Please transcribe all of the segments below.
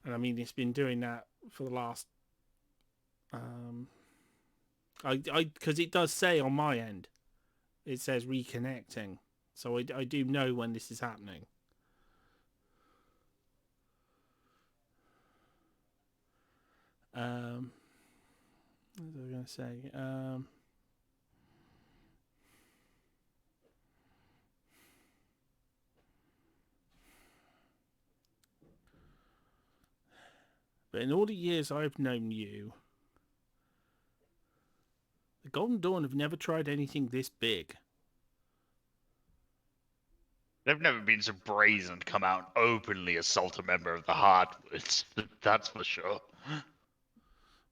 And I mean, it's been doing that for the last. Because it does say on my end, it says reconnecting, so I do know when this is happening. What was I going to say? But in all the years I've known you, the Golden Dawn have never tried anything this big. They've never been so brazen to come out and openly assault a member of the Hardwoods. That's for sure.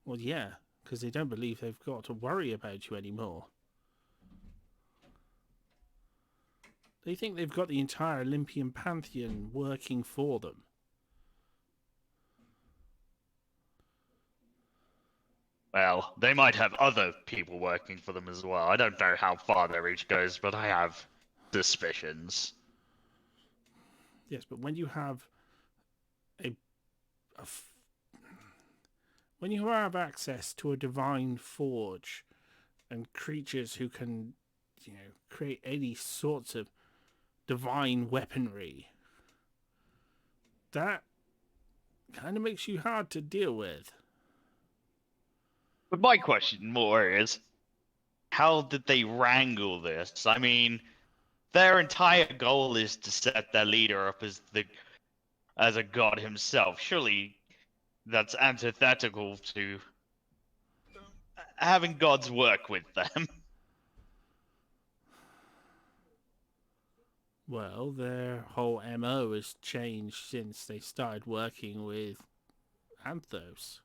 Well, yeah, because they don't believe they've got to worry about you anymore. They think they've got the entire Olympian pantheon working for them. Well, they might have other people working for them as well. I don't know how far their reach goes, but I have suspicions. Yes, but when you have when you have access to a divine forge and creatures who can, create any sorts of divine weaponry, that kind of makes you hard to deal with. But my question more is, how did they wrangle this? I mean, their entire goal is to set their leader up as a god himself. Surely that's antithetical to having gods work with them. Well, their whole MO has changed since they started working with Anthos.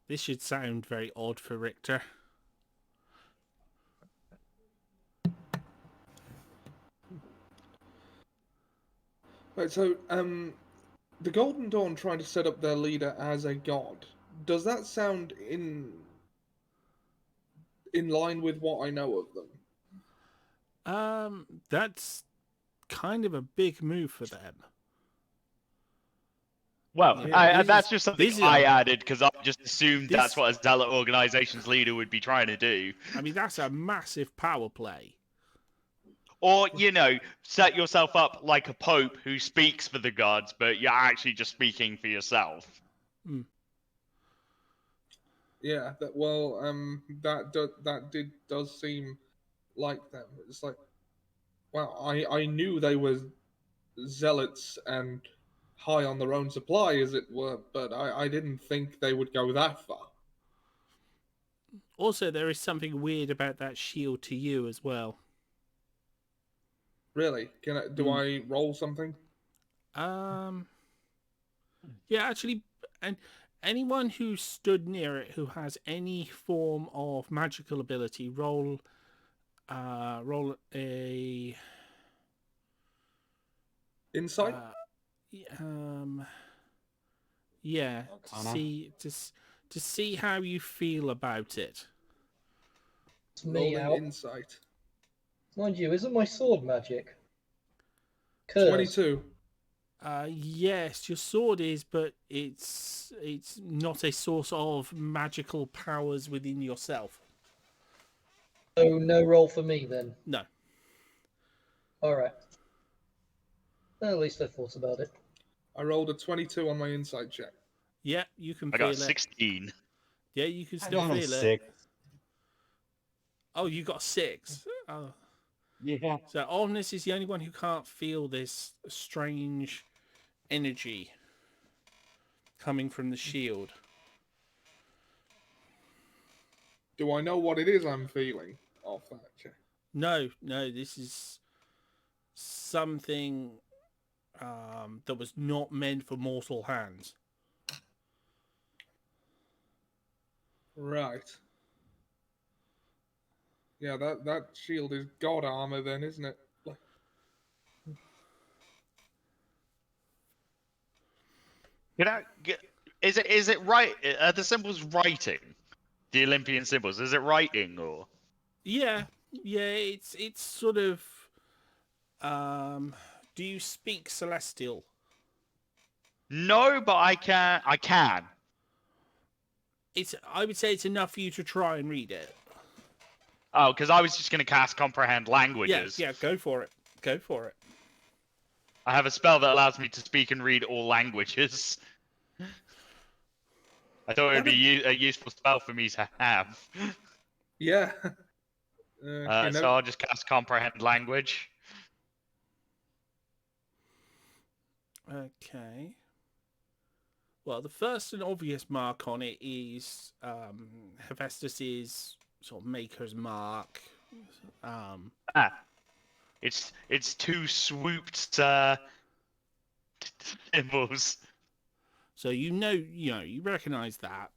This should sound very odd for Richter. Right, so, the Golden Dawn trying to set up their leader as a god. Does that sound in line with what I know of them? That's kind of a big move for them. Well, Yeah, that's just something I added because I just assumed that's what a zealot organization's leader would be trying to do. I mean, that's a massive power play. Or, set yourself up like a pope who speaks for the gods, but you're actually just speaking for yourself. Mm. Yeah, that does seem like them. It's like, well, I knew they were zealots and high on their own supply, as it were, but I didn't think they would go that far. Also, there is something weird about that shield to you as well. Really? Do I roll something? Yeah, actually, and anyone who stood near it who has any form of magical ability, roll a insight. Yeah, to see how you feel about it. It's me out. Insight. Mind you, isn't my sword magic? 22. Yes, your sword is, but it's not a source of magical powers within yourself. So no roll for me then? No. Alright. Well, at least I thought about it. I rolled a 22 on my insight check. Yeah, you can I feel got it. 16. Yeah, you can still feel it. 6. Oh, you got 6. Oh. Yeah. So Omnis is the only one who can't feel this strange energy coming from the shield. Do I know what it is I'm feeling off that check? No, this is something that was not meant for mortal hands. Right. Yeah, that shield is god armor then, isn't it? Is it right? Are the symbols writing? The Olympian symbols. Is it writing or? Yeah, it's sort of. Do you speak Celestial? No, but I can. I can. I would say it's enough for you to try and read it. Oh, because I was just gonna cast comprehend Yeah, languages. yeah, go for it. Go for it. I have a spell that allows me to speak and read all languages. I thought it would be a useful spell for me to have. Yeah. So I'll just cast comprehend language. Okay. Well, the first and obvious mark on it is Hephaestus's sort of maker's mark. It's two swooped symbols. So you recognize that.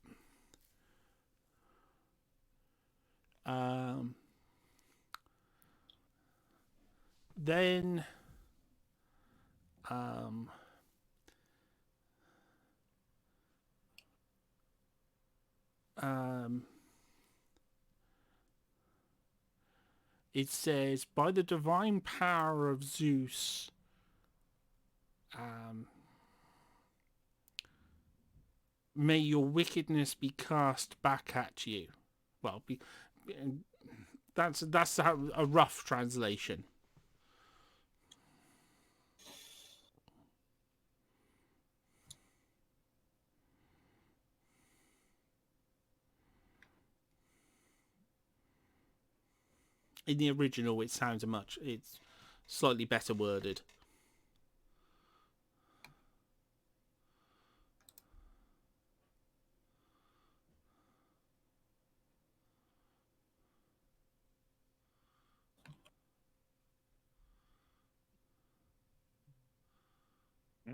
Then it says, by the divine power of Zeus, may your wickedness be cast back at you. Well, that's a rough translation. In the original, it's slightly better worded.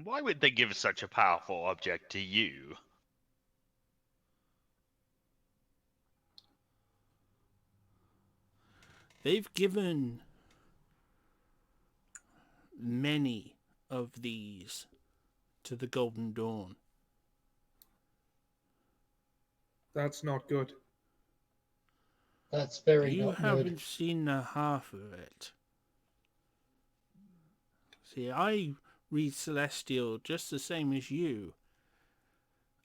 Why would they give such a powerful object to you? They've given many of these to the Golden Dawn. That's not good. That's very You not haven't good. seen the half of it. See, I read Celestial just the same as you.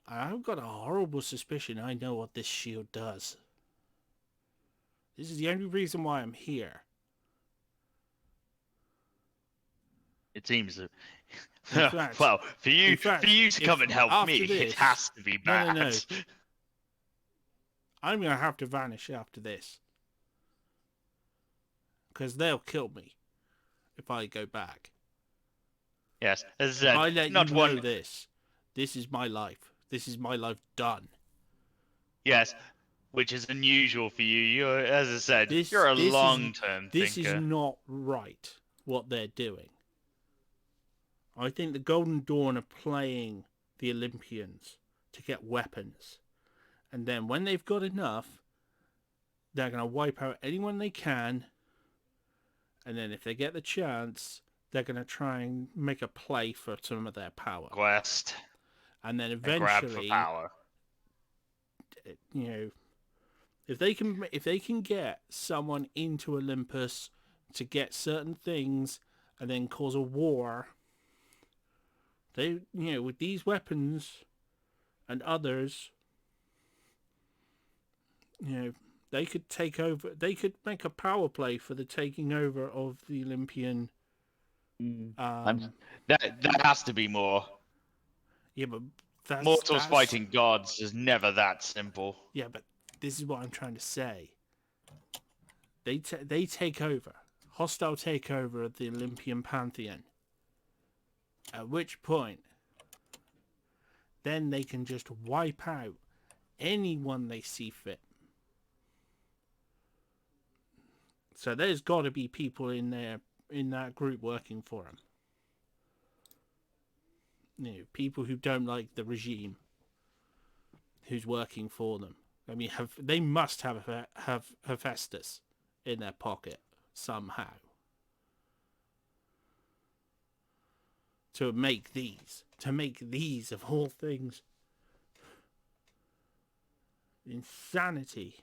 I've got a horrible suspicion I know what this shield does. This is the only reason why I'm here. It seems. fact- Well, for you to come and help after me, this- it has to be bad. No. I'm going to have to vanish after this. Because they'll kill me if I go back. Yes, as I If said, I let not you one. know this is my life. This is my life done. Yes, which is unusual for you. You're, as I said, you're a long-term This is thinker. not right, what they're doing. I think the Golden Dawn are playing the Olympians to get weapons. And then when they've got enough, they're going to wipe out anyone they can. And then if they get the chance, they're going to try and make a play for some of their power. Quest. And then And grab for eventually, power. if they can get someone into Olympus to get certain things and then cause a war, they, with these weapons and others, they could take over. They could make a power play for the taking over of the Olympian. That has to be more. Yeah, but Mortals fighting gods is never that simple. Yeah, but this is what I'm trying to say. They take over. Hostile takeover of the Olympian pantheon. At which point, then they can just wipe out anyone they see fit. So there's got to be people in that group working for them. People who don't like the regime, who's working for them. I mean, they must have Hephaestus in their pocket somehow to make these of all things. Insanity.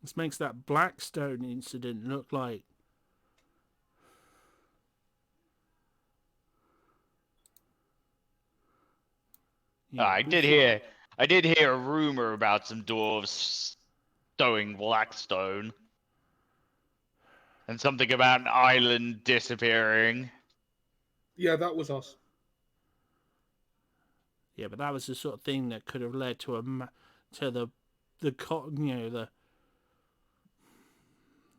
This makes that Blackstone incident look like... I did hear a rumor about some dwarves stowing Blackstone. And something about an island disappearing. Yeah, that was us. Yeah, but that was the sort of thing that could have led to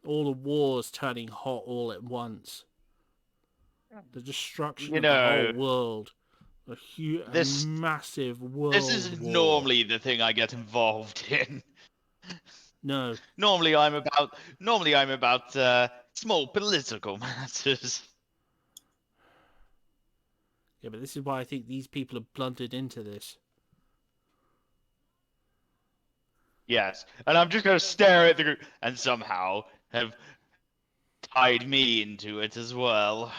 all the wars turning hot all at once. The destruction of the whole world. A massive world This isn't war. normally the thing I get involved in. No. Normally I'm about small political matters. Yeah, but this is why I think these people have blundered into this. Yes, and I'm just going to stare at the group and somehow have tied me into it as well.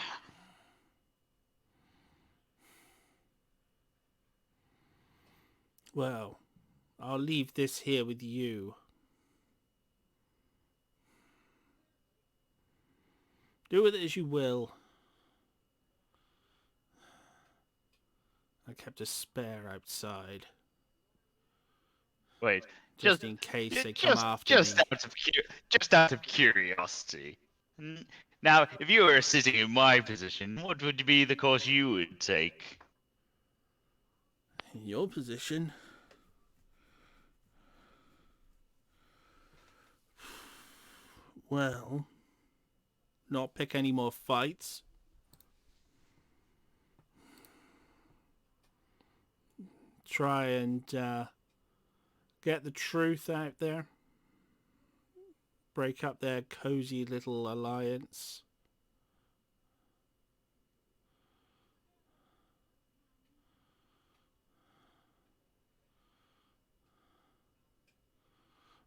Well, I'll leave this here with you. Do with it as you will. I kept a spare outside. Wait, just in case they come after me. Just out of curiosity. Now, if you were sitting in my position, what would be the course you would take? In your position? Well, not pick any more fights. Try and get the truth out there. Break up their cozy little alliance.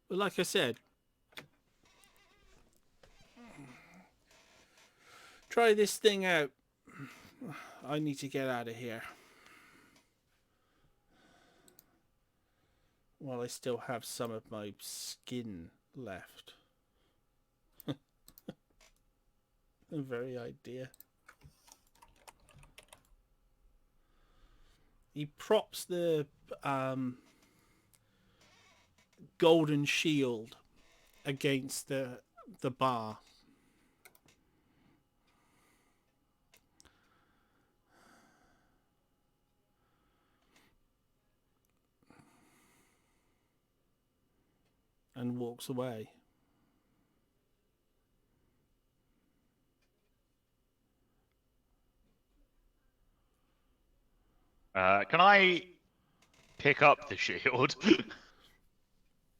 But like I said, try this thing out. I need to get out of here. While I still have some of my skin left. The very idea. He props the golden shield against the bar. And walks away. Can I pick up the shield?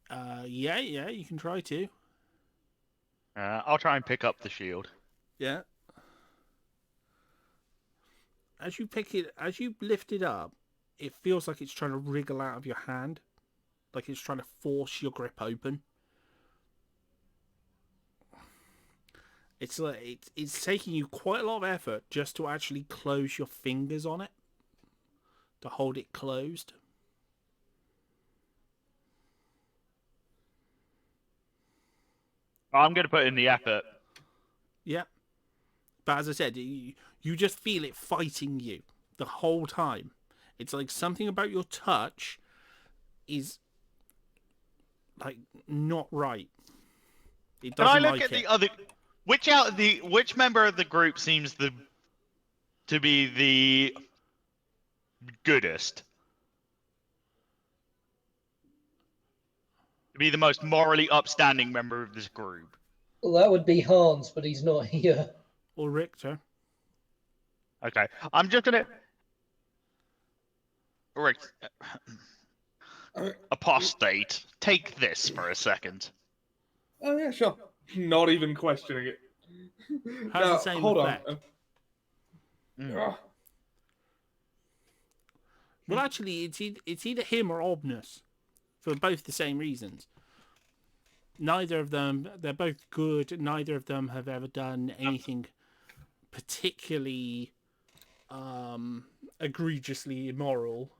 Yeah, you can try to. I'll try and pick up the shield. Yeah. As you lift it up, it feels like it's trying to wriggle out of your hand. Like it's trying to force your grip open. It's like it's taking you quite a lot of effort just to actually close your fingers on it. To hold it closed. I'm going to put in the effort. Yeah. But as I said, you just feel it fighting you the whole time. It's like something about your touch is like not right. It doesn't Can I look like at it. the other? Which member of the group seems to be the goodest? To be the most morally upstanding member of this group? Well, that would be Hans, but he's not here. Or Richter. Okay, I'm just gonna. Rick, apostate, take this for a second. Oh yeah, sure. Not even questioning it. Has now, the same hold effect. On. Well, actually, it's either him or Obnus, for both the same reasons. Neither of them, they're both good. Neither of them have ever done anything particularly egregiously immoral.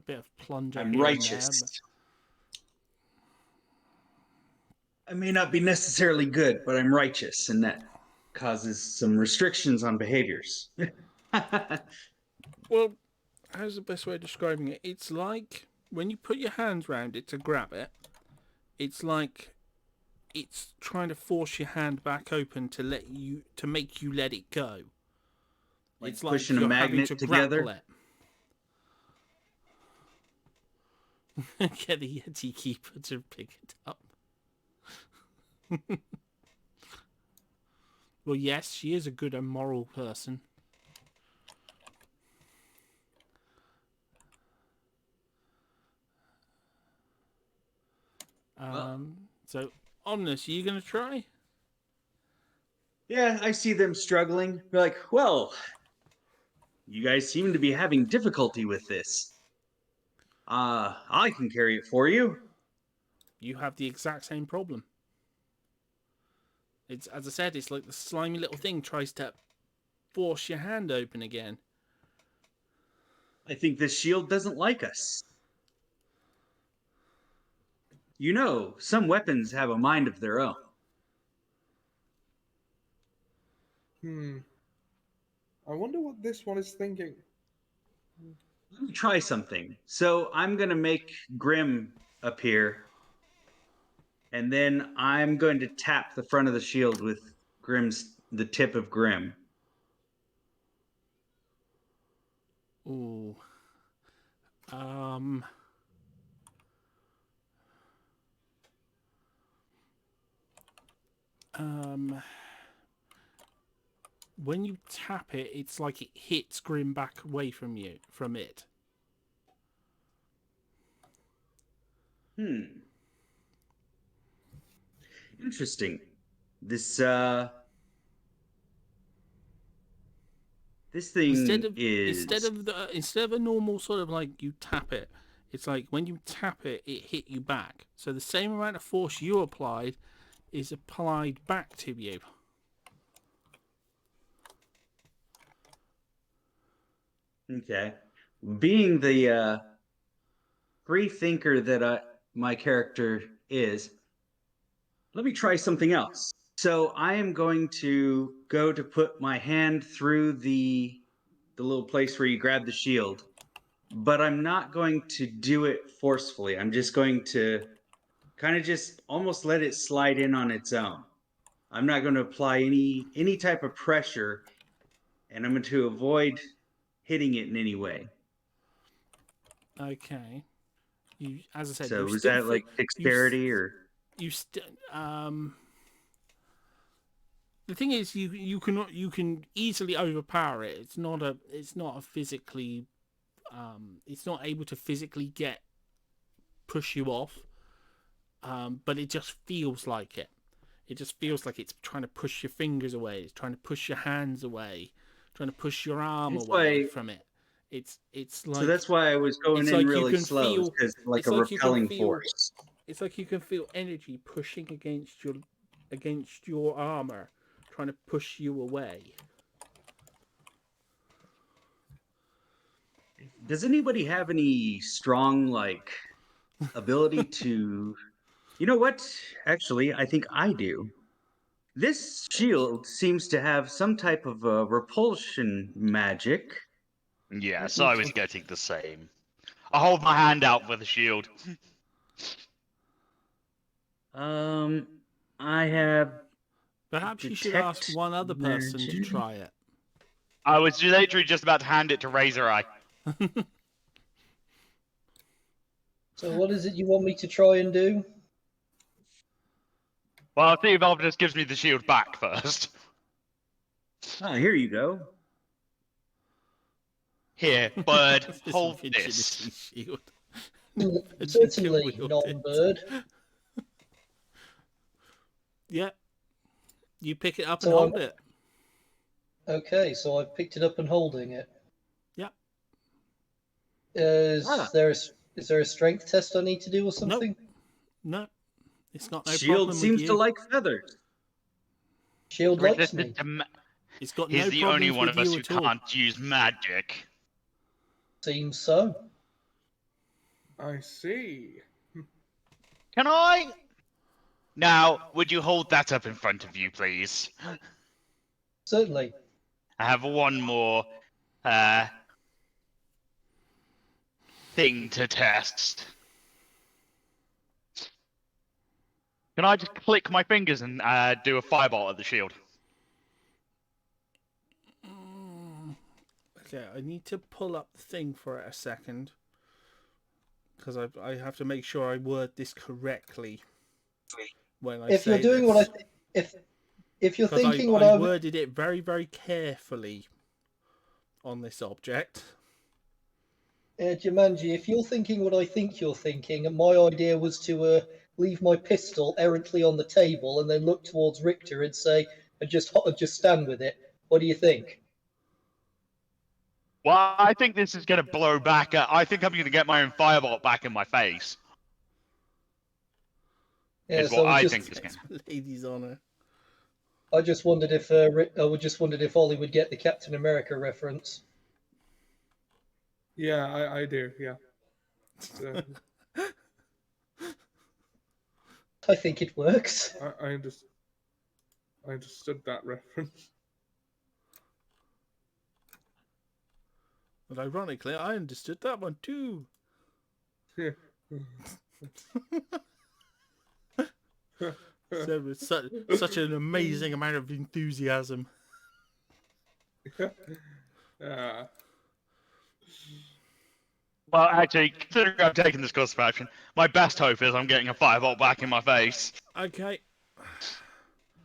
bit of plunger I'm here righteous. and there. I may not be necessarily good, but I'm righteous, and that causes some restrictions on behaviors. Well, how's the best way of describing it? It's like when you put your hands round it to grab it, it's like it's trying to force your hand back open to make you let it go. Like it's like pushing a you're having magnet to together? grapple it. Get the Yeti Keeper to pick it up. Well, yes, she is a good and moral person. So, Omnis, are you going to try? Yeah, I see them struggling. They're like, well, you guys seem to be having difficulty with this. I can carry it for you. You have the exact same problem. It's, as I said, it's like the slimy little thing tries to force your hand open again. I think this shield doesn't like us. You know, some weapons have a mind of their own. I wonder what this one is thinking. Let me try something. So I'm going to make Grim appear, and then I'm going to tap the front of the shield with the tip of Grim. Ooh. When you tap it, it's like it hits Grim back away from it. Interesting. This thing instead of a normal sort of like you tap it, it's like when you tap it, it hit you back. So the same amount of force you applied is applied back to you. Okay. Being the free thinker that my character is, let me try something else. So I am going to go to put my hand through the little place where you grab the shield, but I'm not going to do it forcefully. I'm just going to kind of just almost let it slide in on its own. I'm not going to apply any type of pressure, and I'm going to avoid hitting it in any way. Okay. You, as I said, so you was still that like dexterity or? You still the thing is, you can easily overpower it. It's not a physically it's not able to physically push you off. But it just feels like it. It just feels like it's trying to push your fingers away. It's trying to push your hands away, trying to push your arm away from it. It's like, so that's why I was going in really slow, because like a repelling force. It's like you can feel energy pushing against your armor, trying to push you away. Does anybody have any strong like ability to? You know what? Actually, I think I do. This shield seems to have some type of repulsion magic. Yes, I was getting the same. I hold my hand out for the shield. I have. Perhaps you should ask one other person to try it. I was literally just about to hand it to Razor Eye. So what is it you want me to try and do? Well, I'll see if Alvinus gives me the shield back first. Ah, here you go. Here, bird, hold this. Shield. Certainly, non-bird. Yeah. You pick it up and hold it. Okay, so I've picked it up and holding it. Yeah. Is there a strength test I need to do or something? No. It's got no Shield problem seems with you. to like feathers. Shield likes me. It's got He's no the only problems one with of us you who at all. can't use magic. Seems so. I see. Can I? Now, would you hold that up in front of you, please? Certainly. I have one more thing to test. Can I just click my fingers and do a fireball at the shield? Okay, I need to pull up the thing for it a second. Because I have to make sure I word this correctly when I If say you're doing this. what if you're Because thinking I what I'm worded it very, very carefully on this object. Jumanji, if you're thinking what I think you're thinking, and my idea was to leave my pistol errantly on the table and then look towards Richter and say, and just stand with it. What do you think? Well, I think this is going to blow back. I think I'm going to get my own fireball back in my face. Yeah, Is so what I I just think is going to. Ladies' honour. I just wondered if Ollie would get the Captain America reference. Yeah, I do. Yeah. So, I think it works. I understood that reference. But ironically, I understood that one too. Yeah. So with such an amazing amount of enthusiasm. Ah. Well, actually, considering I'm taking this course of action, my best hope is I'm getting a fireball back in my face. Okay.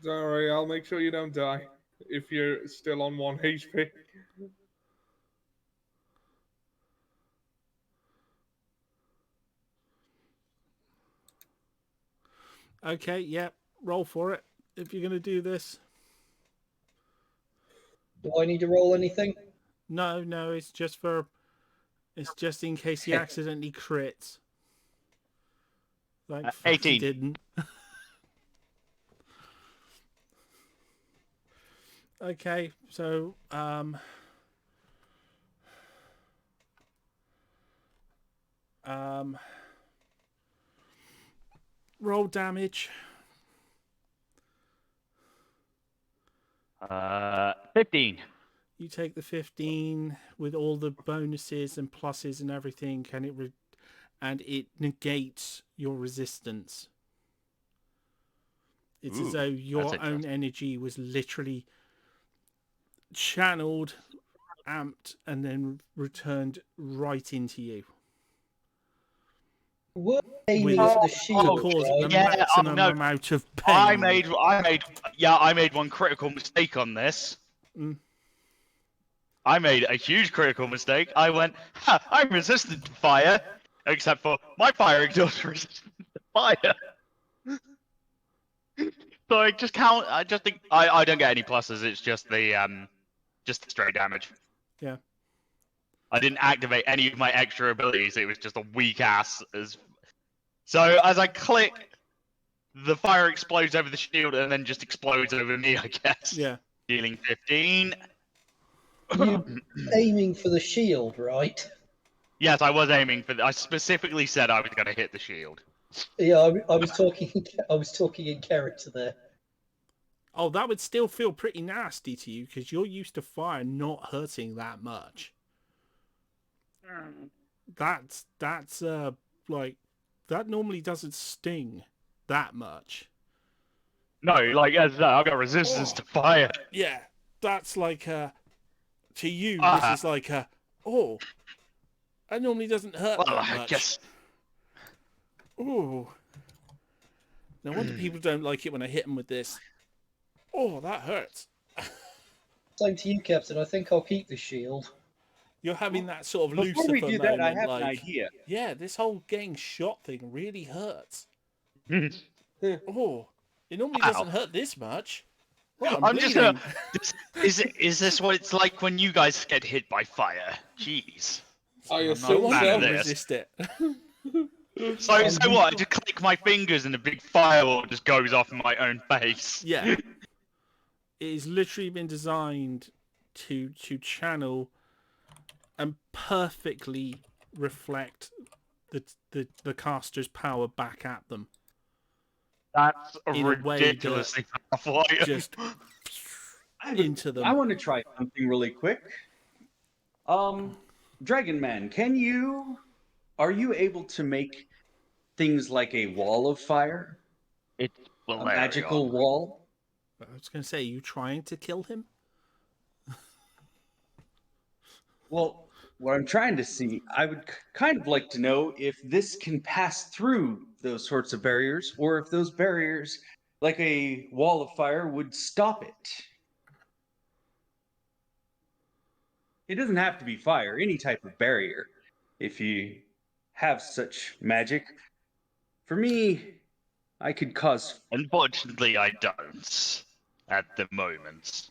Don't worry, I'll make sure you don't die if you're still on 1 HP. Okay, yeah. Roll for it if you're going to do this. Do I need to roll anything? No, it's just for... It's just in case he accidentally crits. Like, fuck, he 18. didn't. Okay, so, roll damage. 15. You take the 15 with all the bonuses and pluses and everything, and it negates your resistance. It's as Ooh, though your that's own interesting. energy was literally channeled, amped, and then returned right into you. We're aiming With- at the to shield, cause right? the Yeah, maximum no. amount of pain. I made one critical mistake on this. Mm. I made a huge critical mistake. I went, ha, I'm resistant to fire, except for my fire exhaust resistant to fire. So I just count. I just think I don't get any pluses. It's just the straight damage. Yeah. I didn't activate any of my extra abilities. It was just a weak ass. So as I click, the fire explodes over the shield and then just explodes over me, I guess. Yeah. Dealing 15. You aiming for the shield, right? Yes, I was aiming for. I specifically said I was going to hit the shield. Yeah, I was talking. I was talking in character there. Oh, that would still feel pretty nasty to you because you're used to fire not hurting that much. That's like that normally doesn't sting that much. No, like as I've got resistance to fire. Yeah, that's like to you. Ah. This is like that normally doesn't hurt Well, that I much. guess. Oh, no wonder people don't like it when I hit them with this. Oh, that hurts. Same to you, Captain. I think I'll keep the shield. You're having that sort of Before Lucifer we do that, moment, I have like, an idea. yeah, this whole getting shot thing really hurts. Oh, it normally Ow. doesn't hurt this much. Oh, I'm just bleeding. gonna. Is this what it's like when you guys get hit by fire? Jeez. I I'm not assume a fan so. of this. Resist it. So what? I just click my fingers and a big fireball just goes off in my own face. Yeah. It has literally been designed to channel and perfectly reflect the caster's power back at them. That's a In a way ridiculously powerful item. Just into them. I want to try something really quick. Dragon Man, are you able to make things like a wall of fire? It's A magical wall? I was going to say, are you trying to kill him? Well, what I'm trying to see, I would kind of like to know if this can pass through those sorts of barriers, or if those barriers, like a wall of fire, would stop it. It doesn't have to be fire, any type of barrier, if you have such magic. For me, I could cause... Unfortunately, I don't at the moment.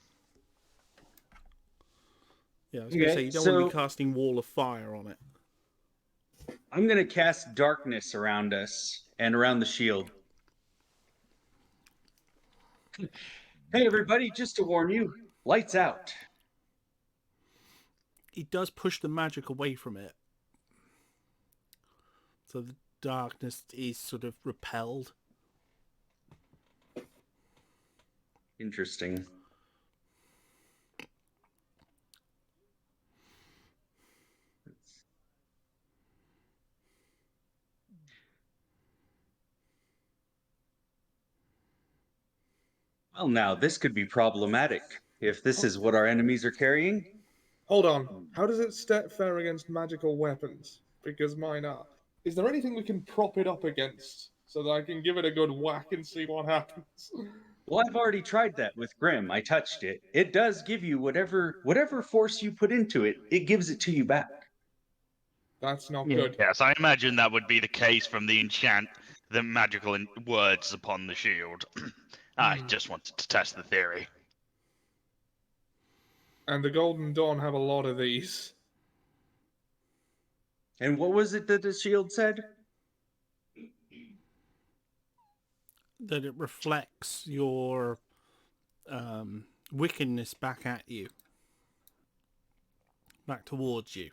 Yeah, I was going to Okay, say, you don't want to be so- casting Wall of Fire on it. I'm going to cast darkness around us and around the shield. Hey, everybody, just to warn you, lights out. It does push the magic away from it. So the darkness is sort of repelled. Interesting. Well, now, this could be problematic if this is what our enemies are carrying. Hold on. How does it fare against magical weapons? Because mine are. Is there anything we can prop it up against so that I can give it a good whack and see what happens? Well, I've already tried that with Grim. I touched it. It does give you whatever force you put into it, it gives it to you back. That's not good. Yes, I imagine that would be the case from the magical words upon the shield. I just wanted to test the theory. And the Golden Dawn have a lot of these. And what was it that the shield said? That it reflects your wickedness back at you. Back towards you.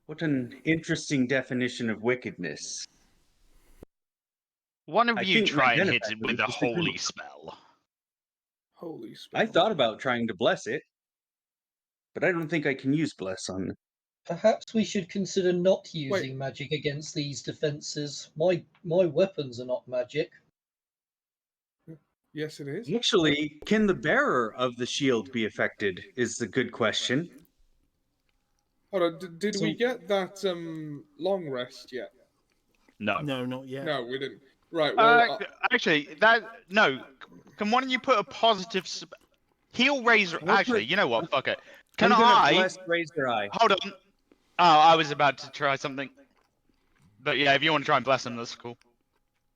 What an interesting definition of wickedness. One of I you think try my and hit benefactor it with would a disagree. holy spell. Holy spell. I thought about trying to bless it, but I don't think I can use bless on it. Perhaps we should consider not using magic against these defenses. My weapons are not magic. Yes, it is. Actually, can the bearer of the shield be affected? Is the good question. Hold on, did we get that long rest yet? No. No, not yet. No, we didn't. Right, well... Actually, no. Can one of you put a positive... Heal Razor... Actually, you know what? Fuck it. Can I'm gonna I... bless Razor Eye. Hold on. Oh, I was about to try something. But yeah, if you want to try and bless him, that's cool.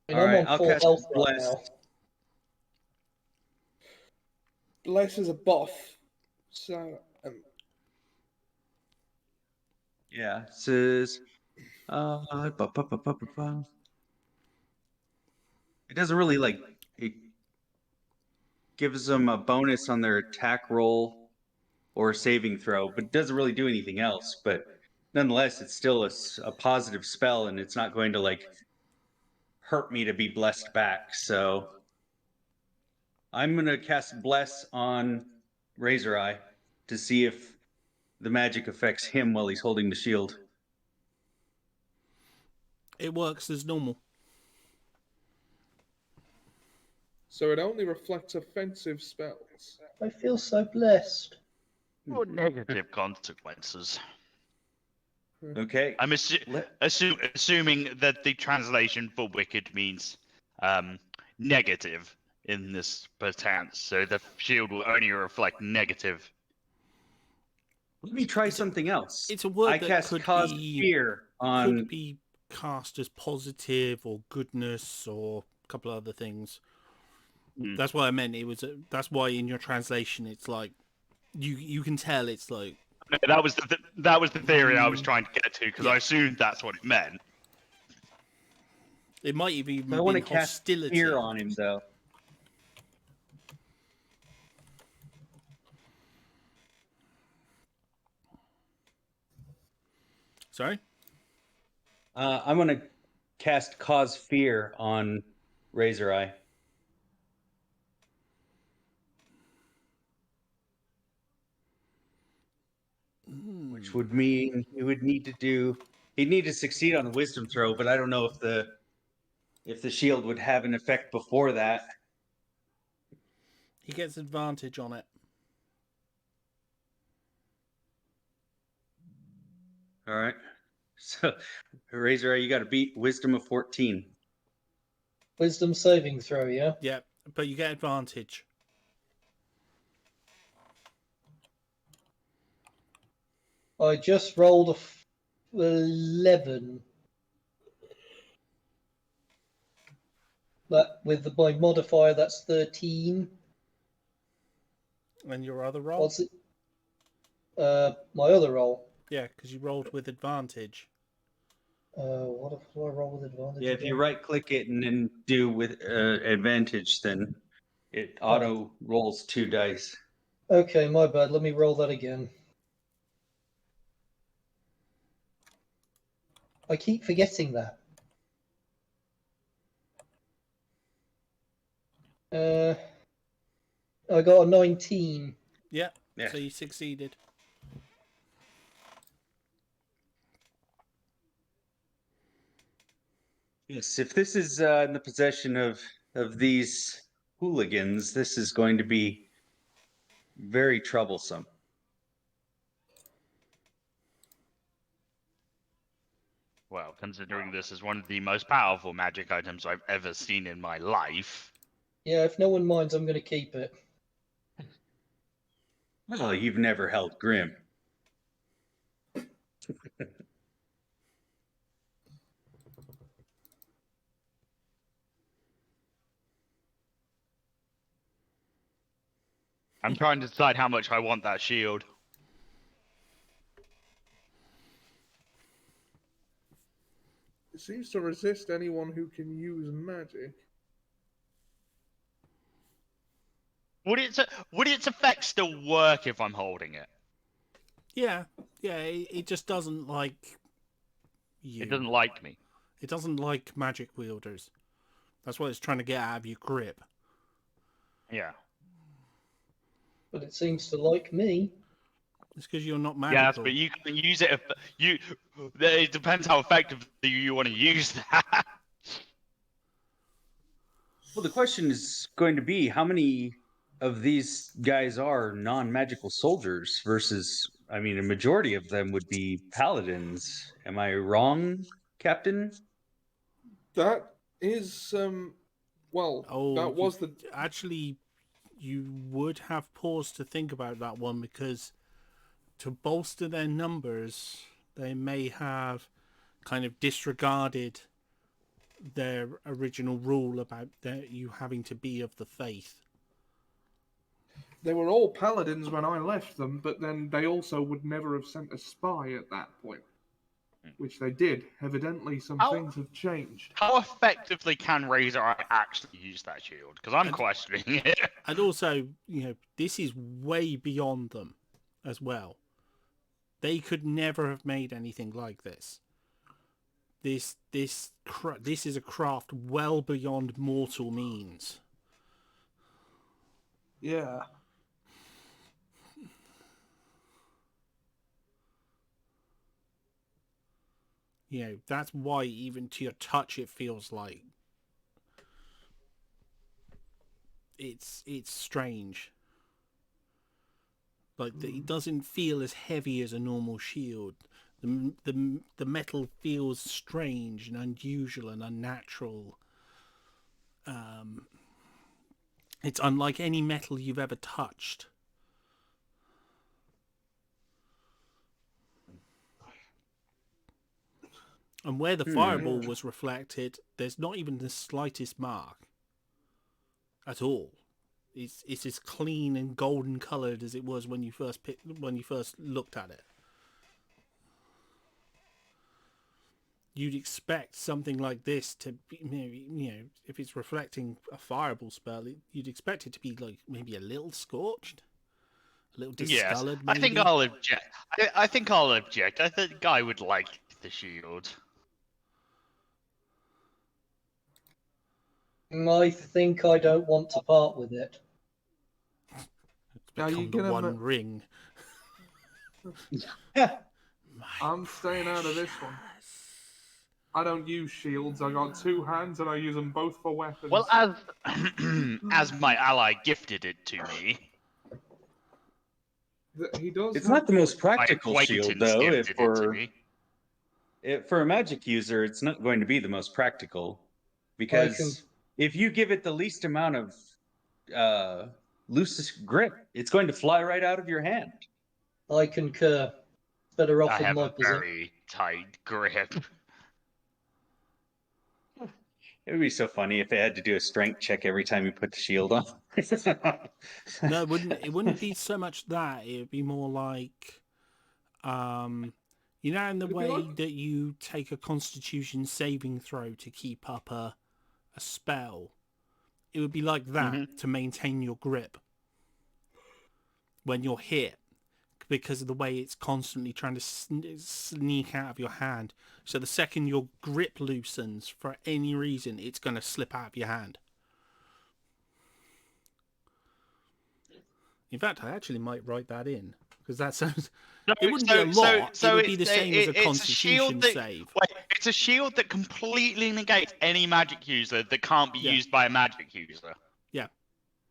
I'm Alright, on I'll full cast health right bless. now. Bless is a buff. So, Yeah, it says... It doesn't really, like... It gives them a bonus on their attack roll or saving throw, but it doesn't really do anything else. But nonetheless, it's still a positive spell, and it's not going to, like, hurt me to be blessed back. So I'm going to cast Bless on Razor Eye to see if the magic affects him while he's holding the shield. It works as normal. so it only reflects offensive spells. I feel so blessed. Or negative consequences. Okay. I'm assuming that the translation for wicked means negative in this perchance, so the shield will only reflect negative. Let me try something else. It's a word I that cast could Cause be Fear on... could be cast as positive or goodness or a couple of other things. That's why I meant it was. That's why in your translation it's like you can tell it's like. That was the theory I was trying to get to because I assumed that's what it meant. It might have even I want to been cast hostility. Fear on him, though. Sorry? I'm gonna cast Cause Fear on Razor Eye. Which would mean he would need to do. He'd need to succeed on the Wisdom throw, but I don't know if the shield would have an effect before that. He gets advantage on it. All right. So, Razor Eye, you got to beat Wisdom of 14. Wisdom saving throw, yeah? Yeah, but you get advantage. I just rolled a 11. That with my modifier, that's 13. And your other roll? What's it? My other roll. Yeah, because you rolled with advantage. What do I roll with advantage? Yeah, if you again? right click it and then do with advantage, then it auto rolls 2 dice. Okay, my bad. Let me roll that again. I keep forgetting that. I got a 19. Yeah, Yeah. so you succeeded. Yes, if this is in the possession of these hooligans, this is going to be very troublesome. Well, considering this is one of the most powerful magic items I've ever seen in my life. Yeah, if no one minds, I'm going to keep it. Well, you've never held Grim. I'm trying to decide how much I want that shield. It seems to resist anyone who can use magic. Would its effect still work if I'm holding it? Yeah, it just doesn't like you. It doesn't like me. It doesn't like magic wielders. That's what it's trying to get out of your grip. Yeah. But it seems to like me. It's because you're not magical. Yes, but you can use it if you. It depends how effectively you want to use that. Well, the question is going to be how many of these guys are non-magical soldiers versus, I mean, a majority of them would be paladins. Am I wrong, Captain? That is, well, that was the... Actually, you would have paused to think about that one because to bolster their numbers, they may have kind of disregarded their original rule about you having to be of the faith. They were all paladins when I left them, but then they also would never have sent a spy at that point. Which they did. Evidently, some things have changed. How effectively can Razor Eye actually use that shield? Because I'm questioning it. And also, this is way beyond them as well. They could never have made anything like this. This is a craft well beyond mortal means. Yeah. That's why even to your touch it feels like it's strange. Like it doesn't feel as heavy as a normal shield. The metal feels strange and unusual and unnatural. It's unlike any metal you've ever touched. And where the fireball was reflected, there's not even the slightest mark at all. It's as clean and golden coloured as it was when you first looked at it. You'd expect something like this to be, if it's reflecting a fireball spell, you'd expect it to be like maybe a little scorched, a little discoloured. Yes, I think I'll object. I think I'll object. I think I would like the shield. I think I don't want to part with it. It's Are you become the gonna one ring. I'm staying out of this one. I don't use shields. I got 2 hands and I use them both for weapons. Well, as my ally gifted it to me, He does. It's have... not the most my practical shield, acquaintance though. gifted it to me. For a magic user, it's not going to be the most practical, because if you give it the least amount of loosest grip, it's going to fly right out of your hand. I concur. Better off I with have my a position. very tight grip. It would be so funny if they had to do a strength check every time you put the shield on. No, it wouldn't be so much that. It would be more like, you know, in the It'd be way like- that you take a Constitution saving throw to keep up a spell. It would be like that to maintain your grip when you're hit, because of the way it's constantly trying to sneak out of your hand. So the second your grip loosens for any reason, it's going to slip out of your hand. In fact, I actually might write that in, because that sounds... It wouldn't be a lot. It would be the same as a Constitution save. Wait, it's a shield that completely negates any magic user that can't be used by a magic user. Yeah.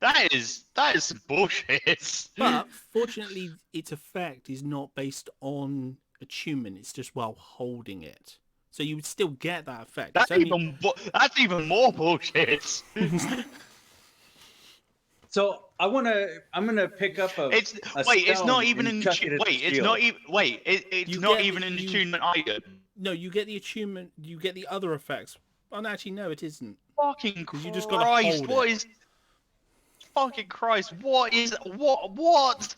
That is some bullshit. But fortunately, its effect is not based on attunement. It's just while holding it. So you would still get that effect. That's even more bullshit. So I'm gonna pick up a. It's not even in attunement either. No, you get the attunement. You get the other effects. Oh, no, actually, no, it isn't. Fucking Christ! You just gotta hold what it. is? Fucking Christ! What is what?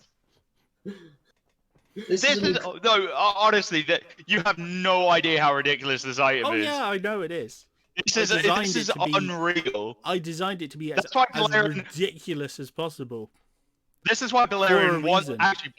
This is No, honestly, that you have no idea how ridiculous this item Oh is. yeah, I know it is. This is unreal. I designed it to be as Valerian- ridiculous as possible. This is why Valerian wants. reason. Actually,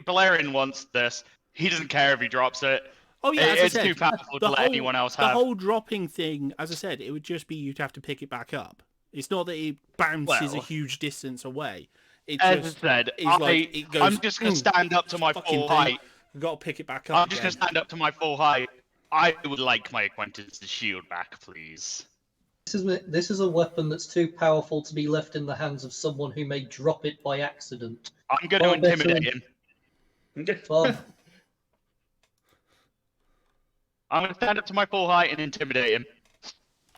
Valerian wants this. He doesn't care if he drops it. Oh yeah, as I It's said, too powerful to let anyone else the have. whole dropping thing, as I said, it would just be you'd have to pick it back up. It's not that it bounces a Well, huge distance away. It As just I said, is like it goes. I'm just gonna stand up to my fucking full thing. height. I've got to pick it back up. I'm just gonna stand up to my full height. I would like my acquaintance's shield back, please. This is a weapon that's too powerful to be left in the hands of someone who may drop it by accident. I'm gonna Far better intimidate in- him. Far, I'm gonna stand up to my full height and intimidate him.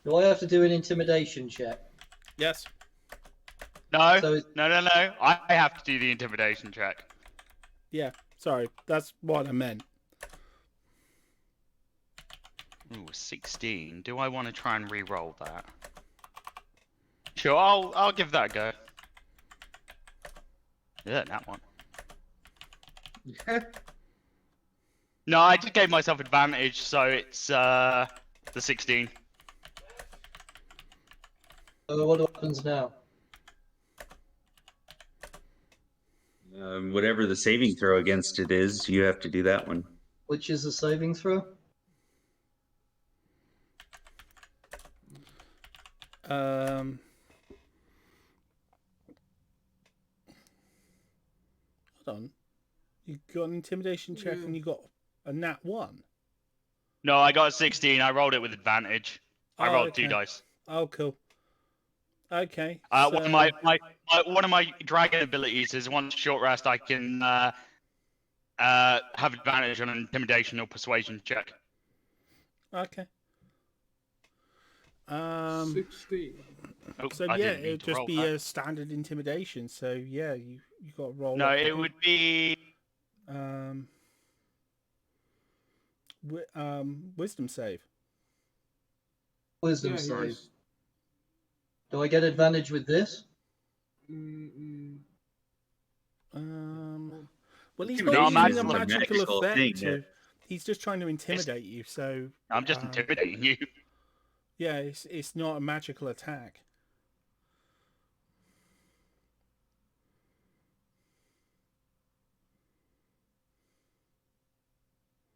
do I have to do an intimidation check? Yes. No, So no. I have to do the intimidation check. Yeah. Sorry, that's what I meant. Ooh, 16. Do I want to try and re-roll that? Sure, I'll give that a go. Yeah, that one. No, I just gave myself advantage, so it's the 16. what happens now? Whatever the saving throw against it is, you have to do that one. Which is a saving throw? Hold on. You got an intimidation check and you got a nat 1. No, I got a 16. I rolled it with advantage. I Oh, rolled okay. 2 dice. Oh, cool. Okay. One of my dragon abilities is once short rest, I can have advantage on an intimidation or persuasion check. Okay. 16. Oh, So I yeah, didn't mean it would to just roll be that. a standard intimidation. So yeah, you got to roll. No, up it would be. Wisdom save. Wisdom Yeah, save. nice. Do I get advantage with this? Well, he's Intimidation not is using a a magical magical effect. thing, To, he's just trying to intimidate you. So I'm just intimidating you. yeah, it's not a magical attack.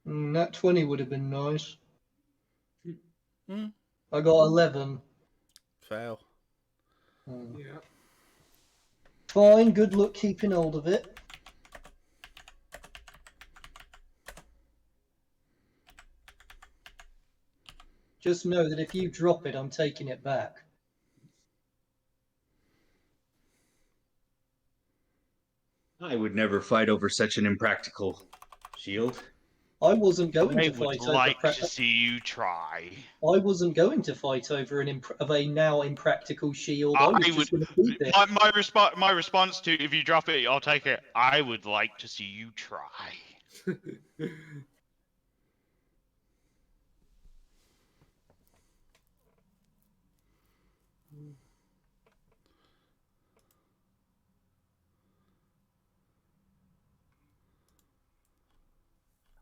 That 20 would have been nice. Hmm. I got 11. Fail. Yeah. Fine, good luck keeping hold of it. Just know that if you drop it, I'm taking it back. I would never fight over such an impractical shield. I wasn't going I to would fight over. like to see you try. I wasn't going to fight over a now impractical shield. I was I just would. going to keep it. My response to if you drop it, I'll take it. I would like to see you try.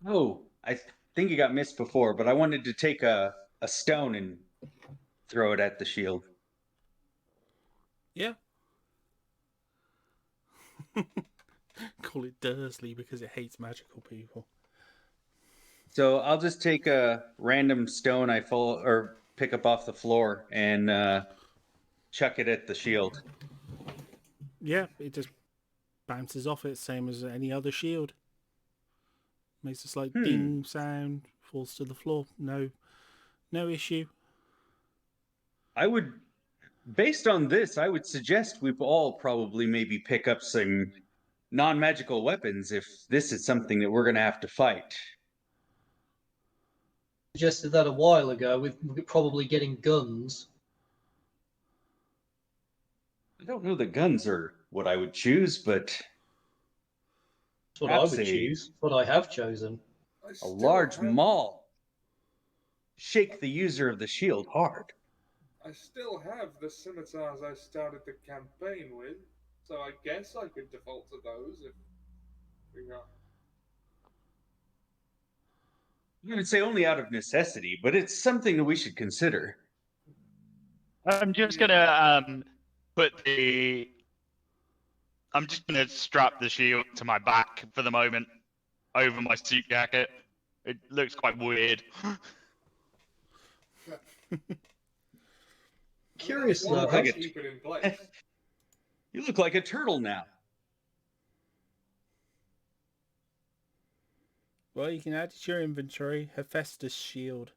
Oh, I think you got missed before, but I wanted to take a stone and throw it at the shield. Yeah. Call it Dursley because it hates magical people. So I'll just take a random stone I pick up off the floor and chuck it at the shield. Yeah, it just bounces off it, same as any other shield. Makes a slight ding sound, falls to the floor. No issue. Based on this, I would suggest we all probably maybe pick up some non-magical weapons if this is something that we're going to have to fight. Suggested that a while ago with probably getting guns. I don't know that guns are what I would choose, but That's what I would choose. What I have chosen. a large maul. Shake the user of the shield hard. I still have the scimitars I started the campaign with, so I guess I could default to those if we got. I would say only out of necessity, but it's something that we should consider. I'm just gonna I'm just gonna strap the shield to my back for the moment, over my suit jacket. It looks quite weird. Curious Well, though. like I'll it. keep it in place. You look like a turtle now. Well, you can add it to your inventory. Hephaestus shield.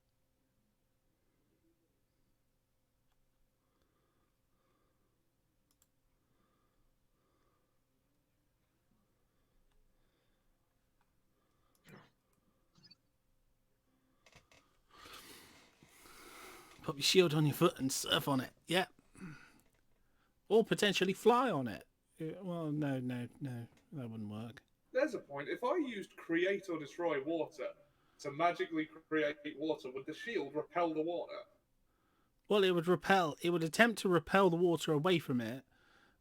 Put your shield on your foot and surf on it. Yeah. Or potentially fly on it. Well, no, that wouldn't work. There's a point. If I used create or destroy water to magically create water, would the shield repel the water? Well, it would repel. It would attempt to repel the water away from it,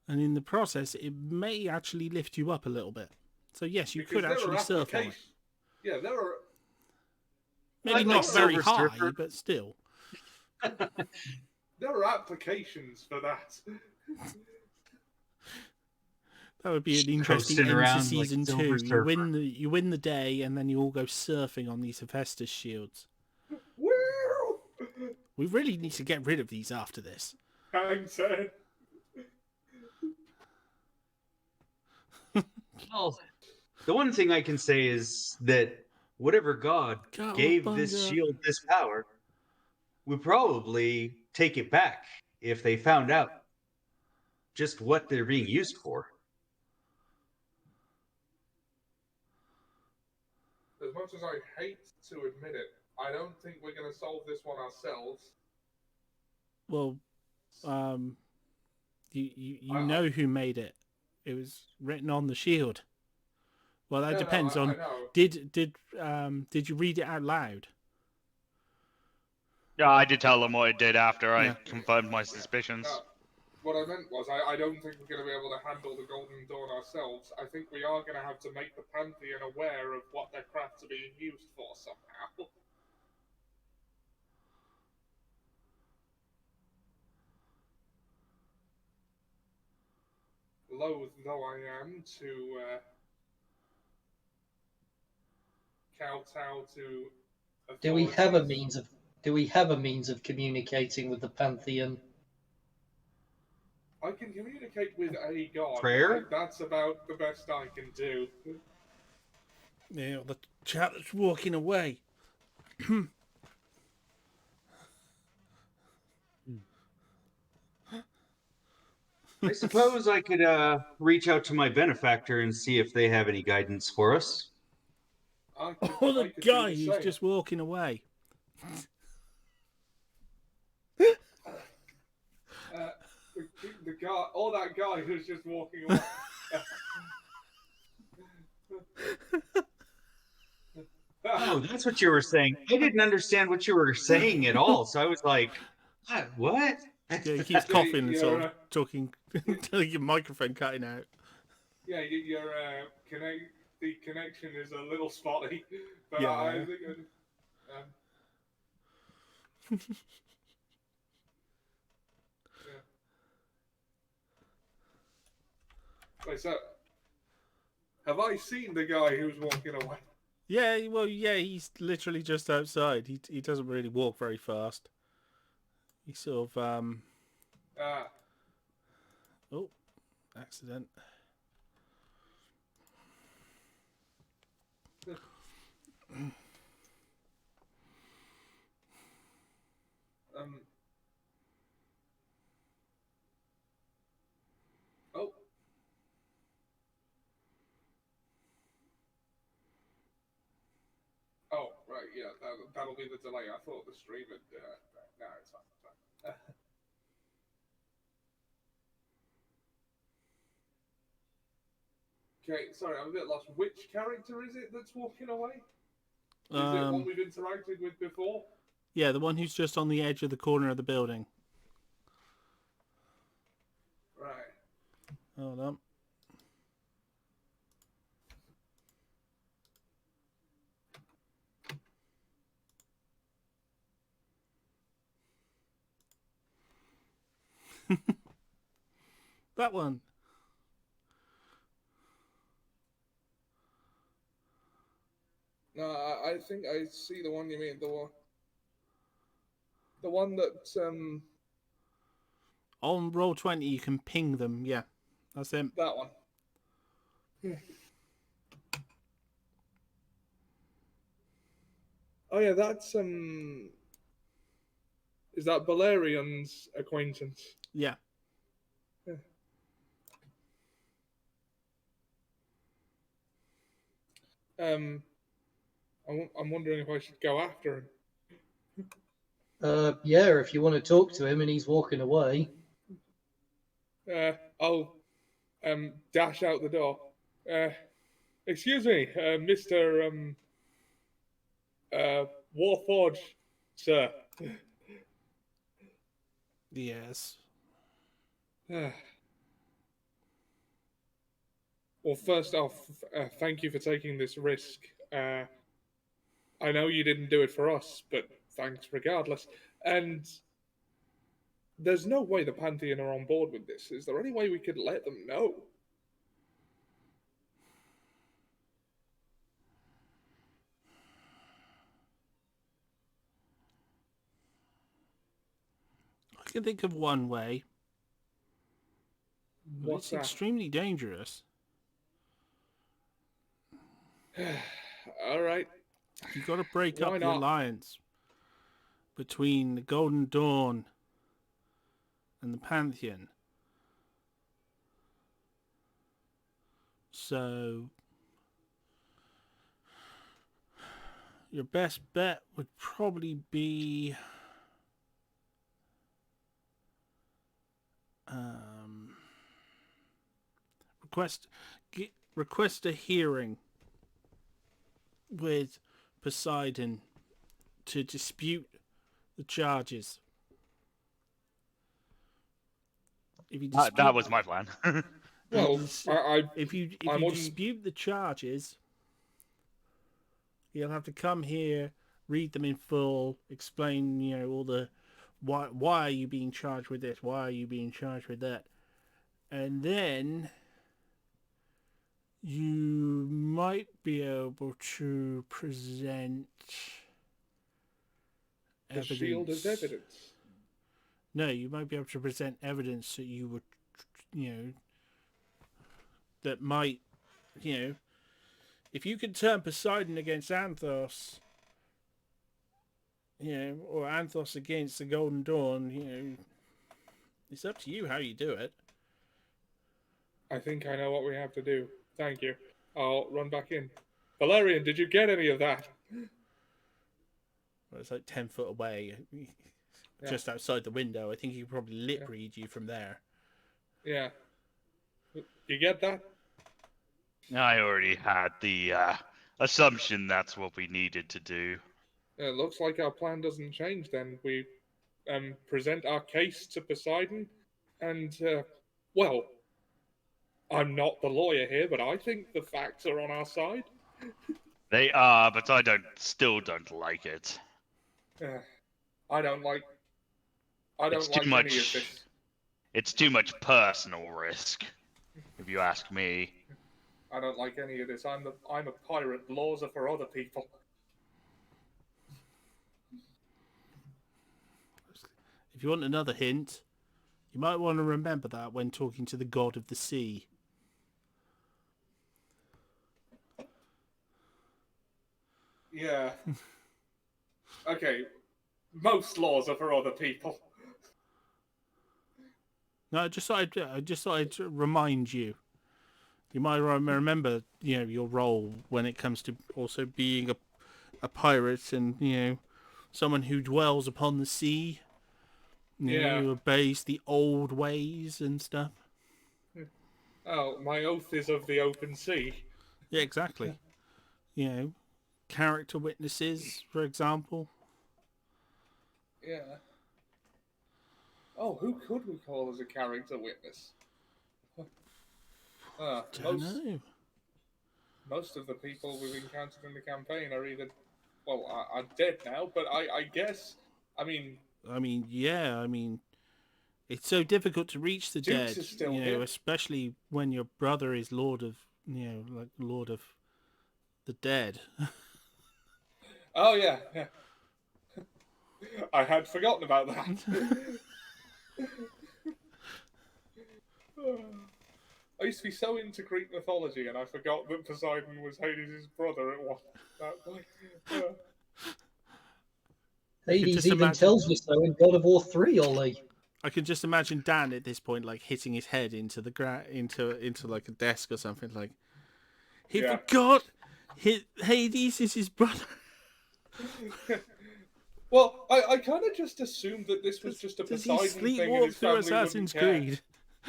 and in the process, it may actually lift you up a little bit. So yes, you could actually surf on it. Yeah, there are. Maybe like not very Silver high, Surfer. but still. There are applications for that. That would be an interesting Coasting end to around like season Silver 2. Surfer. You win the day, and then you all go surfing on these Hephaestus shields. Woo! We really need to get rid of these after this. Hang ten. Well, the one thing I can say is that whatever god gave this Cowabunga. shield this power would probably take it back if they found out just what they're being used for. As much as I hate to admit it, I don't think we're going to solve this one ourselves. Well, you know who made it. It was written on the shield. Well, that depends on. I know. Did you read it out loud? Yeah, I did tell them what it did after I Yeah. confirmed my suspicions. No, what I meant was, I don't think we're going to be able to handle the Golden Dawn ourselves. I think we are going to have to make the Pantheon aware of what their crafts are being used for somehow. Loath though I am to kowtow to. Do we have a authorities. means of? Do we have a means of communicating with the Pantheon? I can communicate with a god. Prayer? That's about the best I can do. Yeah, the chap that's walking away. I suppose I could reach out to my benefactor and see if they have any guidance for us. I Or the could guy do the who's same. just walking away. The guy, or that guy who's just walking away. Oh, that's what you were saying. I didn't understand what you were saying at all. So I was like, what? Yeah, he keeps coughing and sort You're, of talking until your microphone cutting out. yeah, your the connection is a little spotty, but Yeah. I think. Yeah. Wait, so have I seen the guy who's walking away? Yeah, well, yeah, he's literally just outside. He doesn't really walk very fast. He sort of oh, accident. Oh. Oh, right, yeah, that'll be the delay. I thought the stream had. No, it's fine. It's fine. Okay, sorry, I'm a bit lost. Which character is it that's walking away? Is it one we've interacted with before? Yeah, the one who's just on the edge of the corner of the building. Right. Hold on. That one. No, I think I see the one you mean. The one that On Roll20, you can ping them. Yeah, that's him. that one. Oh yeah, that's is that Valerian's acquaintance? Yeah. Yeah. I'm wondering if I should go after him. Yeah, if you want to talk to him and he's walking away. I'll dash out the door. Excuse me, Mr. Warforge, sir. Yes. Well, first off, thank you for taking this risk. I know you didn't do it for us, but thanks regardless. And there's no way the Pantheon are on board with this. Is there any way we could let them know? I can think of one way. But What's it's that? extremely dangerous. All right. You've got to break Why up the not? alliance between the Golden Dawn and the Pantheon. So your best bet would probably be request a hearing with Poseidon to dispute the charges. If you dispute, That was my plan. Well, if you I'm on- dispute the charges, you'll have to come here, read them in full, explain, all the why are you being charged with this, why are you being charged with that, and then you might be able to present the evidence. shield as evidence. No, you might be able to present evidence that you were that might, if you could turn Poseidon against Anthos, or Anthos against the Golden Dawn, it's up to you how you do it. I think I know what we have to do. Thank you. I'll run back in. Valerian, did you get any of that? Well, it's like 10 foot away, just outside the window. I think he could probably lip read you from there. Yeah. You get that? I already had the assumption that's what we needed to do. It looks like our plan doesn't change then. We present our case to Poseidon, and, well, I'm not the lawyer here, but I think the facts are on our side. They are, but I still don't like it. I don't like any of this. It's too much personal risk, if you ask me. I don't like any of this. I'm a pirate. Laws are for other people. If you want another hint, you might want to remember that when talking to the god of the sea. Yeah. Okay. Most laws are for other people. No, I just thought I'd remind you. You might remember, your role when it comes to also being a pirate and, someone who dwells upon the sea. Who obeys the old ways and stuff. Oh, my oath is of the open sea. Yeah, exactly. Character witnesses, for example. Yeah. Oh, who could we call as a character witness? Don't know. Most of the people we've encountered in the campaign are either, are dead now, but I guess, it's so difficult to reach the Dukes dead, is still here. Especially when your brother is Lord of, Lord of the Dead. Oh, yeah. I had forgotten about that. I used to be so into Greek mythology, and I forgot that Poseidon was Hades' brother at one point. Hades even tells you so in God of War 3, Ollie. I can just imagine Dan at this point, like hitting his head into the into like a desk or something. Like he forgot Hades is his brother. Well, I kind of just assumed that this was just a Poseidon thing, and his family Assassin's wouldn't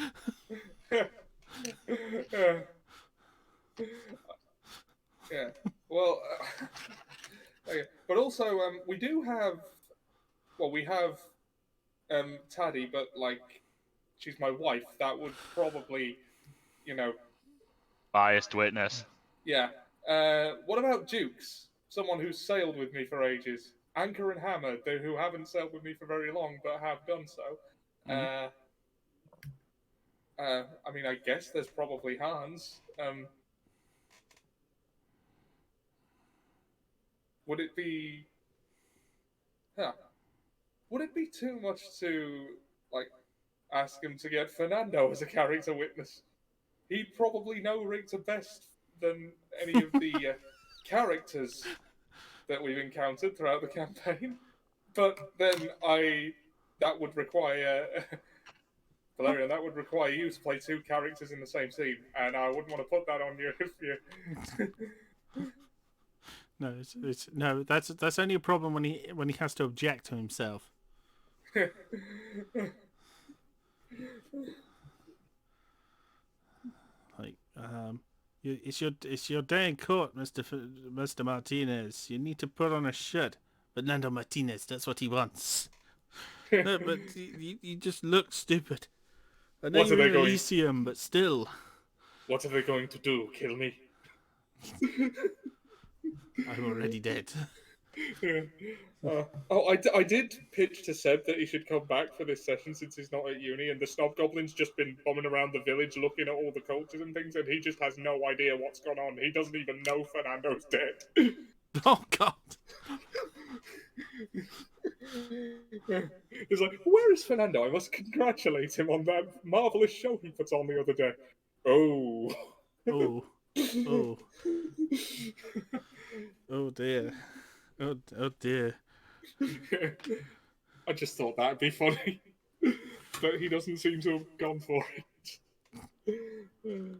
care. Creed. Yeah. Well, okay. But also, we do have. Well, we have Taddy, but she's my wife. That would probably, Biased witness. Yeah. What about Dukes? Someone who's sailed with me for ages. Anchor and Hammer, who haven't sailed with me for very long, but have done so. Mm-hmm. I guess there's probably Hans. Would it be... Would it be too much to, ask him to get Fernando as a character witness? He'd probably know Richter best than any of the characters that we've encountered throughout the campaign. But then that would require... Valerian, that would require you to play two characters in the same scene, and I wouldn't want to put that on you if you... No, that's only a problem when he has to object to himself. It's your day in court, Mr. Martinez. You need to put on a shirt. Fernando Martinez, that's what he wants. No, but you just look stupid. I know you're in Elysium, but still. What are they going to do? Kill me? I'm already dead. I did pitch to Seb that he should come back for this session since he's not at uni, and the Snob Goblin's just been bombing around the village looking at all the cultures and things, and he just has no idea what's gone on. He doesn't even know Fernando's dead. Oh, God. He's like, where is Fernando? I must congratulate him on that marvelous show he put on the other day. Oh. Oh, oh, oh dear. Oh dear. I just thought that'd be funny. But he doesn't seem to have gone for it.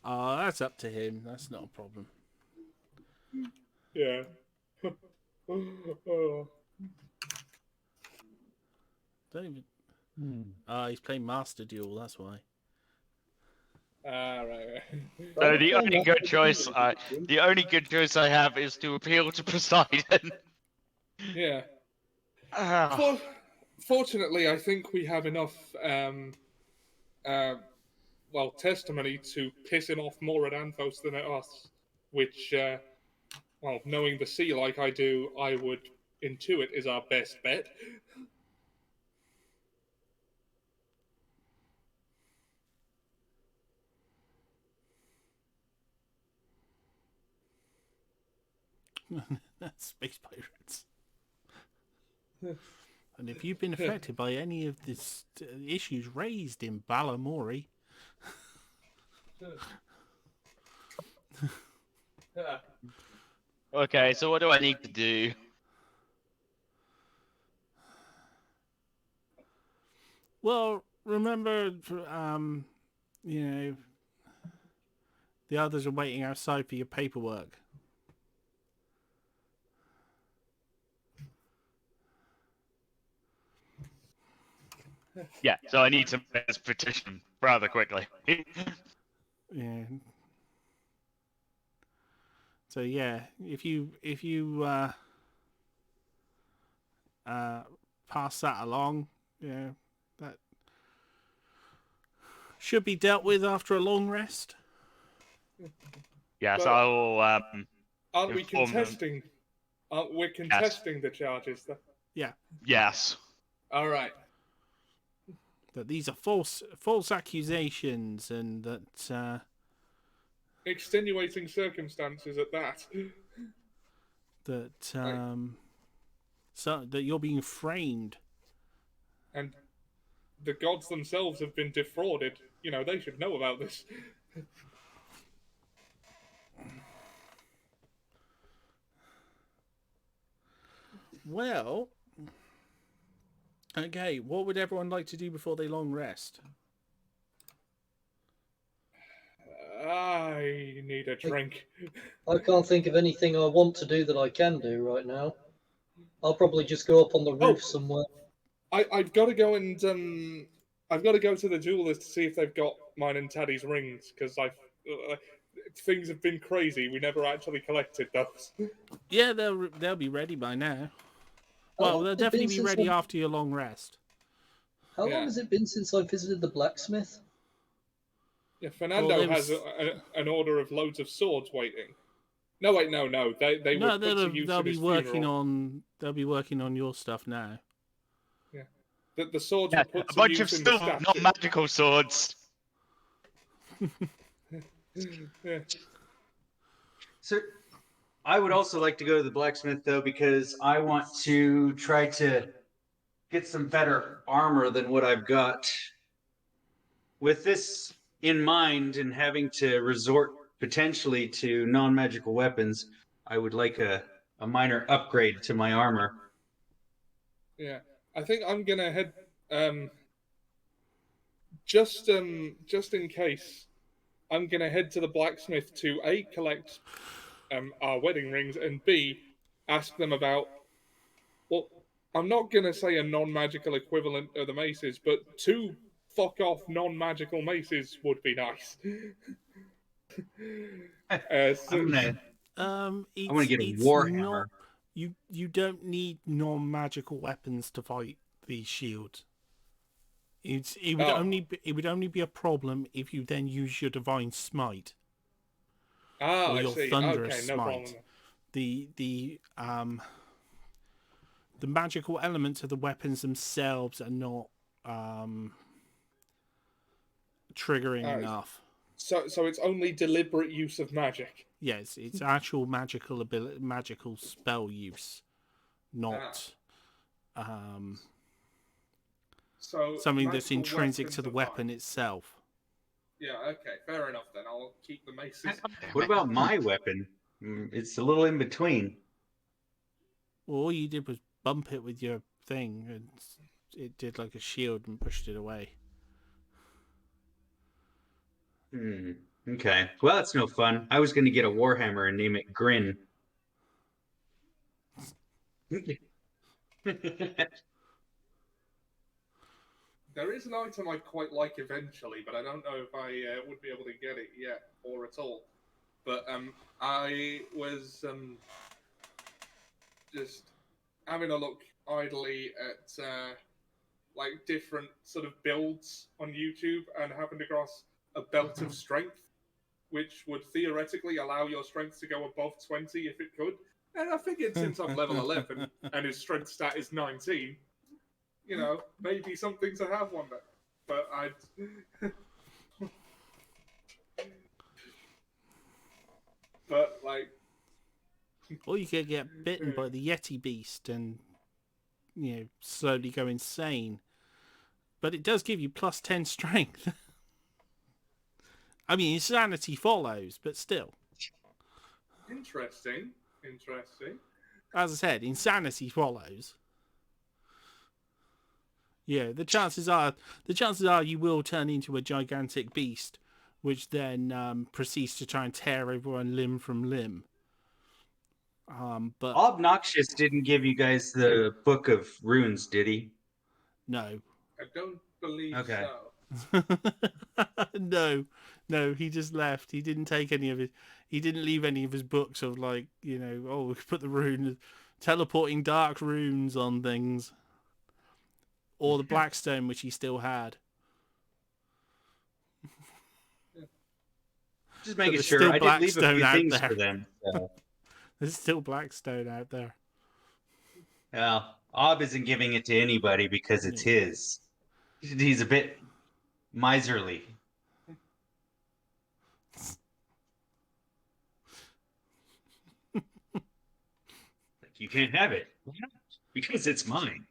Oh, that's up to him. That's not a problem. Yeah. Oh. Don't even... he's playing Master Duel, that's why. Right. So the only good choice I have is to appeal to Poseidon. Yeah. Ah. Fortunately, I think we have enough, testimony to piss him off more at Anthos than at us. Which, knowing the sea like I do, I would intuit is our best bet. Space pirates. And if you've been affected by any of the issues raised in Balamori, Okay, so what do I need to do? well, remember, the others are waiting outside for your paperwork. Yeah, so I need to make this petition rather quickly. Yeah. So yeah, if you pass that along, that should be dealt with after a long rest. Yes, But I will. Aren't we inform them. contesting? Aren't we contesting the charges? Yeah. Yes. All right. That these are false accusations, and that Extenuating circumstances at that. so that you're being framed. And the gods themselves have been defrauded. They should know about this. Well, okay, what would everyone like to do before they long rest? I need a drink. I can't think of anything I want to do that I can do right now. I'll probably just go up on the roof somewhere. I've got to go and I've got to go to the jewelers to see if they've got mine and Taddy's rings, because things have been crazy. We never actually collected those. Yeah, they'll be ready by now. Well, they'll definitely be ready after your long rest. How long has it been since I visited the blacksmith? Yeah, Fernando has an order of loads of swords waiting. No, wait, no. They were put to use they'll at be his working funeral. They'll be working on your stuff now. Yeah, the swords were put A to bunch use of in the still not statue. magical swords. Yeah. So, I would also like to go to the blacksmith, though, because I want to try to get some better armor than what I've got. With this in mind and having to resort potentially to non-magical weapons, I would like a minor upgrade to my armor. Yeah, I think I'm gonna head. Just in case, I'm gonna head to the blacksmith to A, collect our wedding rings, and B, ask them about. Well, I'm not gonna say a non-magical equivalent of the maces, but 2 fuck off non-magical maces would be nice. I want to get a warhammer. You don't need non-magical weapons to fight these shields. It would only be a problem if you then use your divine smite. Or your thunderous smite. No problem. The magical elements of the weapons themselves are not triggering enough. So it's only deliberate use of magic. Yes, it's actual magical ability, magical spell use, not So something that's magical intrinsic weapons to the are weapon fine. itself. Yeah, okay, fair enough then. I'll keep the maces. What about my weapon? It's a little in between. Well, all you did was bump it with your thing, and it did like a shield and pushed it away. Okay. Well, that's no fun. I was going to get a Warhammer and name it Grin. There is an item I quite like eventually, but I don't know if I would be able to get it yet or at all. But I was just having a look idly at like different sort of builds on YouTube and happened across a belt of strength, which would theoretically allow your strength to go above 20 if it could. And I figured since I'm level 11 and his strength stat is 19, you know, maybe something to have one day. But I'd. But, like. Or you could get bitten by the Yeti beast and, you know, slowly go insane. But it does give you plus 10 strength. I mean, insanity follows, but still. Interesting. As I said, insanity follows. Yeah, the chances are you will turn into a gigantic beast, which then proceeds to try and tear everyone limb from limb. But Obnoxious didn't give you guys the Book of Runes, did he? no. I don't believe Okay. so. No, he just left. He didn't take any of it. He didn't leave any of his books of, like, you know, oh, we put the rune, teleporting dark runes on things. Or the Blackstone, which he still had. Just making there's sure. still I did leave a Blackstone few out things there. for them. So. There's still Blackstone out there. Well, Ob isn't giving it to anybody because it's his. He's a bit miserly. Like, you can't have it. Why not? Because it's mine.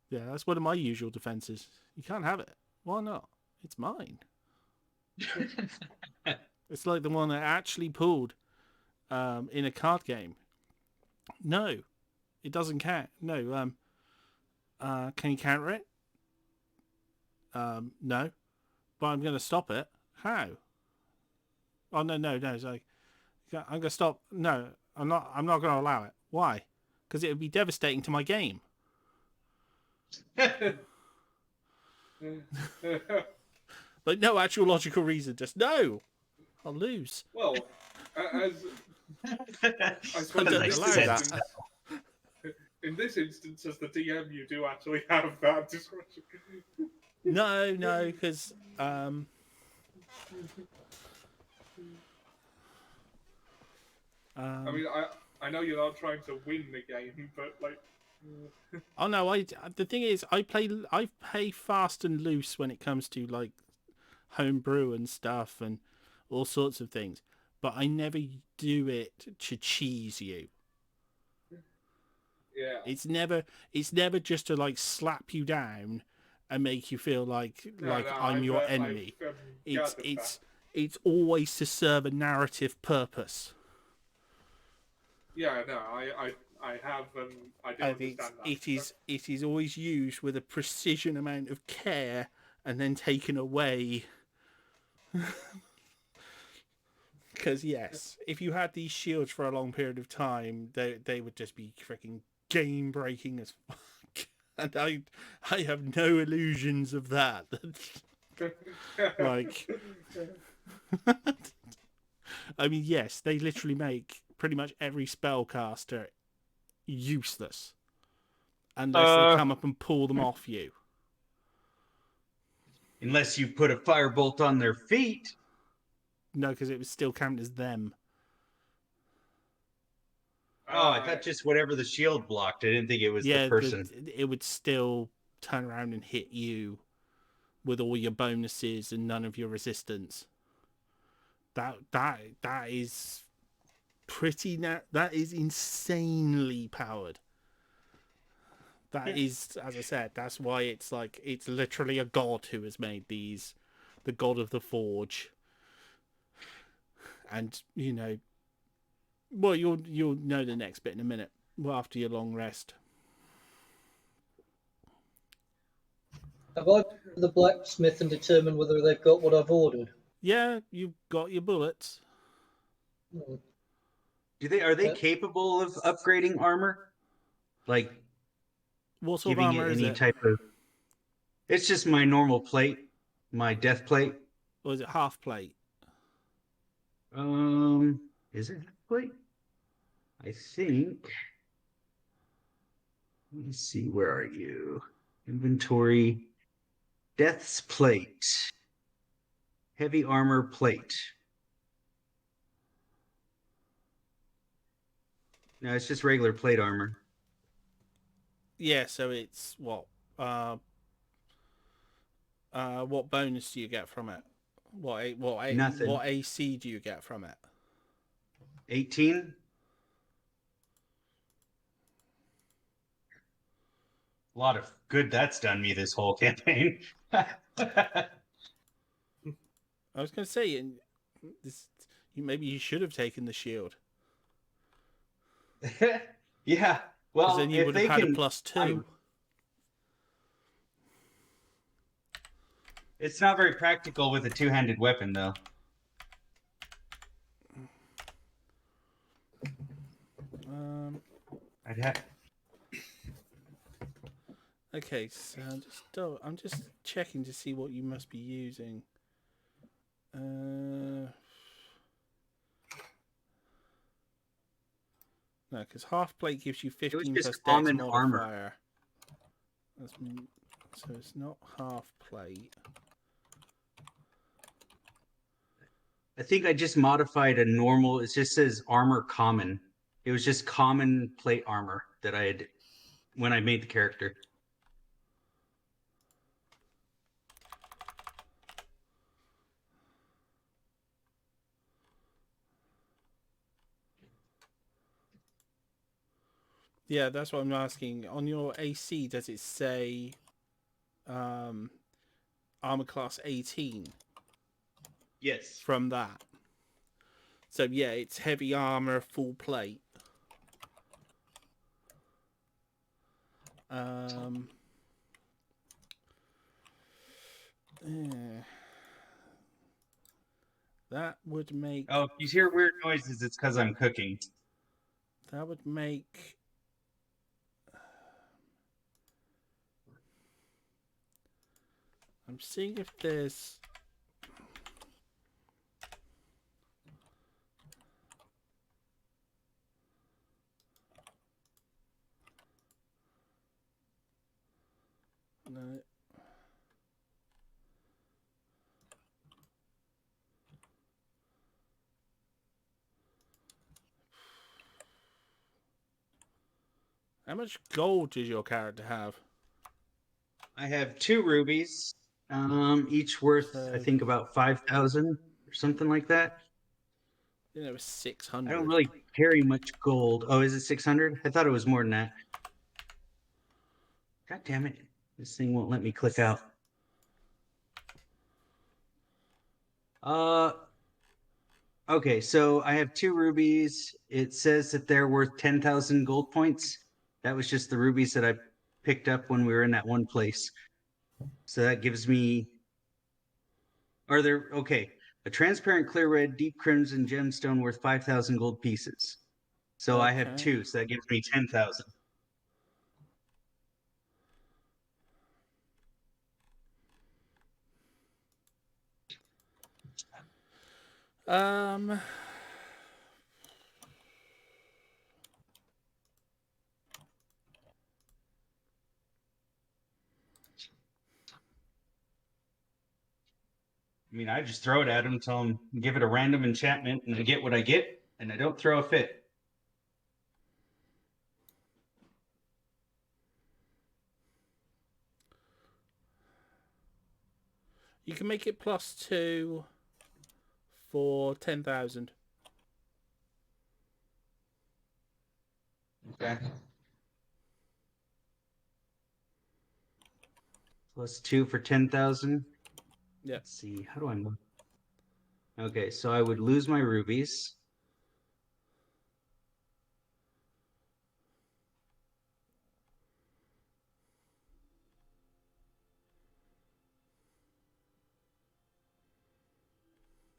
Yeah, that's one of my usual defenses. You can't have it. Why not? It's mine. It's like the one I actually pulled in a card game. No, it doesn't count. No. Can you counter it? No. But I'm going to stop it. How? Oh, no. It's like, I'm going to stop. No, I'm not going to allow it. Why? Because it would be devastating to my game. Like, no actual logical reason. Just, no. I'll lose. Well, as I suppose don't allow that. In this instance, as the DM, you do actually have that discretion. No, because I mean, I know you're not trying to win the game, but like. Oh no, the thing is, I play fast and loose when it comes to like homebrew and stuff and all sorts of things, but I never do it to cheese you. Yeah. It's never just to like slap you down and make you feel like I'm your enemy. It's always to serve a narrative purpose. Yeah, no, I have I do understand that. It is always used with a precision amount of care and then taken away. Because yes, if you had these shields for a long period of time, they would just be freaking game breaking as fuck. And I have no illusions of that. Like, I mean, yes, they literally make pretty much every spellcaster useless unless they come up and pull them off you. Unless you put a firebolt on their feet. No, because it would still count as them. Oh, I thought just whatever the shield blocked. I didn't think it was the person. It would still turn around and hit you with all your bonuses and none of your resistance. That is that is insanely powered. That is, as I said, that's why it's like it's literally a god who has made these, the god of the forge. And well, you'll know the next bit in a minute. Well, after your long rest. Have I been to the blacksmith and determined whether they've got what I've ordered? Yeah, you've got your bullets. Hmm. Are they capable of upgrading armor? Like What sort of giving armor it is any it? type of. It's just my normal plate, my death plate. Or is it half plate? Is it plate? I think. Let me see. Where are you? Inventory. Death's plate. Heavy armor plate. No, it's just regular plate armor. Yeah, so it's what? What bonus do you get from it? Nothing. What AC do you get from it? 18. A lot of good that's done me this whole campaign. I was going to say, maybe you should have taken the shield. Yeah. Because Well, then you if would they have had can, a +2. It's not very practical with a two-handed weapon, though. I'd have. Okay, so I'm just checking to see what you must be using. No, because half plate gives you It was 15 just plus dex common armor. modifier. So it's not half plate. I think I just modified a normal. It just says armor common. It was just common plate armor that I had when I made the character. Yeah, that's what I'm asking. On your AC, does it say armor class 18 Yes. from that? So yeah, it's heavy armor, full plate. That would make. Oh, if you hear weird noises, it's because I'm cooking. That would make. I'm seeing if there's. No. How much gold does your character have? I have 2 rubies, each worth I think about 5,000 or something like that. I think it was I 600. don't really carry much gold. Oh, is it 600? I thought it was more than that. God damn it! This thing won't let me click out. Okay, so I have 2 rubies. It says that they're worth 10,000 gold points. That was just the rubies that I picked up when we were in that one place. So that gives me. Are there okay? A transparent clear red, deep crimson gemstone worth 5,000 gold pieces. So I have 2, so that gives me 10,000. I mean, I just throw it at him, tell him, give it a random enchantment, and I get what I get, and I don't throw a fit. You can make it +2 for 10,000. Okay. +2 for 10,000. Yeah. Let's see. How do I move? Okay, so I would lose my rubies.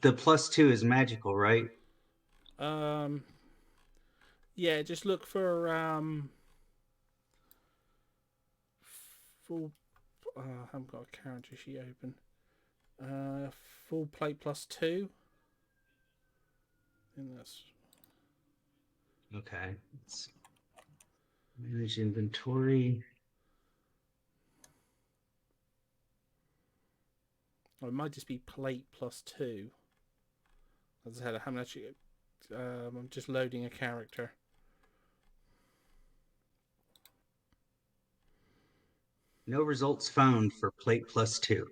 The +2 is magical, right? Yeah, just look for full. I haven't got a character sheet open. Full plate +2. I think that's. Okay. Let's manage inventory. Or it might just be plate +2. As I said, I haven't actually. I'm just loading a character. No results found for plate +2.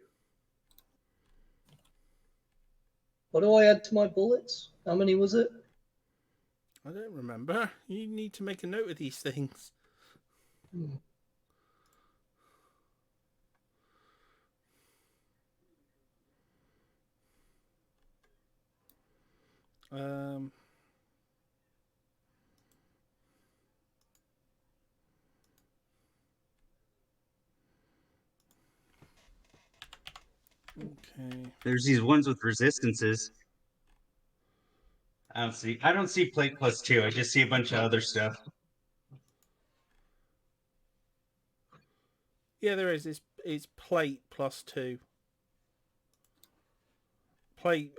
What do I add to my bullets? How many was it? I don't remember. You need to make a note of these things. Hmm. Um. Okay. There's these ones with resistances. I don't see plate +2. I just see a bunch of other stuff. Yeah, there is. It's plate +2. Plate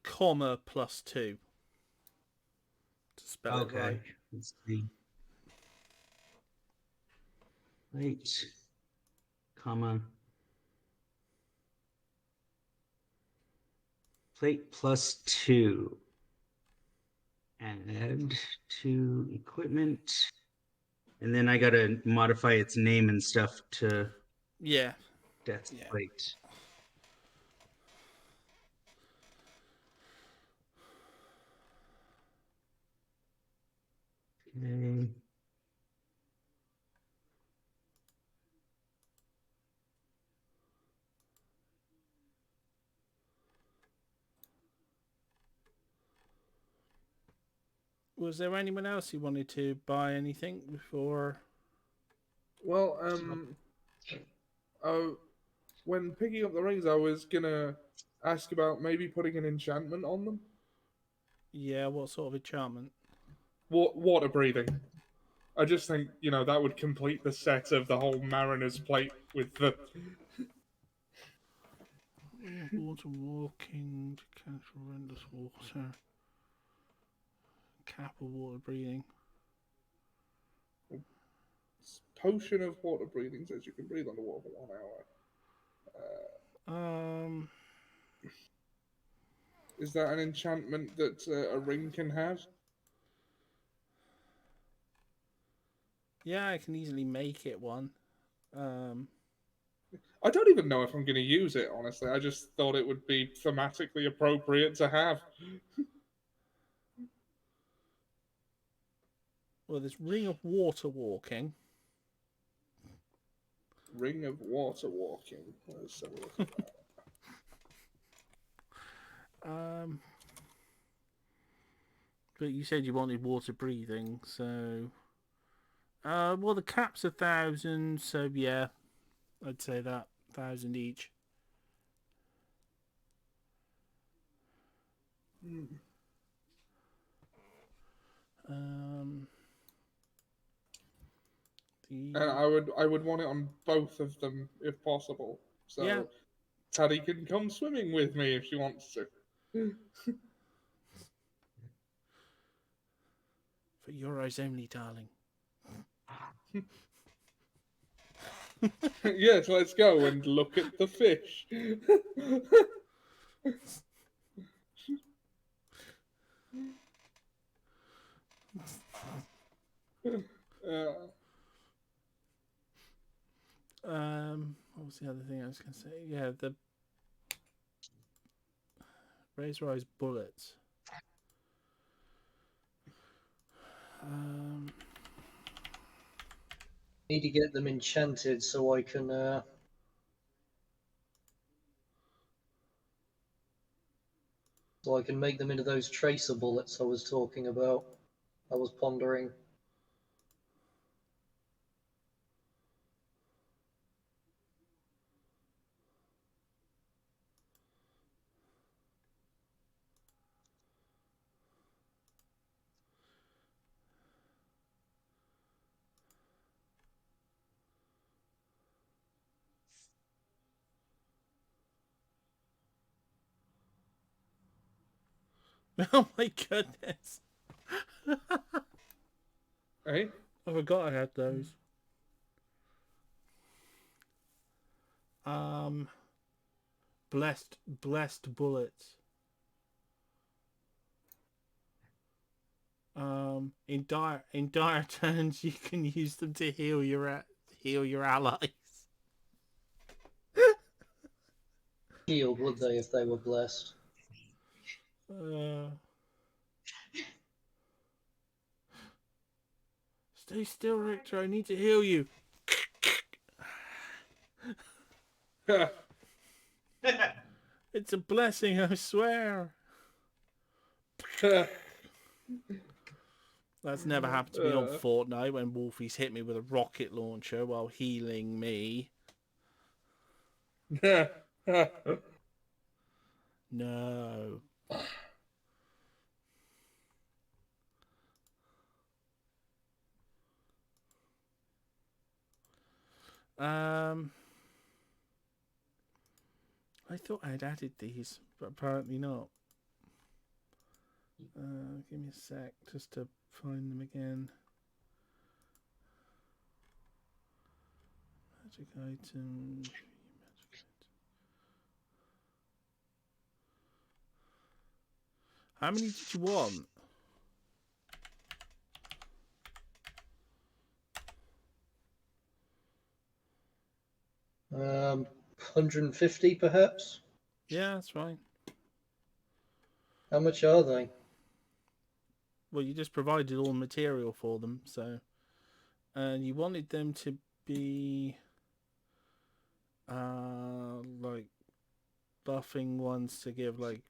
comma +2. To spell it Okay. right. Let's see. Plate, comma. Plate +2. Add to equipment. And then I gotta modify its name and stuff to Yeah. Death's Yeah. Plate. Okay. Was there anyone else who wanted to buy anything before? Well, when picking up the rings, I was gonna ask about maybe putting an enchantment on them. Yeah, what sort of enchantment? Water breathing. I just think, that would complete the set of the whole Mariner's Plate with the... Water walking to catch horrendous water. Cap of water breathing. Potion of water breathing says you can breathe underwater for 1 hour. Is that an enchantment that a ring can have? Yeah, I can easily make it one. I don't even know if I'm going to use it, honestly. I just thought it would be thematically appropriate to have. Well, there's Ring of Water Walking. Ring of water walking. Let's have a look at that. But you said you wanted water breathing, so... well, the cap's 1,000, so yeah, I'd say that 1,000 each. And I would want it on both of them if possible. So Yeah. Taddy can come swimming with me if she wants to. For your eyes only, darling. Yes, let's go and look at the fish. What was the other thing I was going to say? Yeah, Razor-eyes bullets. Need to get them enchanted so I can make them into those tracer bullets I was talking about. I was pondering. Oh my goodness! Hey, I forgot I had those. Blessed bullets. In dire turns, you can use them to heal your allies. Healed, would they, if they were blessed? Stay still, Richter. I need to heal you. It's a blessing, I swear. That's never happened to me on Fortnite when Wolfie's hit me with a rocket launcher while healing me. No. I thought I'd added these, but apparently not. Give me a sec just to find them again. Magic items. How many did you want? Um, 150 perhaps? Yeah, that's fine. How much are they? Well, you just provided all the material for them, so... And you wanted them to be... like... buffing ones to give, like...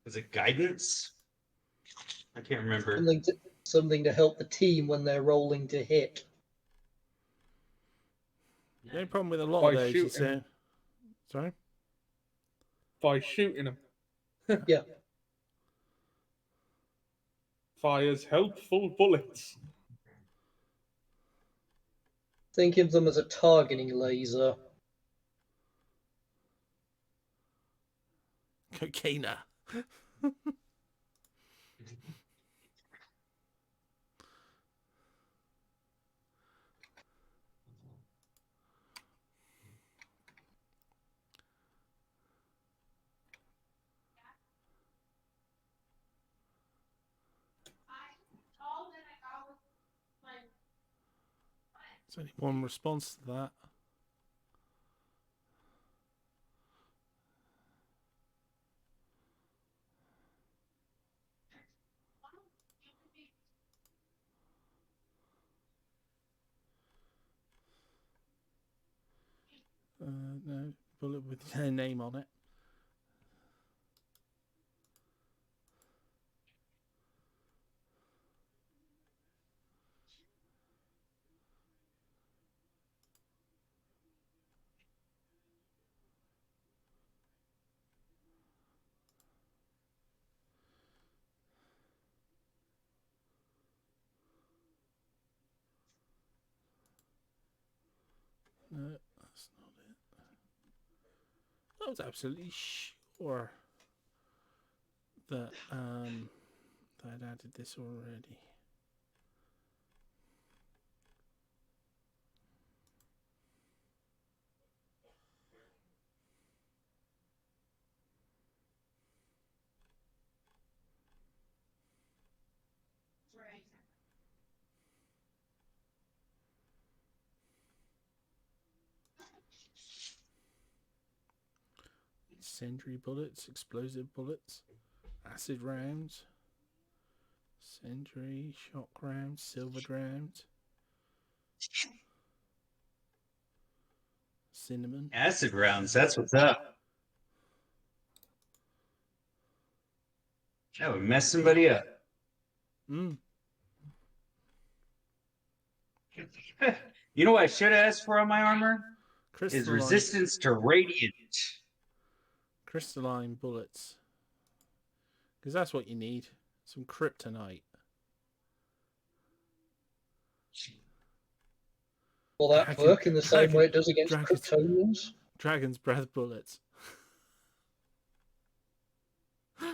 Was it guidance? I can't remember. Something to help the team when they're rolling to hit. The only problem with a lot By of those is... shooting. Sorry? By shooting them. Yeah. Fires helpful bullets. Think of them as a targeting laser. Cocaina. There's only one response to that. No, bullet with their name on it. No, that's not it. I was absolutely sure that that I'd added this already. Incendiary bullets, explosive bullets, acid rounds, incendiary, shock rounds, silvered rounds, cinnamon. Acid rounds, that's what's up. That would mess somebody up. Mm. You know what I should ask for on my armor? Is Crystalline, resistance to radiant. crystalline bullets. Because that's what you need. Some kryptonite. Will that work in the same way it does against Kryptonians? Dragon's breath bullets. Oh.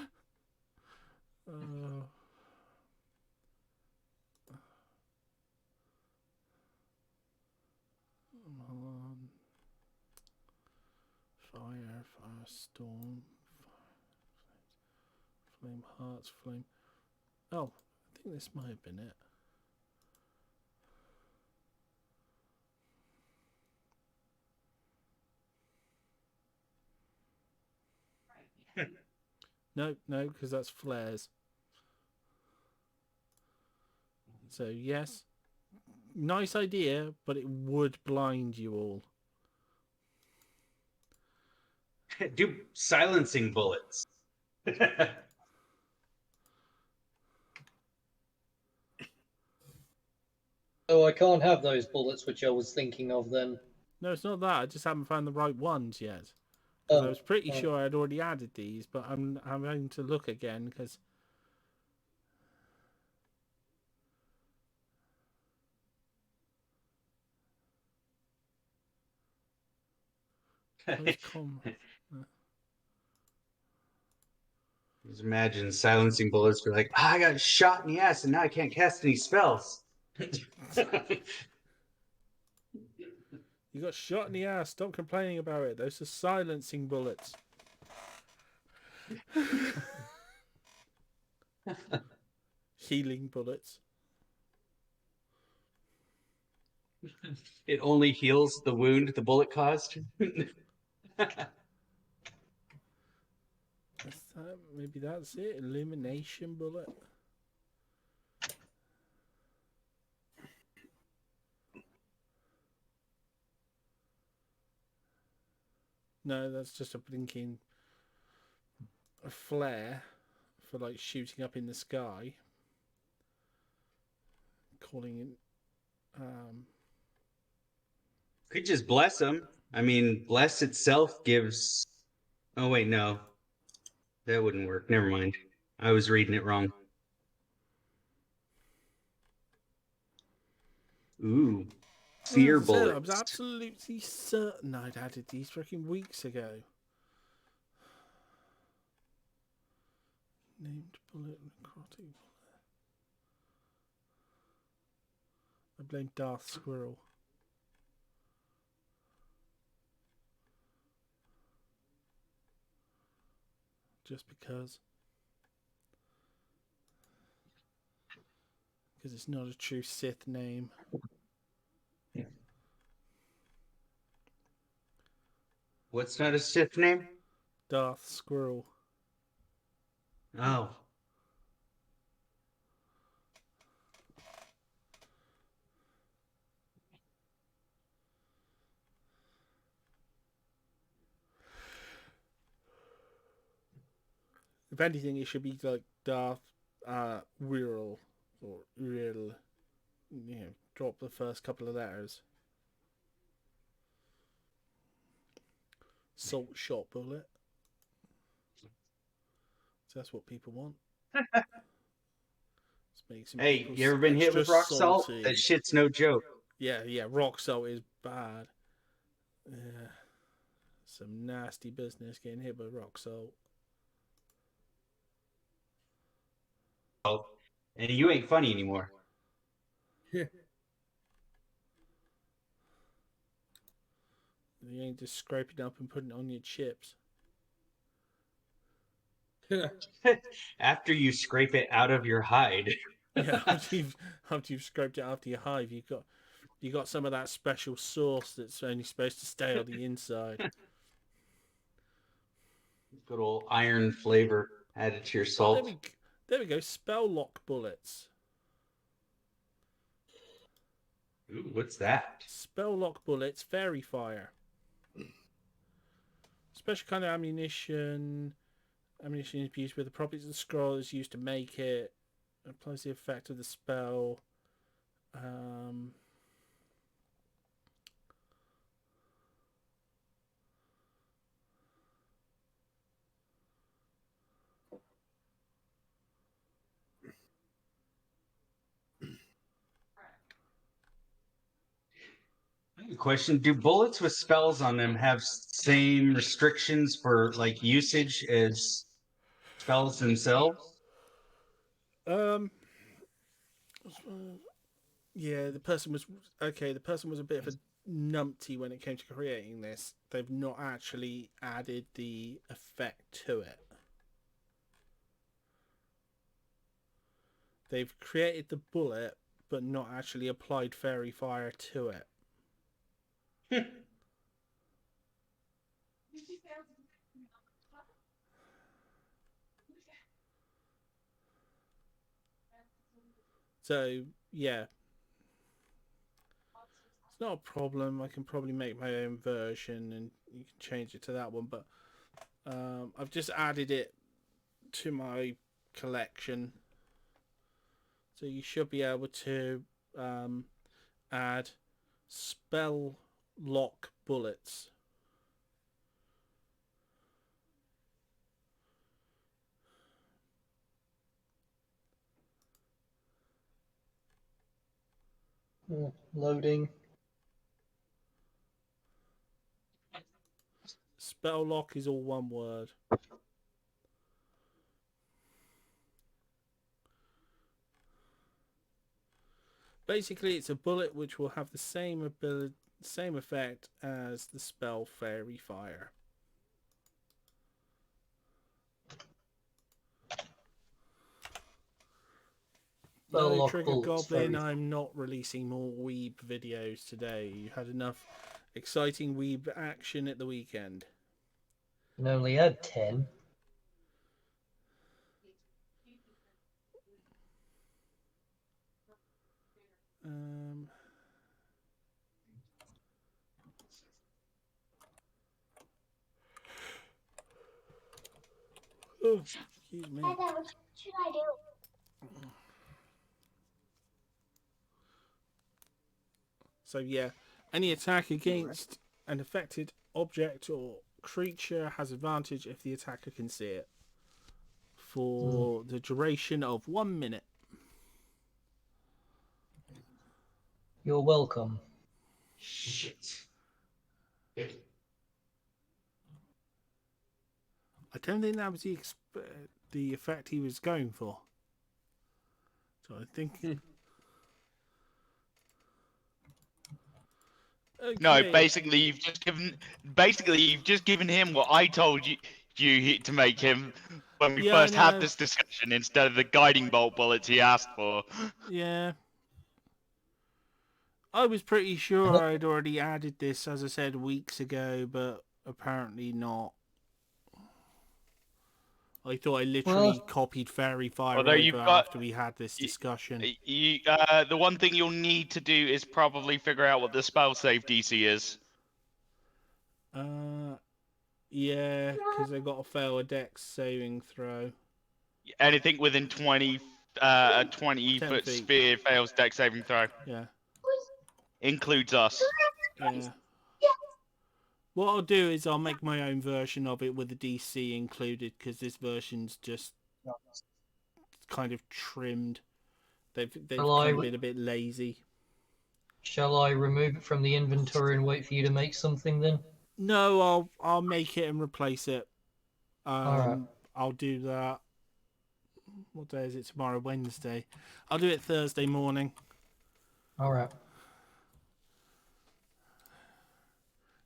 Hold on. Fire, firestorm, flame hearts, flame. Oh, I think this might have been it. No, because that's flares. So yes, nice idea, but it would blind you all. Do silencing bullets. Oh, I can't have those bullets which I was thinking of then. No, it's not that. I just haven't found the right ones yet. I was pretty sure I'd already added these, but I'm having to look again because Just imagine silencing bullets be like, I got shot in the ass and now I can't cast any spells. You got shot in the ass. Stop complaining about it. Those are silencing bullets. Healing bullets. It only heals the wound the bullet caused. Maybe that's it. Illumination bullet. No, that's just a blinking flare for like shooting up in the sky. Calling it. Could just bless them. I mean, bless itself gives. Oh wait, no, that wouldn't work. Never mind. I was reading it wrong. Ooh, fear bullets. I was absolutely certain I'd added these freaking weeks ago. Named bullet, necrotic bullet. I blame Darth Squirrel. Just because. Because it's not a true Sith name. What's not a Sith name? Darth Squirrel. Oh. If anything, it should be like Darth Wirral or Uriel. You know, drop the first couple of letters. Salt shot bullet. So that's what people want. Hey, you ever been hit with rock salt? That shit's no joke. Yeah, rock salt is bad. Yeah. Some nasty business getting hit by rock salt. And you ain't funny anymore. Yeah. You ain't just scraping up and putting it on your chips. After you scrape it out of your hide. Yeah, after you've scraped it after your hive, you got some of that special sauce that's only supposed to stay on the inside. Good old iron flavor added to your Oh, salt. there we go. Spell lock bullets. Ooh, what's that? Spell lock bullets. Fairy fire. Special kind of ammunition. Ammunition is used with the properties of the scroll is used to make it. Applies the effect of the spell. I have a question. Do bullets with spells on them have same restrictions for like usage as spells themselves? Yeah, the person was okay. The person was a bit of a numpty when it came to creating this. They've not actually added the effect to it. They've created the bullet, but not actually applied fairy fire to it. So yeah, it's not a problem. I can probably make my own version, and you can change it to that one. But I've just added it to my collection, so you should be able to add spell lock bullets. Loading. Spell lock is all one word. Basically, it's a bullet which will have the same effect as the spell Fairy Fire. No, Trigger Goblin, I'm not releasing more Weeb videos today. You had enough exciting Weeb action at the weekend. And only had 10. Oh, excuse me. Dada, what should I do? So yeah, any attack against an affected object or creature has advantage if the attacker can see it for the duration of 1 minute. You're welcome. Shit. I don't think that was the effect he was going for. So I think. Okay. No, basically you've just given him what I told you to make him when we first had this discussion instead of the guiding bolt bullets he asked for. Yeah. I was pretty sure I'd already added this, as I said, weeks ago, but apparently not. I thought I literally copied Fairy Fire over after we had this discussion. The one thing you'll need to do is probably figure out what the spell save DC is. Yeah, because they got to fail a Dex saving throw. Anything within 20 foot sphere fails Dex saving throw. Yeah. Includes us. Yeah. What I'll do is I'll make my own version of it with the DC included, because this version's just kind of trimmed. They've kind of been a bit lazy. Shall I remove it from the inventory and wait for you to make something then? No, I'll make it and replace it. Alright. I'll do that. What day is it tomorrow? Wednesday. I'll do it Thursday morning. Alright.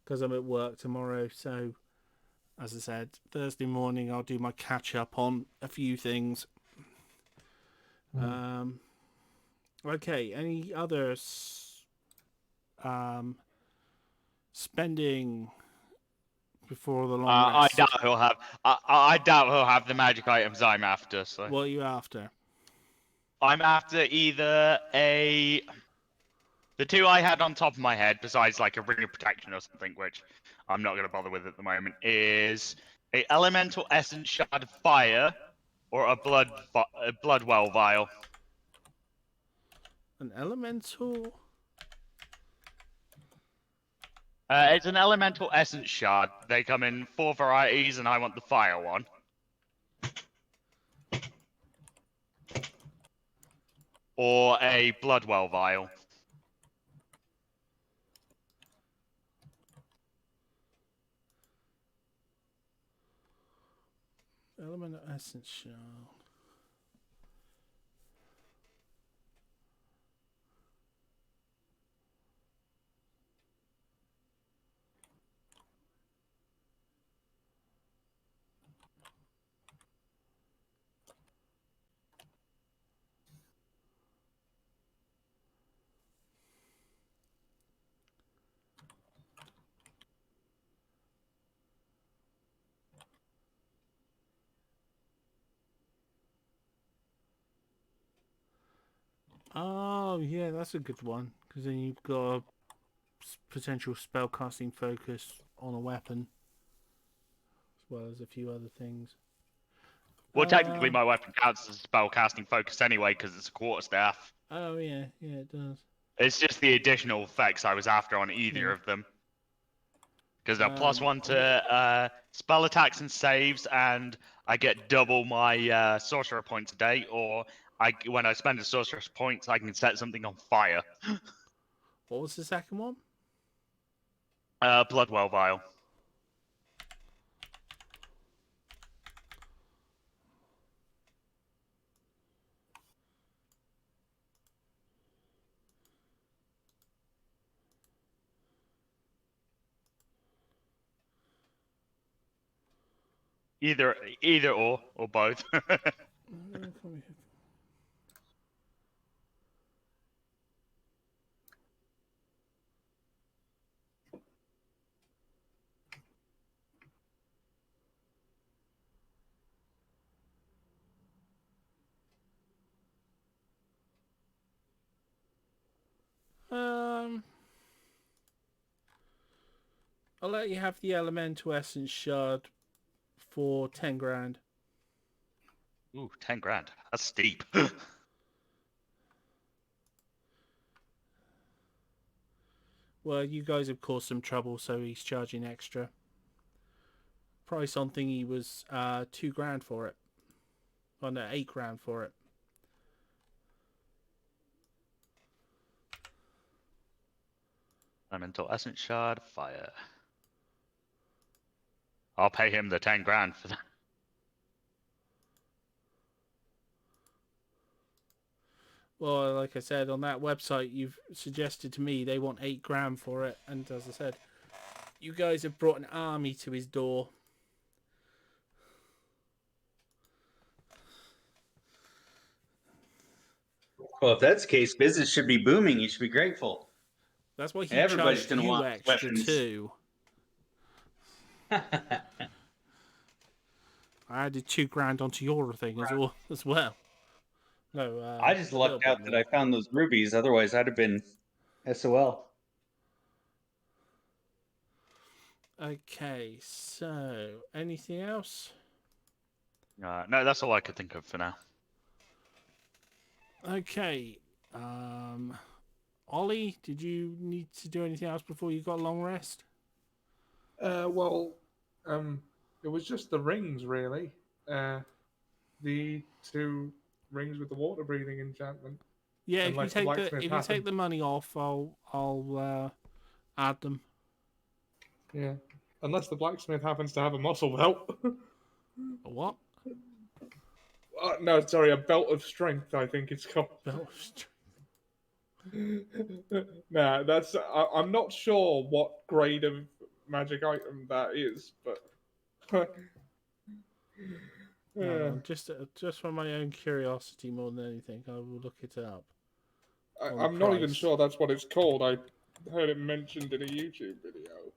Because I'm at work tomorrow, so as I said, Thursday morning I'll do my catch up on a few things. Okay, any others? Spending before the long I rest. doubt he'll have. I doubt he'll have the magic items I'm after. So What are you after? I'm after either the two I had on top of my head, besides like a ring of protection or something, which I'm not going to bother with at the moment, is a elemental essence shard of fire or a blood well vial. An elemental? It's an elemental essence shard. They come in 4 varieties, and I want the fire one. Or a bloodwell vial. Elemental essence shard. Oh, yeah, that's a good one. Because then you've got a potential spellcasting focus on a weapon. As well as a few other things. Well, technically my weapon counts as a spellcasting focus anyway, because it's a quarterstaff. Oh, yeah, it does. It's just the additional effects I was after on either Yeah. of them. Because they're +1 to spell attacks and saves, and I get double my sorcerer points a day, or when I spend a sorcerer's points, I can set something on fire. What was the second one? Bloodwell vial. Either or both. I'll let you have the elemental essence shard for 10 grand. Ooh, 10 grand. That's steep. Well, you guys have caused some trouble, so he's charging extra. Price on thingy was 2 grand for it. Oh no, 8 grand for it. Elemental essence shard, fire. I'll pay him the 10 grand for that. Well, like I said, on that website you've suggested to me they want 8 grand for it, and as I said, you guys have brought an army to his door. Well, if that's the case, business should be booming. You should be grateful. That's why he Everybody's charged gonna you want extra weapons. too. I added 2 grand onto your thing as well. No, I just lucked out that I found those rubies. Otherwise, I'd have been SOL. Okay, so anything else? No, that's all I could think of for now. Okay, Ollie, did you need to do anything else before you got a long rest? Well, it was just the rings, really. The 2 rings with the water breathing enchantment. Yeah, if Unless you the take blacksmith if you take the money off, I'll add them. Yeah, unless the blacksmith happens to have a muscle belt. A what? No, sorry, a belt of strength. I think it's called. Belt of strength. Nah, that's. I'm not sure what grade of magic item that is, but. No, just for my own curiosity more than anything, I will look it up. I'm not even sure that's what it's called. I heard it mentioned in a YouTube video.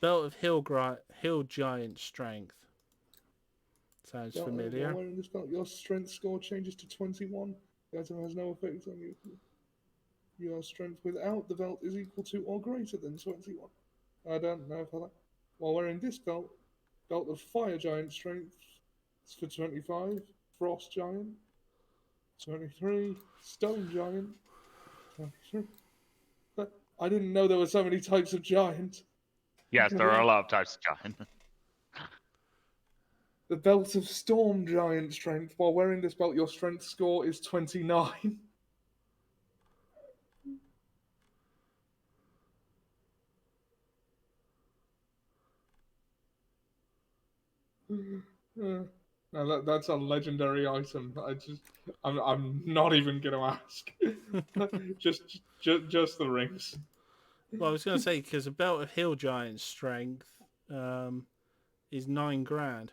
Belt of Hill Giant Strength. Sounds While familiar. wearing this belt, your strength score changes to 21. The item has no effect on you. Your strength without the belt is equal to or greater than 21. I don't know for that. While wearing this belt, Belt of Fire Giant Strength is for 25. Frost Giant, 23. Stone Giant, 23. But I didn't know there were so many types of giant. Yes, there are a lot of types of giant. The Belt of Storm Giant Strength. While wearing this belt, your strength score is 29. No, that's a legendary item. I'm not even gonna ask. just the rings. Well, I was going to say, because a Belt of Hill Giant Strength is 9 grand.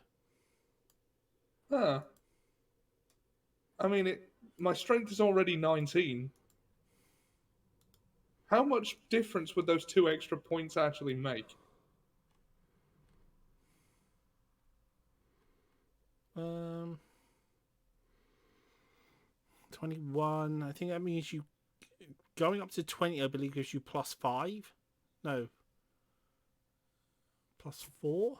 Huh. I mean, my strength is already 19. How much difference would those 2 extra points actually make? 21. I think that means you going up to 20. I believe gives you +5. No, +4.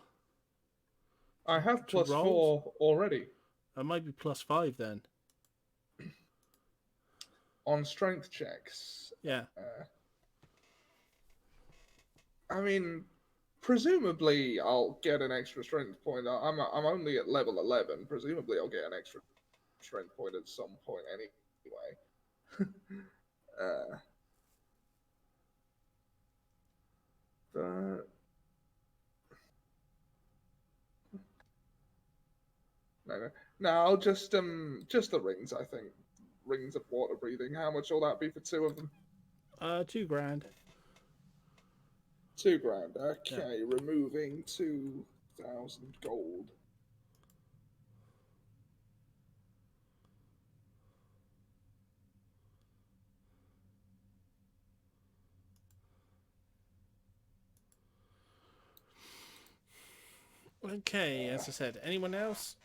I have To rolls? +4 already. It might be +5 then. On strength checks. Yeah. I mean, presumably I'll get an extra strength point. I'm only at level 11. Presumably I'll get an extra strength point at some point anyway. But no, I'll just the rings. I think rings of water breathing. How much will that be for 2 of them? 2 grand. 2 grand. Okay, yeah. Removing 2,000 gold. Okay, as I said, anyone else?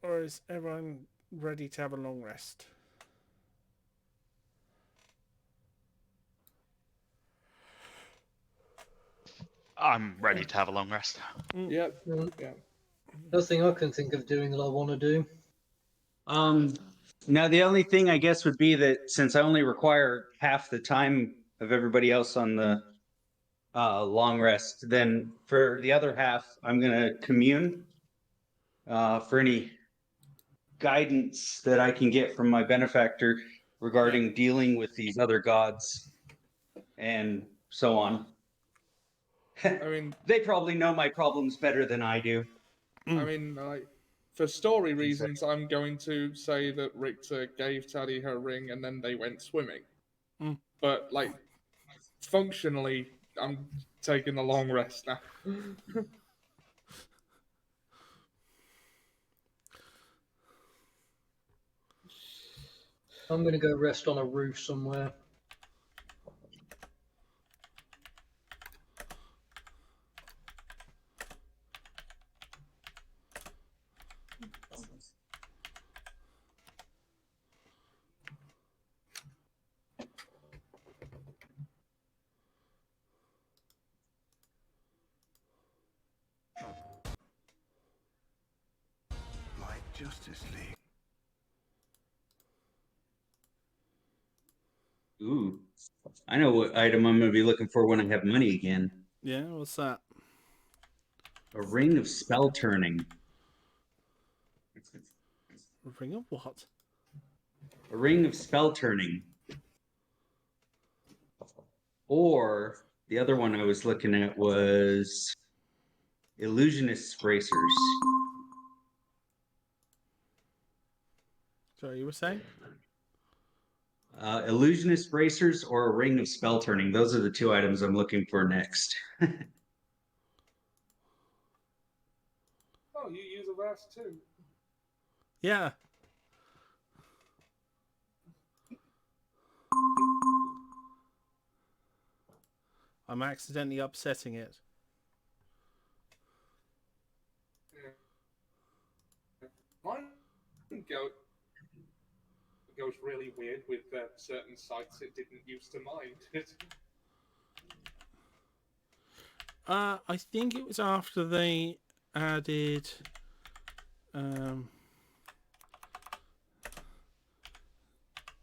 Or is everyone ready to have a long rest? I'm ready to have a long rest. Yep. Yeah. Nothing I can think of doing that I want to do. Now the only thing I guess would be that since I only require half the time of everybody else on the long rest, then for the other half, I'm gonna commune for any guidance that I can get from my benefactor regarding dealing with these other gods and so on. I mean, they probably know my problems better than I do. I mean, for story reasons, I'm going to say that Richter gave Taddy her ring and then they went swimming. But, like, functionally, I'm taking a long rest now. I'm going to go rest on a roof somewhere. Justice League. Ooh, I know what item I'm going to be looking for when I have money again. Yeah, what's that? A ring of spell turning. A ring of what? A ring of spell turning. Or the other one I was looking at was illusionist bracers. Sorry, you were saying? Illusionist bracers or a ring of spell turning. Those are the 2 items I'm looking for next. Oh, you use a vest too? Yeah. I'm accidentally upsetting it. goes really weird with certain sites it didn't used to mind. I think it was after they added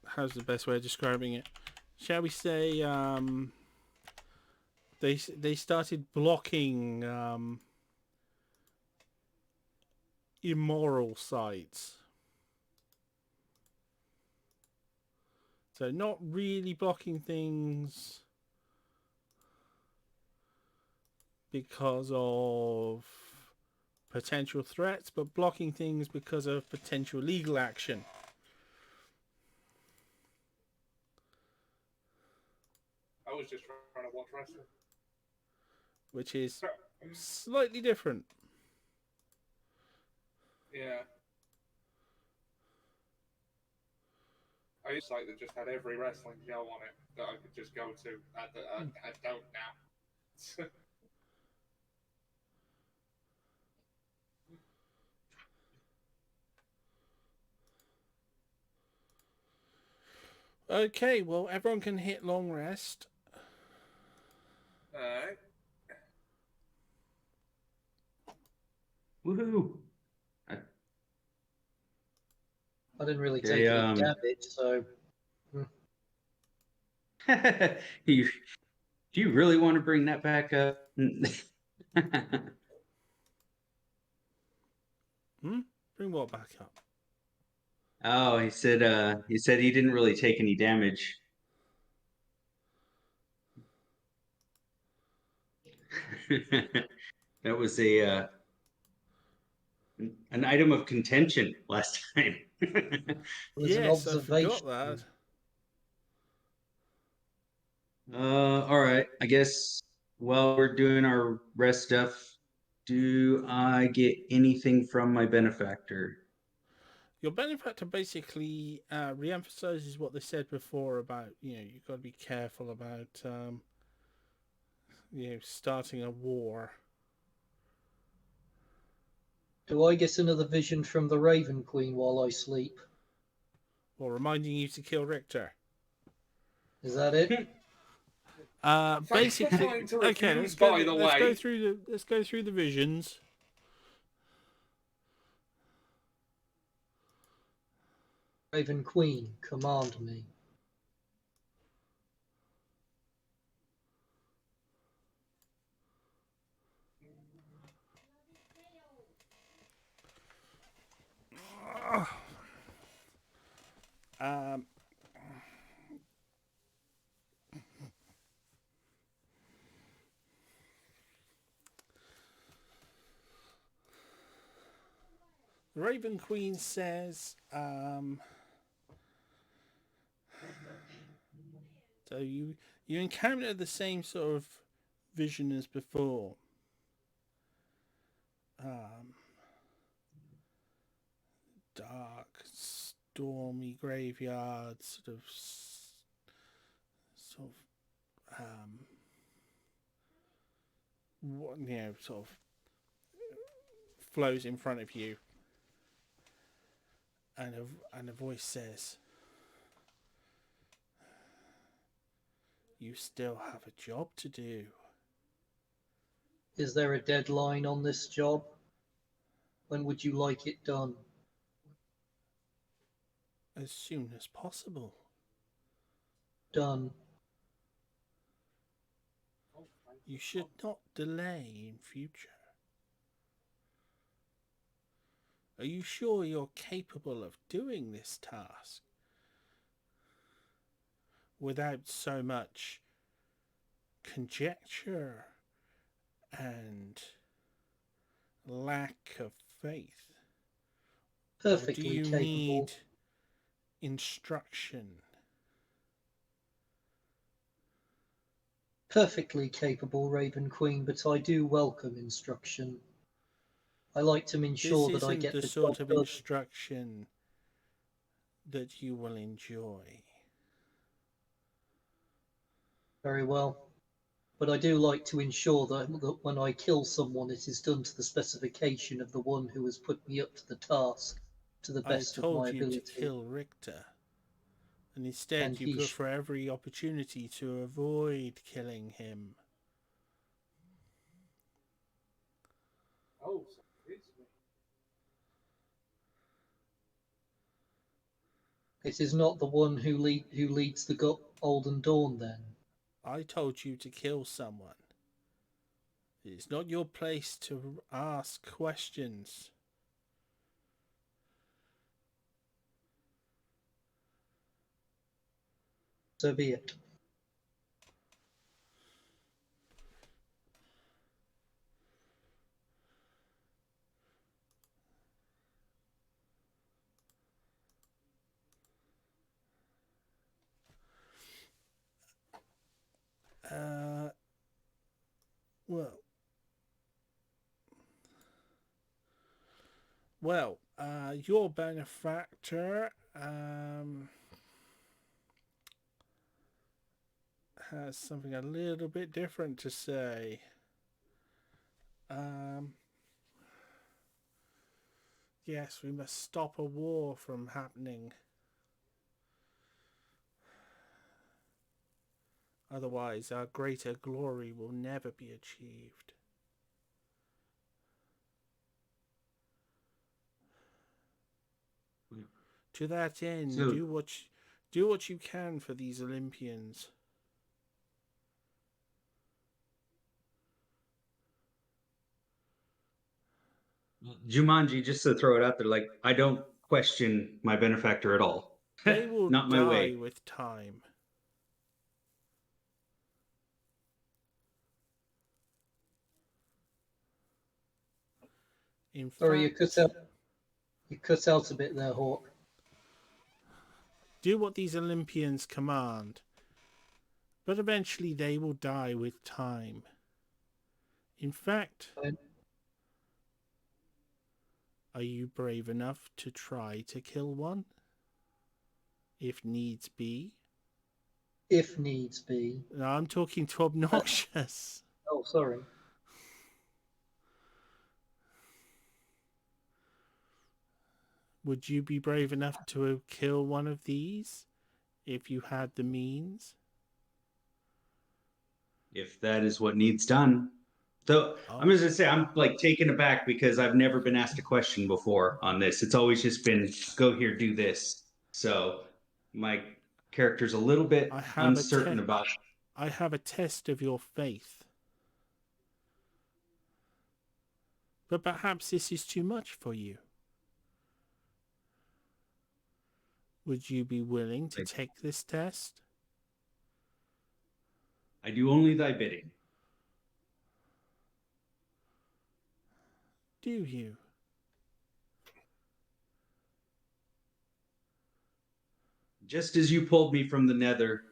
how's the best way of describing it? Shall we say they started blocking immoral sites. So not really blocking things because of potential threats, but blocking things because of potential legal action. I was just trying to watch wrestling. Which is slightly different. Yeah. I used a site that just had every wrestling show on it that I could just go to. I don't now. Okay, well, everyone can hit long rest. Alright. Woohoo! I didn't really Okay, take any damage, so. Do you really want to bring that back up? Bring what back up? Oh, he said he didn't really take any damage. That was a an item of contention last time. It was an Yes, I observation. forgot that. All right. I guess while we're doing our rest stuff, do I get anything from my benefactor? Your benefactor basically re-emphasizes what they said before about, you've got to be careful about, starting a war. Do I get another vision from the Raven Queen while I sleep? Or reminding you to kill Richter. Is that it? Basically, trying to okay. refuse, by the let's way. go through the visions. Raven Queen, command me. The Raven Queen says, so you encounter the same sort of vision as before. Dark, stormy graveyard, sort of sort of flows in front of you, and a voice says, "You still have a job to do." Is there a deadline on this job? When would you like it done? As soon as possible. Done. You should not delay in future. Are you sure you're capable of doing this task without so much conjecture and lack of faith? Perfectly or do you capable. need instruction? Perfectly capable, Raven Queen, but I do welcome instruction. I like to ensure This that I isn't get the the sort job of done. instruction that you will enjoy. Very well. But I do like to ensure that when I kill someone, it is done to the specification of the one who has put me up to the task. to the I best of told my you ability. to kill Richter, and instead And you he look for every opportunity to avoid killing him. Oh, so it's me. It is not the one who leads the Golden Dawn, then. I told you to kill someone. It's not your place to ask questions. So be it. Well, your benefactor has something a little bit different to say. Yes, we must stop a war from happening. Otherwise, our greater glory will never be achieved. To that end, So- do what you can for these Olympians. Jumanji, just to throw it out there, like, I don't question my benefactor at all. They will Not my die way. with time. In Sorry, fact, you cut out a bit there, Hawk. do what these Olympians command, but eventually they will die with time. In fact, are you brave enough to try to kill one? If needs be? If needs be. No, I'm talking to Obnoxious. Oh, sorry. Would you be brave enough to kill one of these if you had the means? If that is what needs done. So I'm just gonna say I'm like taken aback because I've never been asked a question before on this. It's always just been go here, do this. So my character's a little bit uncertain about. I have a test of your faith. But perhaps this is too much for you. Would you be willing to take this test? I do only thy bidding. Do you? Just as you pulled me from the nether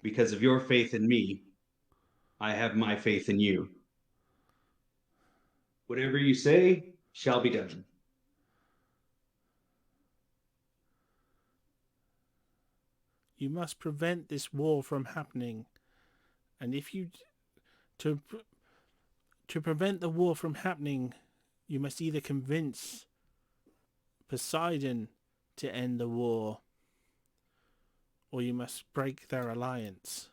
because of your faith in me, I have my faith in you. Whatever you say shall be done. You must prevent this war from happening. And if you... To prevent the war from happening, you must either convince Poseidon to end the war, or you must break their alliance.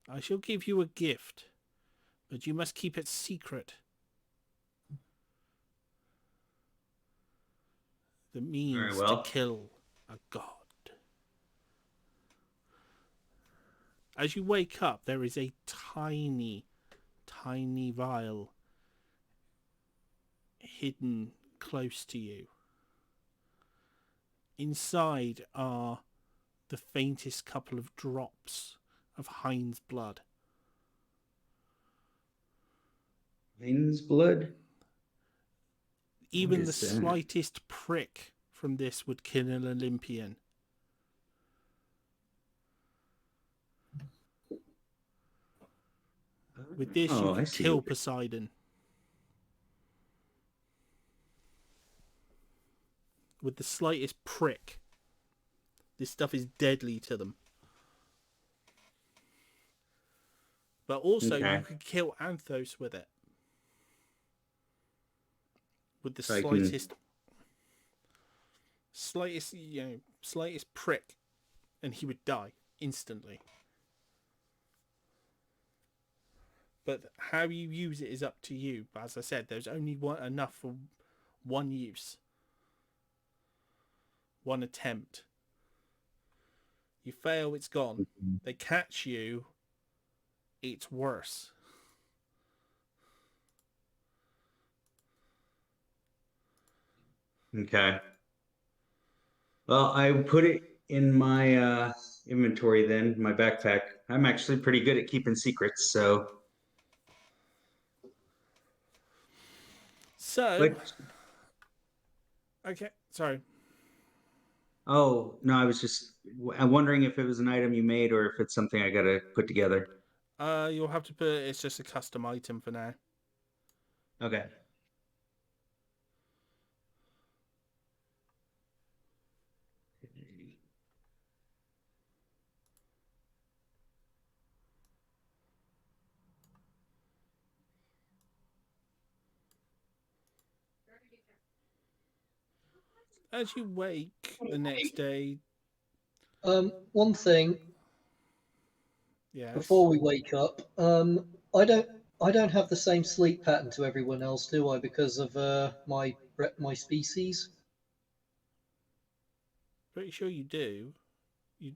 I shall give you a gift, but you must keep it secret. The means to kill a god. As you wake up, there is a tiny, tiny vial hidden close to you. Inside are the faintest couple of drops of hind's blood. Hind's blood? Even the slightest prick from this would kill an Olympian. With this, you can kill Poseidon. With the slightest prick. This stuff is deadly to them. But also, you can kill Anthos with it. with the So I can- slightest prick, and he would die instantly. But how you use it is up to you. But as I said, there's only enough for one use, one attempt. You fail, it's gone. They catch you, it's worse. Okay. Well, I put it in my inventory then, my backpack. I'm actually pretty good at keeping secrets, so. So, But okay, sorry. oh no, I'm wondering if it was an item you made or if it's something I gotta put together. You'll have to put it. It's just a custom item for now. Okay. As you wake the next day, One thing yes. before we wake up, I don't have the same sleep pattern to everyone else, do I? Because of my species. Pretty sure you do.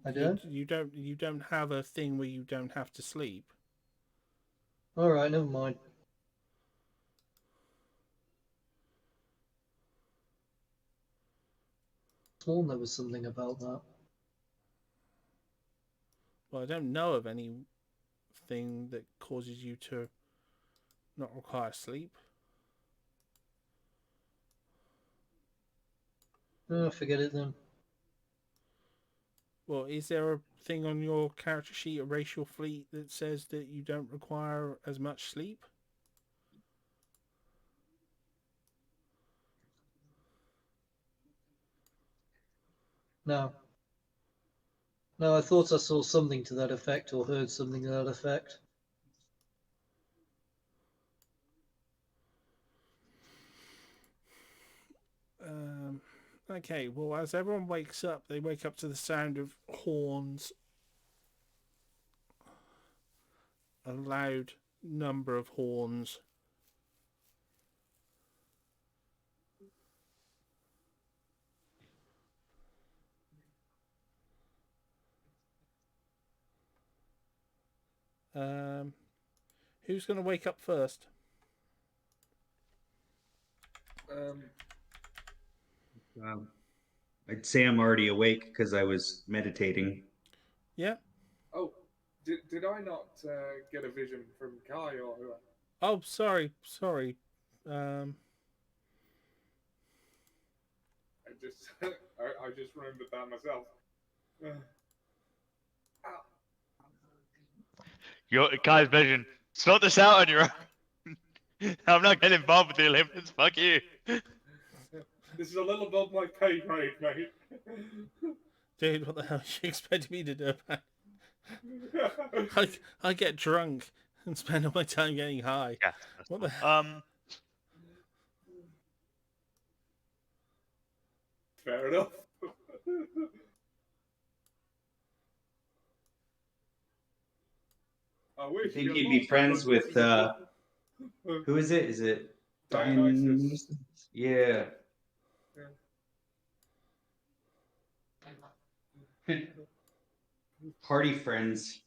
I do. You don't have a thing where you don't have to sleep. All right, never mind. Sworn there was something about that. Well, I don't know of anything that causes you to not require sleep. Oh, forget it then. Well, is there a thing on your character sheet, a racial fleet, that says that you don't require as much sleep? No. No, I thought I saw something to that effect or heard something to that effect. Okay, well, as everyone wakes up, they wake up to the sound of horns. A loud number of horns. Who's going to wake up first? I'd say I'm already awake because I was meditating. Yeah. Oh, did I not get a vision from Kai or whoever? Oh, sorry. I just I just remembered that myself. Your Kai's vision. Sort this out on your own. I'm not getting involved with the Olympians. Fuck you. This is a little above my pay grade, mate. Dude, what the hell you expect me to do about it? I get drunk and spend all my time getting high. Yeah. What the hell? Fair enough. I wish I think you you'd be lost, friends but with this is who is it? Is it Dionysus. Yeah. Party friends.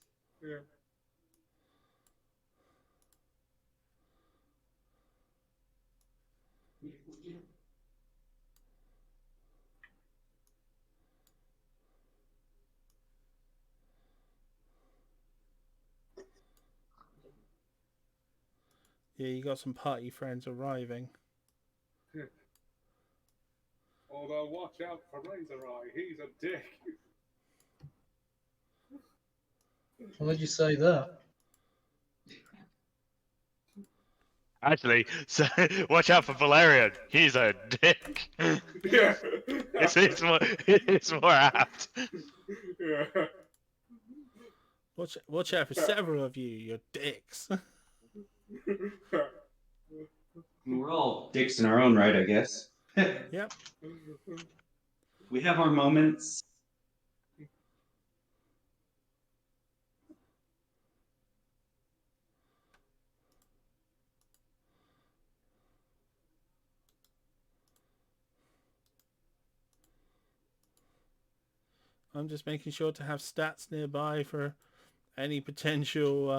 Yeah. Yeah, you got some party friends arriving. Although watch out for Razor Eye, he's a dick. Why did you say that? Actually, so watch out for Valerian. He's a dick. Yeah. It's more apt. Yeah. Watch out for several of you, you're dicks. We're all dicks in our own right, I guess. Yep. We have our moments. I'm just making sure to have stats nearby for any potential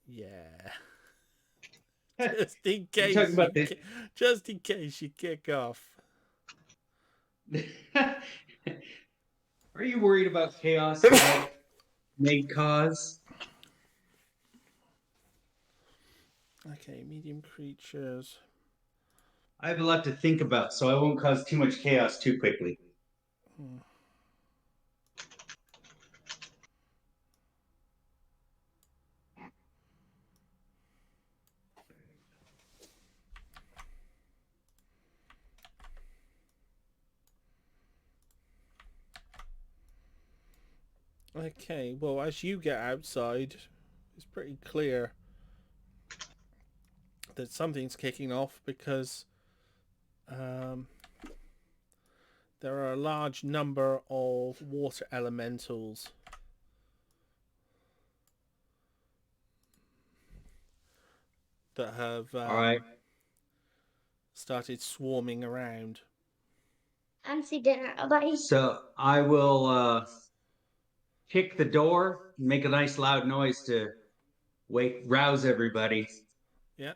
yeah. Just in case talking about the... just in case you kick off. Are you worried about chaos that may cause? Okay, medium creatures. I have a lot to think about, so I won't cause too much chaos too quickly. Okay, well, as you get outside, it's pretty clear that something's kicking off because there are a large number of water elementals that have All right. started swarming around. Fancy dinner, buddy. So I will kick the door, make a nice loud noise to rouse everybody. Yeah.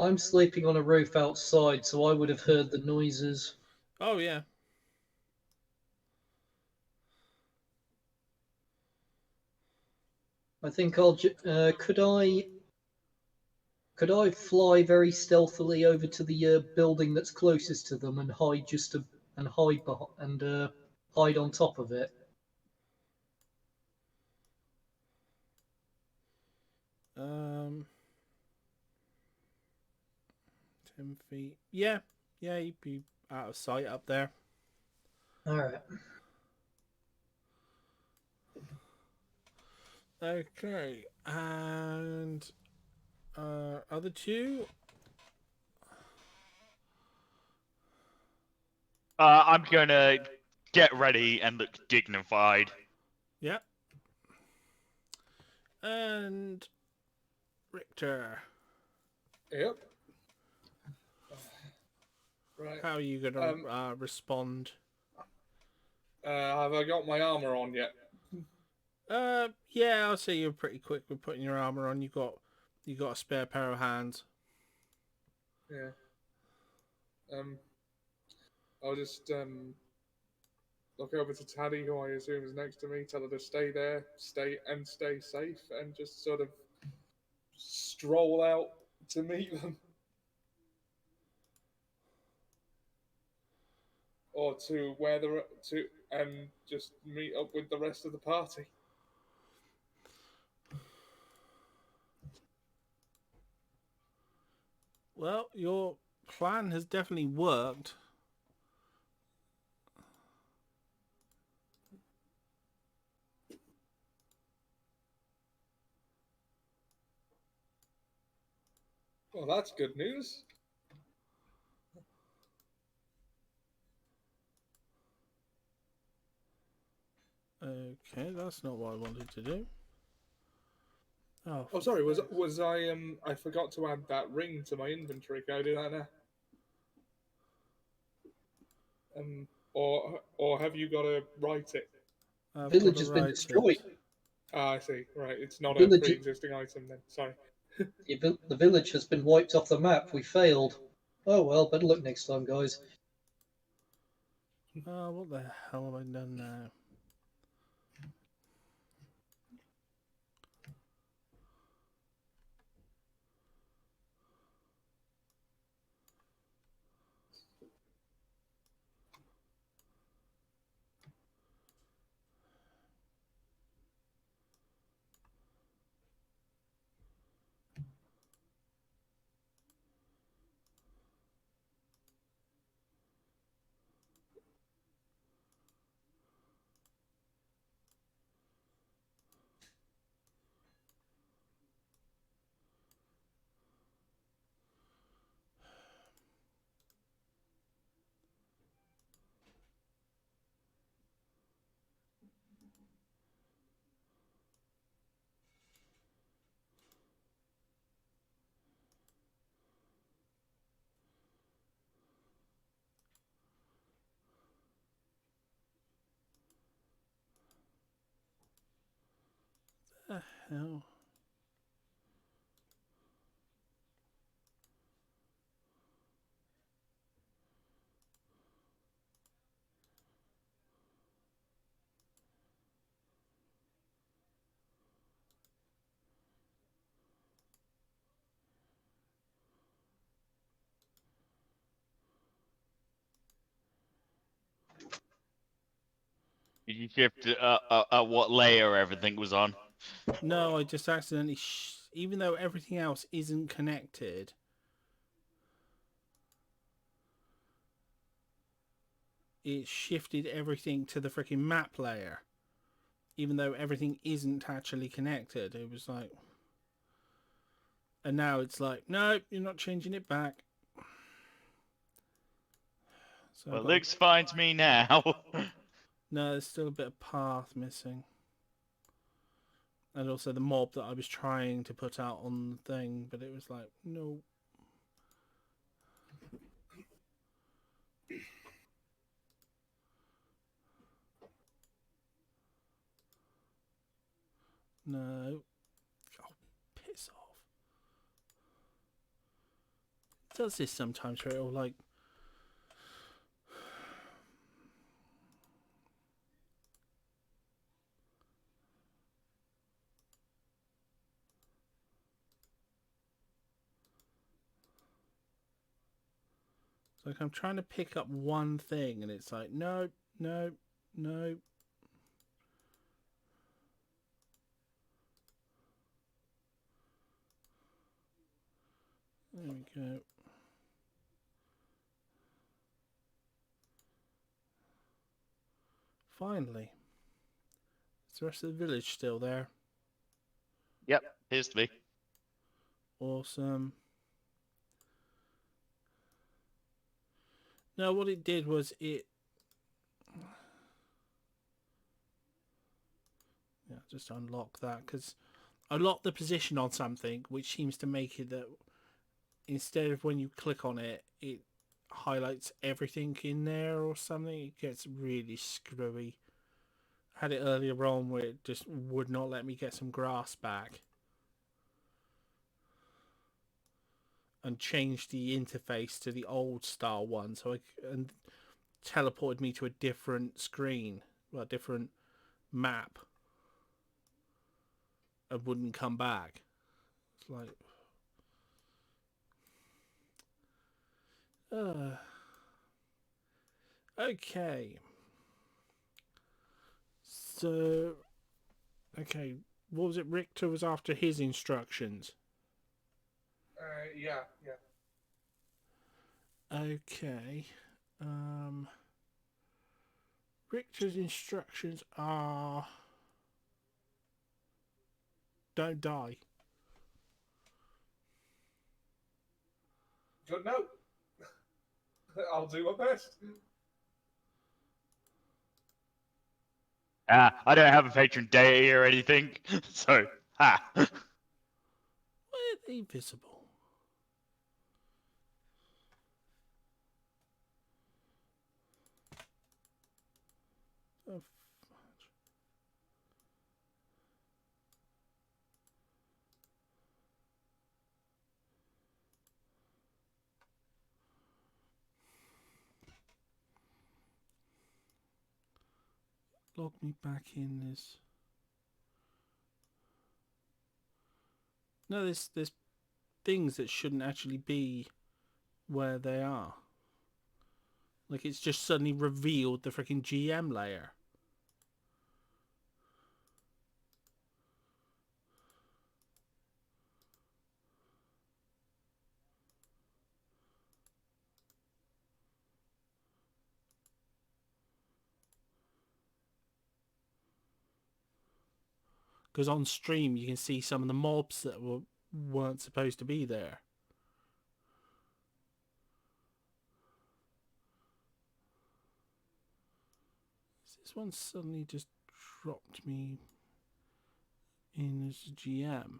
I'm sleeping on a roof outside, so I would have heard the noises. Oh yeah. I think I'll. Could I fly very stealthily over to the building that's closest to them and hide hide on top of it? 10 feet. Yeah, you'd be out of sight up there. All right. Okay, and other two. I'm gonna get ready and look dignified. Yep. And Richter, Yep. Right. how are you gonna respond? Have I got my armor on yet? Yeah, I'll say you're pretty quick with putting your armor on. You got a spare pair of hands. Yeah. I'll just look over to Taddy, who I assume is next to me, tell her to stay there, stay safe, and just sort of stroll out to meet them. Or to and just meet up with the rest of the party. Well, your plan has definitely worked. Well, that's good news. Okay, that's not what I wanted to do. Oh, sorry. Was I I forgot to add that ring to my inventory. Can I do that now? Or have you got to write it? Village has been destroyed. Ah, I see. Right, it's not Village- a pre-existing item then. Sorry. The village has been wiped off the map. We failed. Oh well, better luck next time, guys. What the hell have I done now? The hell? Did you shift what layer everything was on? No, I just accidentally, even though everything else isn't connected, it shifted everything to the freaking map layer. Even though everything isn't actually connected. It was like... And now it's like, no, you're not changing it back. So Well, it looks fine to me now. No, there's still a bit of path missing. And also the mob that I was trying to put out on the thing, but it was like, no. No. Oh, piss off. It does this sometimes where it'll like... It's like I'm trying to pick up one thing and it's like, no, no, no. There we go. Finally. Is the rest of the village still there? Yep, appears to be. Awesome. No, what it did was it... Yeah, just unlock that, because I locked the position on something, which seems to make it that instead of when you click on it, it highlights everything in there or something. It gets really screwy. I had it earlier on where it just would not let me get some grass back. And changed the interface to the old style one, so and teleported me to a different screen, well, a different map, and wouldn't come back. It's like, okay. So, okay, what was it? Richter was after his instructions. Yeah. Okay. Richter's instructions are... Don't die. Good note. I'll do my best. I don't have a patron deity or anything, so ha. Why are they visible? Oh, fudge. Log me back in this. No, there's things that shouldn't actually be where they are. Like, it's just suddenly revealed the freaking GM layer. Because on stream you can see some of the mobs that weren't supposed to be there. This one suddenly just dropped me in as a GM.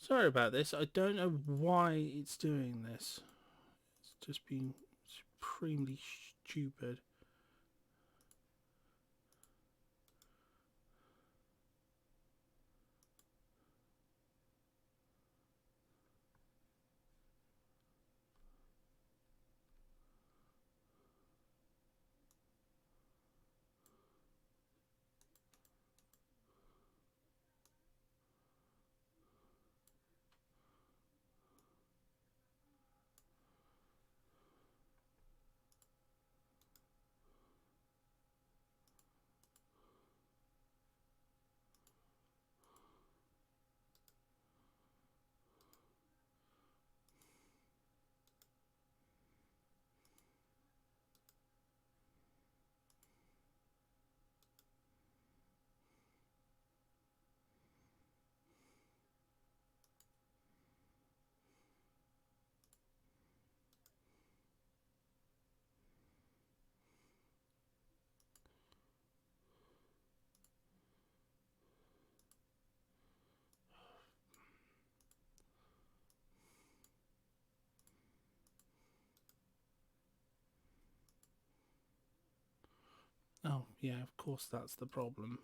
Sorry about this. I don't know why it's doing this. It's just been supremely stupid. Oh, yeah, of course that's the problem.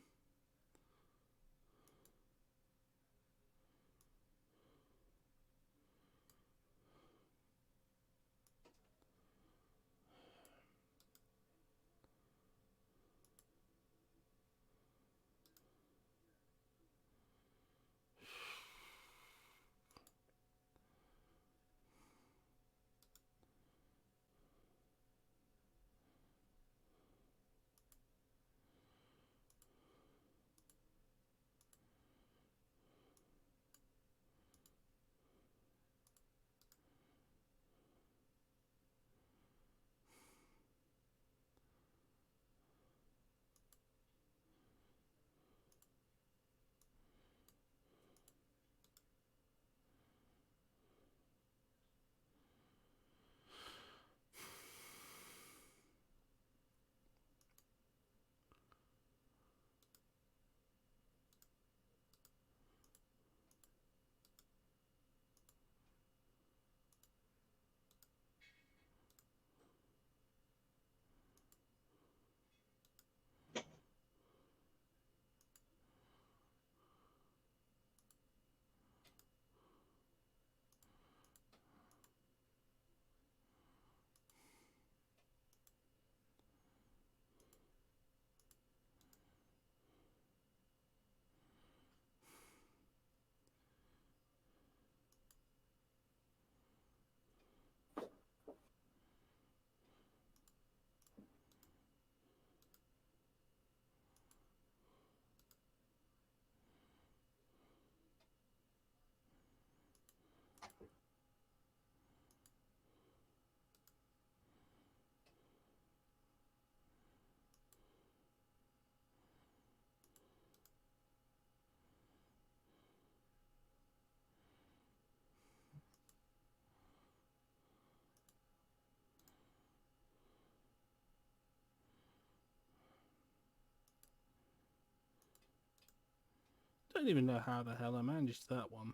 Don't even know how the hell I managed that one.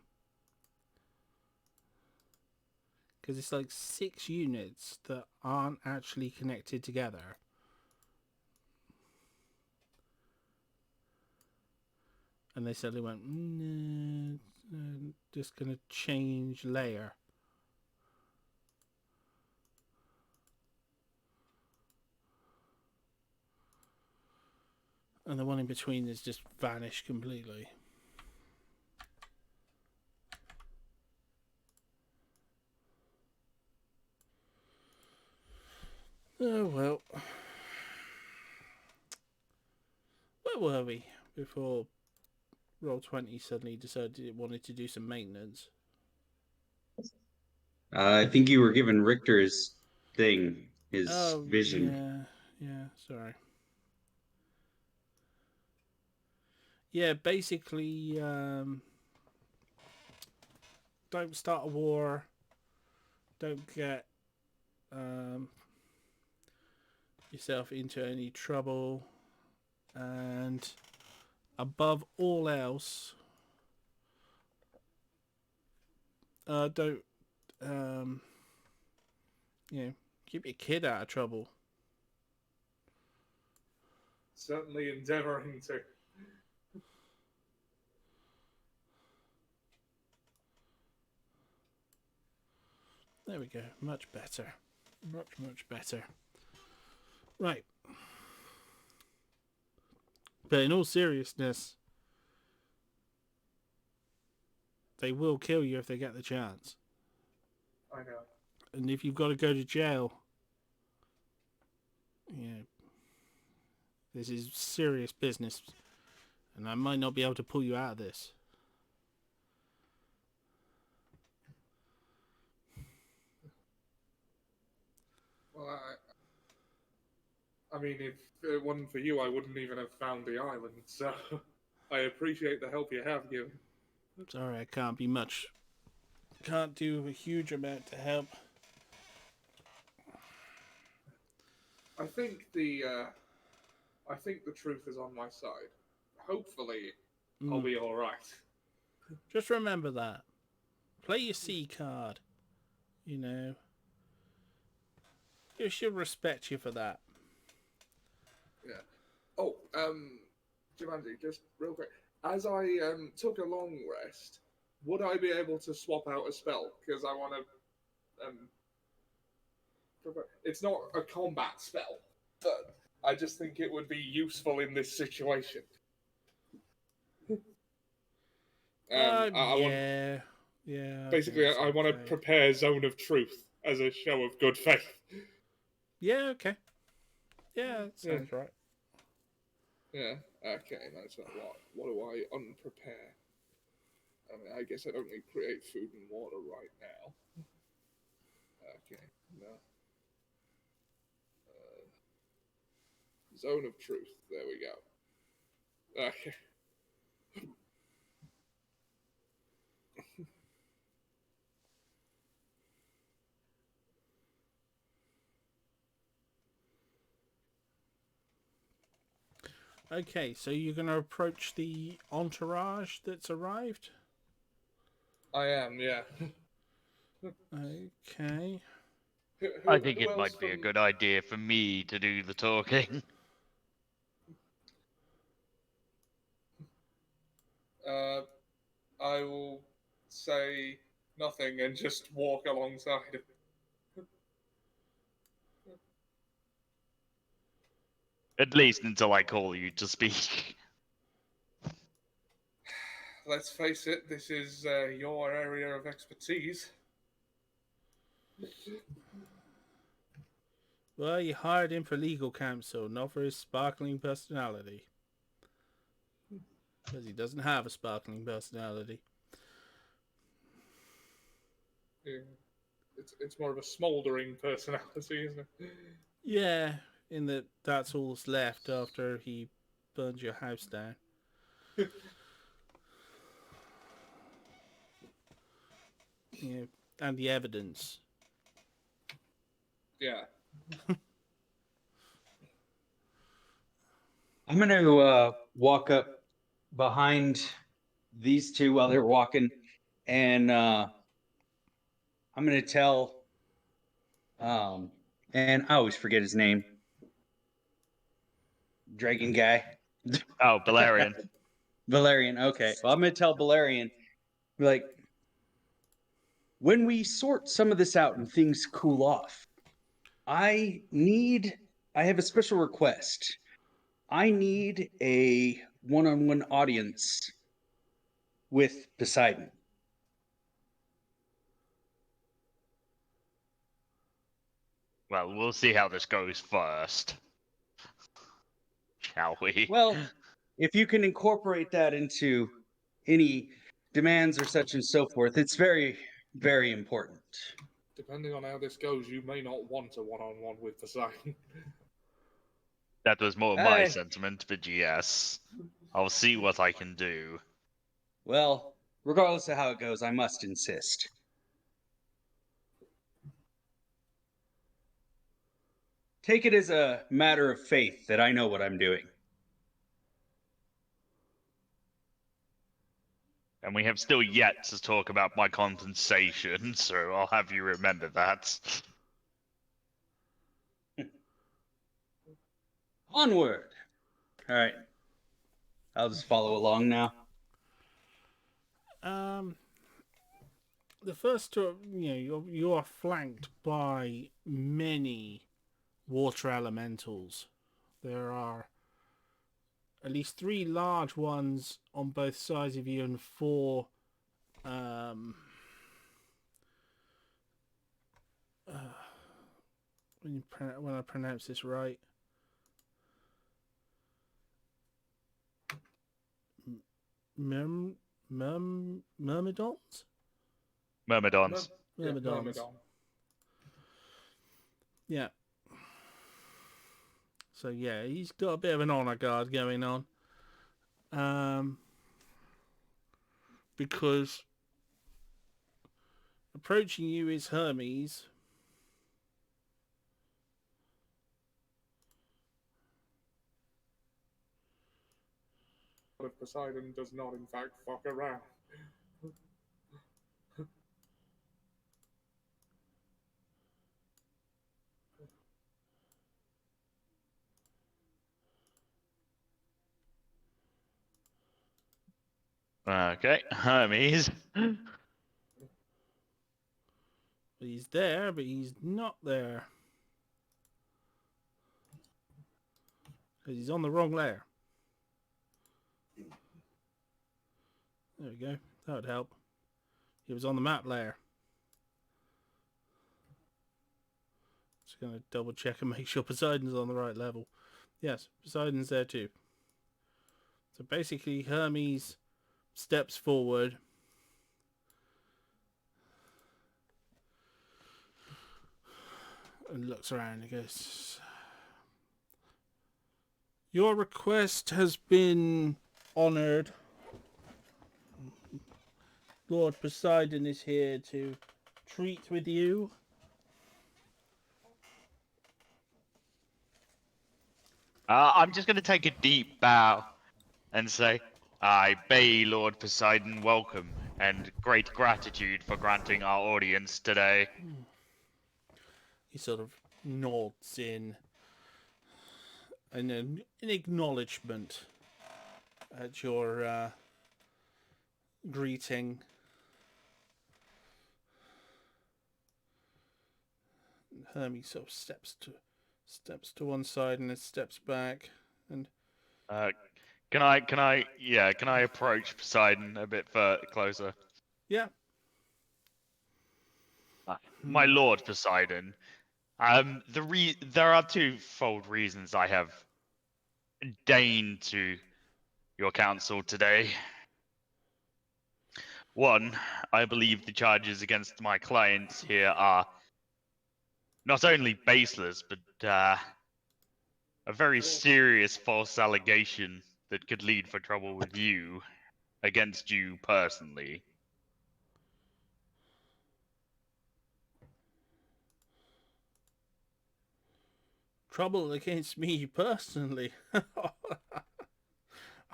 Because it's like 6 units that aren't actually connected together. And they suddenly went, just going to change layer. And the one in between is just vanished completely. Oh well. Where were we before Roll20 suddenly decided it wanted to do some maintenance? I think you were given Richter's thing, his Oh, vision. yeah, sorry. Yeah, basically, don't start a war. Don't get yourself into any trouble. And above all else, Don't, keep your kid out of trouble. Certainly endeavoring to. There we go. Much better. Much better. Right. But in all seriousness, they will kill you if they get the chance. I know. And if you've got to go to jail, this is serious business. And I might not be able to pull you out of this. Well, I mean, if it wasn't for you, I wouldn't even have found the island, so I appreciate the help you have given. Sorry, I can't be much. Can't do a huge amount to help. I think the truth is on my side. Hopefully, I'll be all right. Just remember that. Play your C card. She'll respect you for that. Yeah. Oh, Jumanji, just real quick. As I took a long rest, would I be able to swap out a spell? Because I want to. It's not a combat spell, but I just think it would be useful in this situation. I want. Yeah. Basically, I want to prepare Zone of Truth as a show of good faith. Yeah. Okay. Yeah, that sounds right. Yeah. Okay. That's not what do I unprepare? I mean, I guess I don't need create food and water right now. Okay. No. Zone of Truth. There we go. Okay. Okay, so you're going to approach the entourage that's arrived? I am, yeah. Okay. I think it might be a good idea for me to do the talking. I will say nothing and just walk alongside him. At least until I call you to speak. Let's face it, this is your area of expertise. Well, you hired him for legal counsel, not for his sparkling personality. Because he doesn't have a sparkling personality. Yeah. It's more of a smouldering personality, isn't it? Yeah, in that that's all's left after he burned your house down. Yeah, and the evidence. Yeah. I'm going to walk up behind these two while they're walking, and I'm going to tell, and I always forget his name, Dragon guy. Oh, Valerian. Valerian, okay. Well, I'm going to tell Valerian, like, when we sort some of this out and things cool off, I have a special request. I need a one-on-one audience with Poseidon. Well, we'll see how this goes first. Shall we? Well, if you can incorporate that into any demands or such and so forth, it's very, very important. Depending on how this goes, you may not want a one-on-one with Poseidon. That was more my sentiment, but yes. I'll see what I can do. Well, regardless of how it goes, I must insist. Take it as a matter of faith that I know what I'm doing. And we have still yet to talk about my compensation, so I'll have you remember that. Onward. All right. I'll just follow along now. The first two, you are flanked by many water elementals. There are at least 3 large ones on both sides of you and 4 when I pronounce this right, myrmidons? Myrmidons. Myrmidons. Myrmidon. Yeah. So yeah, he's got a bit of an honor guard going on. Because approaching you is Hermes. If Poseidon does not, in fact, fuck around. Okay, Hermes. He's there, but he's not there. Because he's on the wrong layer. There we go. That would help. He was on the map layer. Just going to double check and make sure Poseidon's on the right level. Yes, Poseidon's there too. So basically, Hermes steps forward. And looks around and goes, your request has been honored. Lord Poseidon is here to treat with you. I'm just going to take a deep bow and say, I bay Lord Poseidon welcome and great gratitude for granting our audience today. He sort of nods in an acknowledgement at your greeting. Hermes sort of steps to one side and then steps back and Can I approach Poseidon a bit closer? yeah. My Lord Poseidon, there are twofold reasons I have deigned to your council today. One, I believe the charges against my clients here are not only baseless, but a very serious false allegation that could lead for trouble with you, against you personally. Trouble against me personally.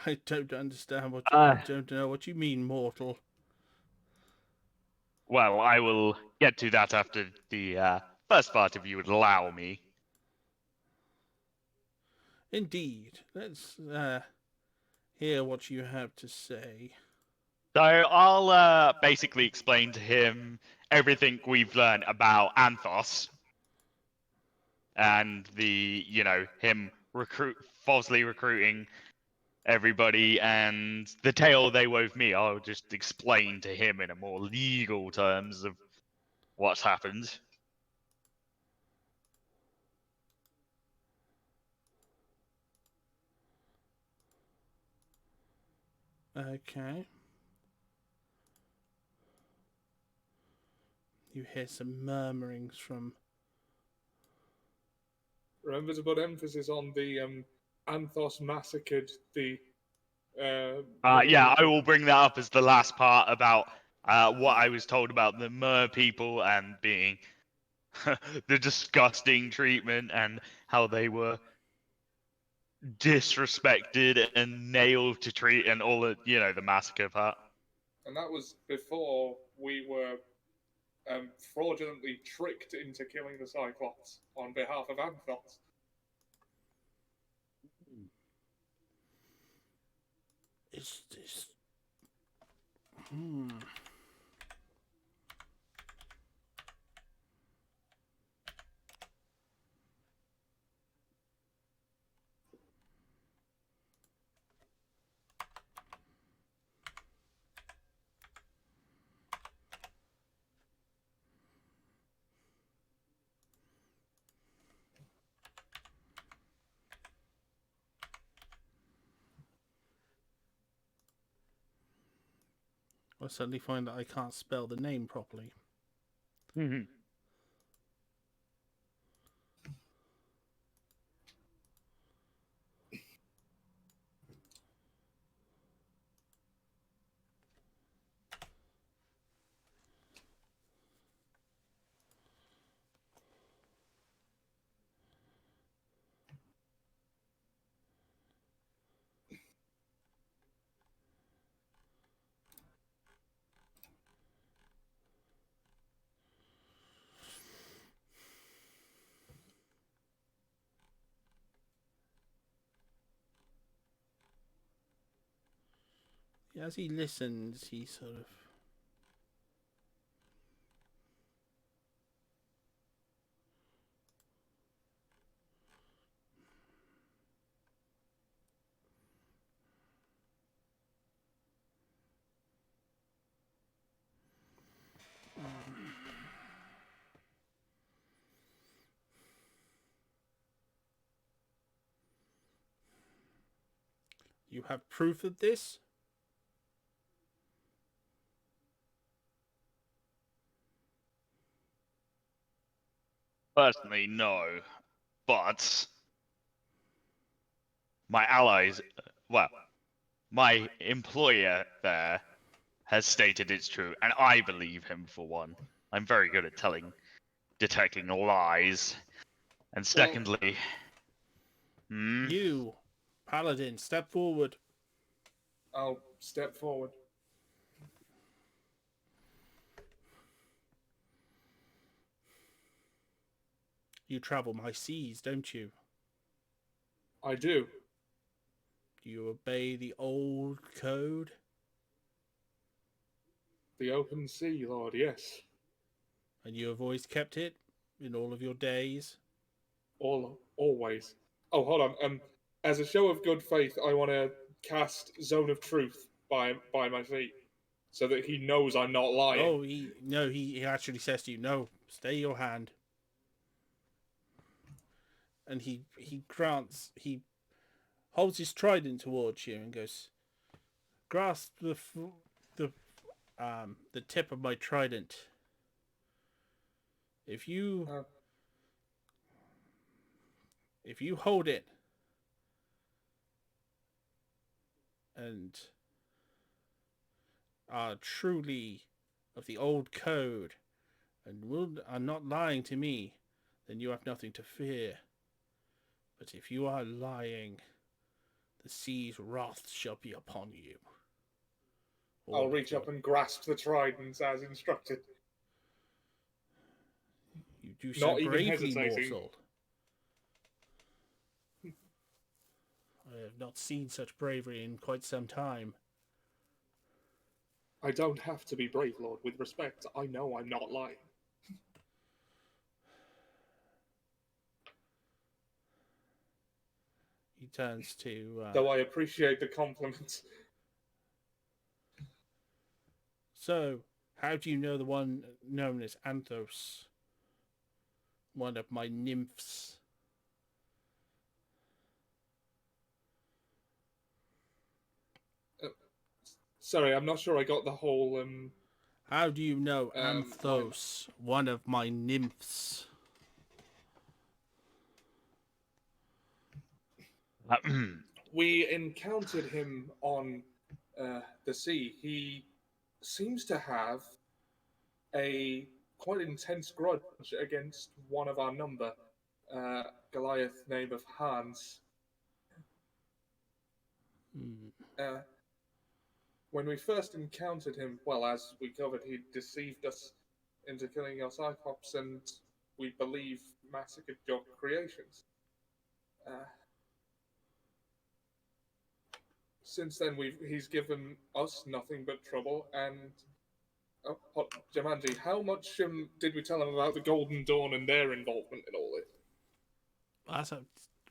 I don't understand I don't know what you mean, mortal. Well, I will get to that after the first part, if you would allow me. Indeed. Let's hear what you have to say. So I'll basically explain to him everything we've learned about Anthos and him falsely recruiting everybody and the tale they wove me. I'll just explain to him in a more legal terms of what's happened. Okay. You hear some murmurings from... Remember to put emphasis on the Anthos massacred the. Yeah, I will bring that up as the last part about what I was told about the Mer people and being the disgusting treatment and how they were disrespected and nailed to treat and all the the massacre part. And that was before we were fraudulently tricked into killing the Cyclops on behalf of Anthos. Is this... I suddenly find that I can't spell the name properly. As he listens, he sort of... You have proof of this? Personally, no. But my allies, well, my employer there has stated it's true, and I believe him for one. I'm very good at detecting lies. And secondly, You, Paladin, step forward. I'll step forward. You travel my seas, don't you? I do. Do you obey the old code? The open sea, Lord, yes. And you have always kept it in all of your days? Always. Oh, hold on. As a show of good faith, I want to cast Zone of Truth by my feet, so that he knows I'm not lying. Oh, he actually says to you, no, stay your hand. And he holds his trident towards you and goes, grasp the tip of my trident. If you hold it and are truly of the old code and are not lying to me, then you have nothing to fear. But if you are lying, the sea's wrath shall be upon you. I'll reach up and grasp the trident as instructed. You do so not even bravely, hesitating. morsel. I have not seen such bravery in quite some time. I don't have to be brave, Lord. With respect, I know I'm not lying. He turns to... Though I appreciate the compliment. So, how do you know the one known as Anthos? One of my nymphs. Sorry, I'm not sure I got the whole... How do you know Anthos, one of my nymphs? We encountered him on the sea. He seems to have a quite intense grudge against one of our number, Goliath name of Hans. when we first encountered him, well, as we covered, he deceived us into killing your Cyclops and, we believe, massacred your creations. Since then, he's given us nothing but trouble, and Jumanji, how much did we tell him about the Golden Dawn and their involvement in all this?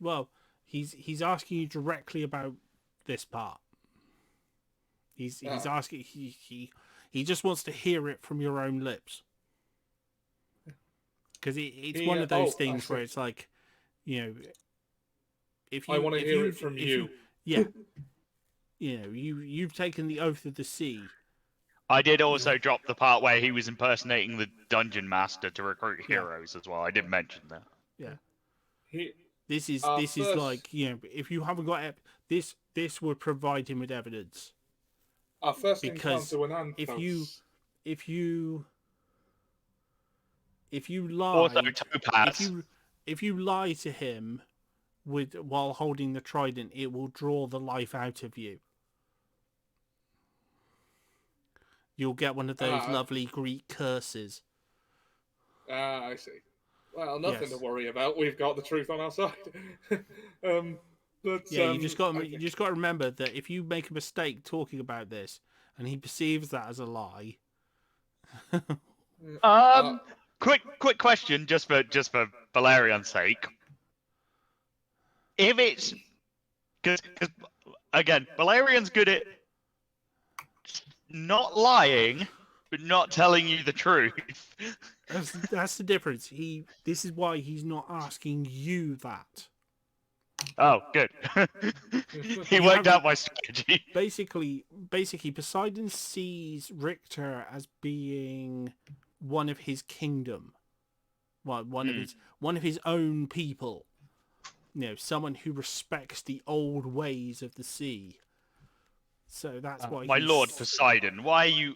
Well, he's asking you directly about this part. He's asking he just wants to hear it from your own lips, because it's one of those things where it's like, if you, I want to hear it from you. You've taken the oath of the sea. I did also drop the part where he was impersonating the dungeon master to recruit heroes as well. I did mention that. Yeah. This is like, if you haven't got this would provide him with evidence. Our first encounter with Anthos. if you lie, also Topaz. if you lie to him while holding the trident, it will draw the life out of you. You'll get one of those lovely Greek curses. I see. Well, nothing to worry about. We've got the truth on our side. You just got to remember that if you make a mistake talking about this, and he perceives that as a lie. Quick question, just for Valerian's sake. If it's because again, Valerian's good at not lying, but not telling you the truth. That's the difference. This is why he's not asking you that. Oh, good. He worked out my strategy. Basically, Poseidon sees Richter as being one of his kingdom, one of his own people. Someone who respects the old ways of the sea. So that's why. My Lord Poseidon, why are you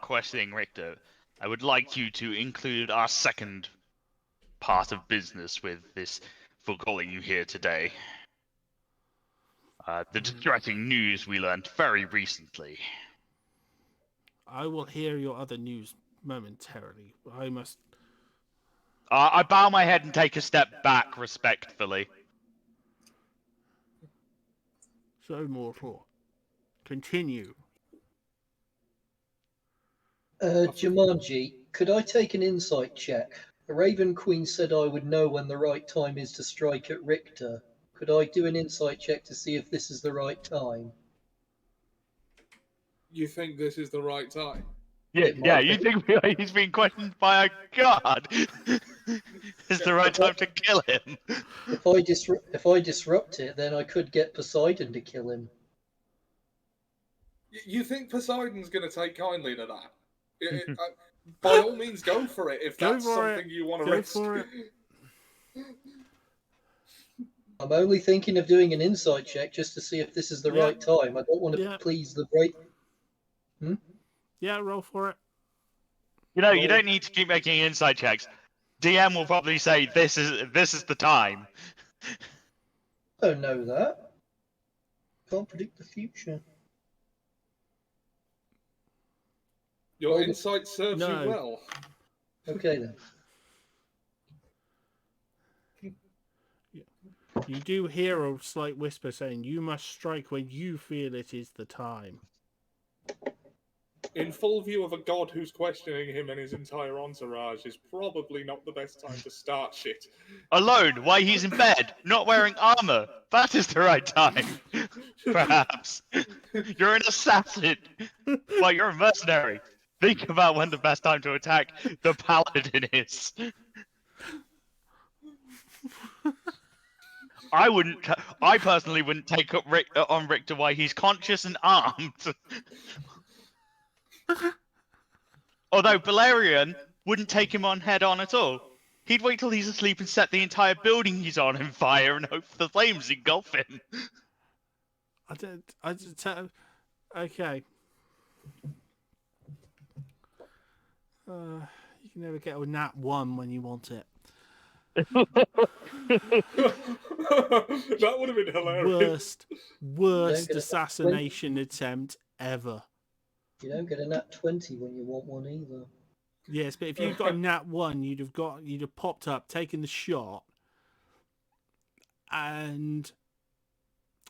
questioning Richter? I would like you to include our second part of business with this for calling you here today. The distressing news we learned very recently. I will hear your other news momentarily. I must. I bow my head and take a step back respectfully. So, mortal, continue. Jumanji, could I take an insight check? The Raven Queen said I would know when the right time is to strike at Richter. Could I do an insight check to see if this is the right time? You think this is the right time? Yeah, you think he's being questioned by a god? It's the right time to kill him. If I disrupt it, then I could get Poseidon to kill him. You think Poseidon's going to take kindly to that? By all means, go for it if that's something you want to risk. I'm only thinking of doing an insight check just to see if this is the right time. I don't want to please the great. Yeah, roll for it. You don't need to keep making insight checks. DM will probably say this is the time. I don't know that. Can't predict the future. Your insight serves you well. Okay then. You do hear a slight whisper saying, "You must strike when you feel it is the time." In full view of a god who's questioning him and his entire entourage is probably not the best time to start shit. Alone, while he's in bed, not wearing armor. That is the right time. Perhaps. You're an assassin. Well, you're a mercenary. Think about when the best time to attack the paladin is. I personally wouldn't take up on Richter while he's conscious and armed. Although Valerian wouldn't take him on head on at all. He'd wait till he's asleep and set the entire building he's on fire and hope the flames engulf him. Okay. You can never get a nat 1 when you want it. That would have been hilarious. Worst assassination attempt ever. You don't get a nat 20 when you want one either. Yes, but if you'd got a nat 1, you'd have popped up, taken the shot, and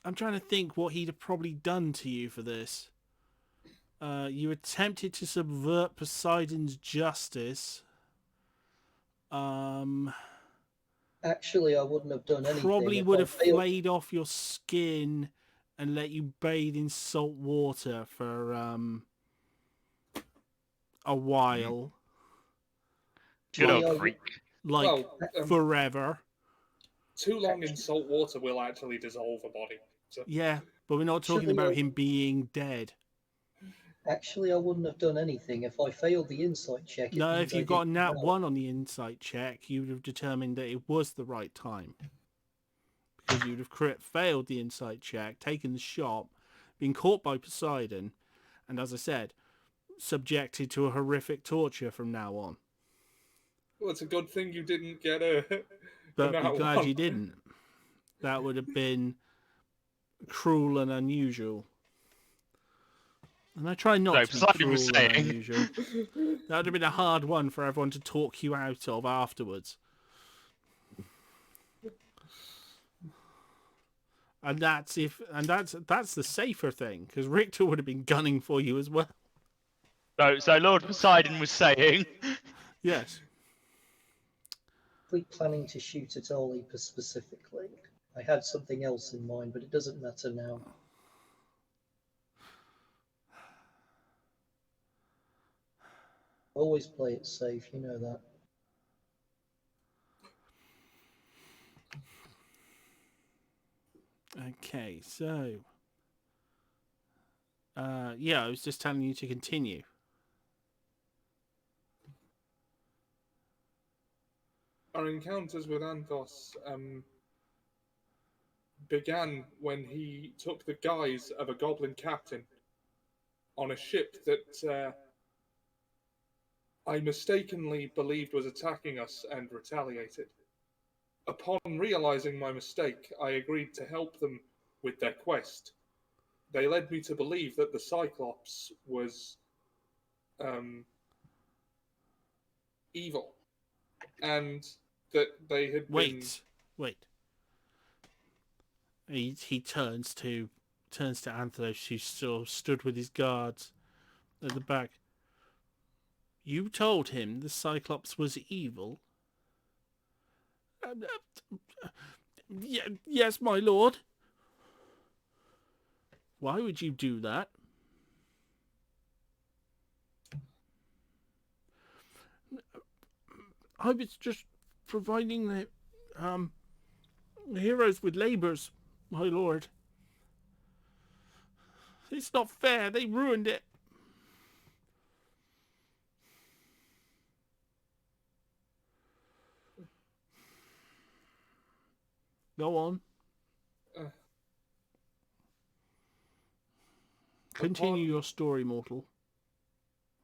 I'm trying to think what he'd have probably done to you for this. You attempted to subvert Poseidon's justice. Actually, I wouldn't have done anything. Probably if would I have failed. flayed off your skin and let you bathe in salt water for a while. Good Actually, old I freak. Like Well, forever. too long in salt water will actually dissolve a body. So. Yeah, but we're not talking Actually, about I- him being dead. Actually, I wouldn't have done anything. If I failed the insight check, it No, means if you I got a didn't nat know. 1 on the insight check, you would have determined that it was the right time. Because you'd have failed the insight check, taken the shot, been caught by Poseidon, and as I said, subjected to a horrific torture from now on. Well, it's a good thing you didn't get a. But be nat glad 1. you didn't. That would have been cruel and unusual. And I try not So to be Poseidon was cruel and saying- unusual. That would have been a hard one for everyone to talk you out of afterwards. And that's the safer thing, because Richter would have been gunning for you as well. So Lord Poseidon was saying, Yes. Planning to shoot at Ollie specifically. I had something else in mind, but it doesn't matter now. Always play it safe, you know that. Okay, so yeah, I was just telling you to continue. Our encounters with Anthos began when he took the guise of a goblin captain on a ship that I mistakenly believed was attacking us and retaliated. Upon realizing my mistake, I agreed to help them with their quest. They led me to believe that the Cyclops was evil, and that they had been... Wait. He turns to Anthos, who still stood with his guards at the back. You told him the Cyclops was evil? Yes, my lord. Why would you do that? I was just providing the heroes with labours, my lord. It's not fair. They ruined it. Go on. Continue your story, mortal.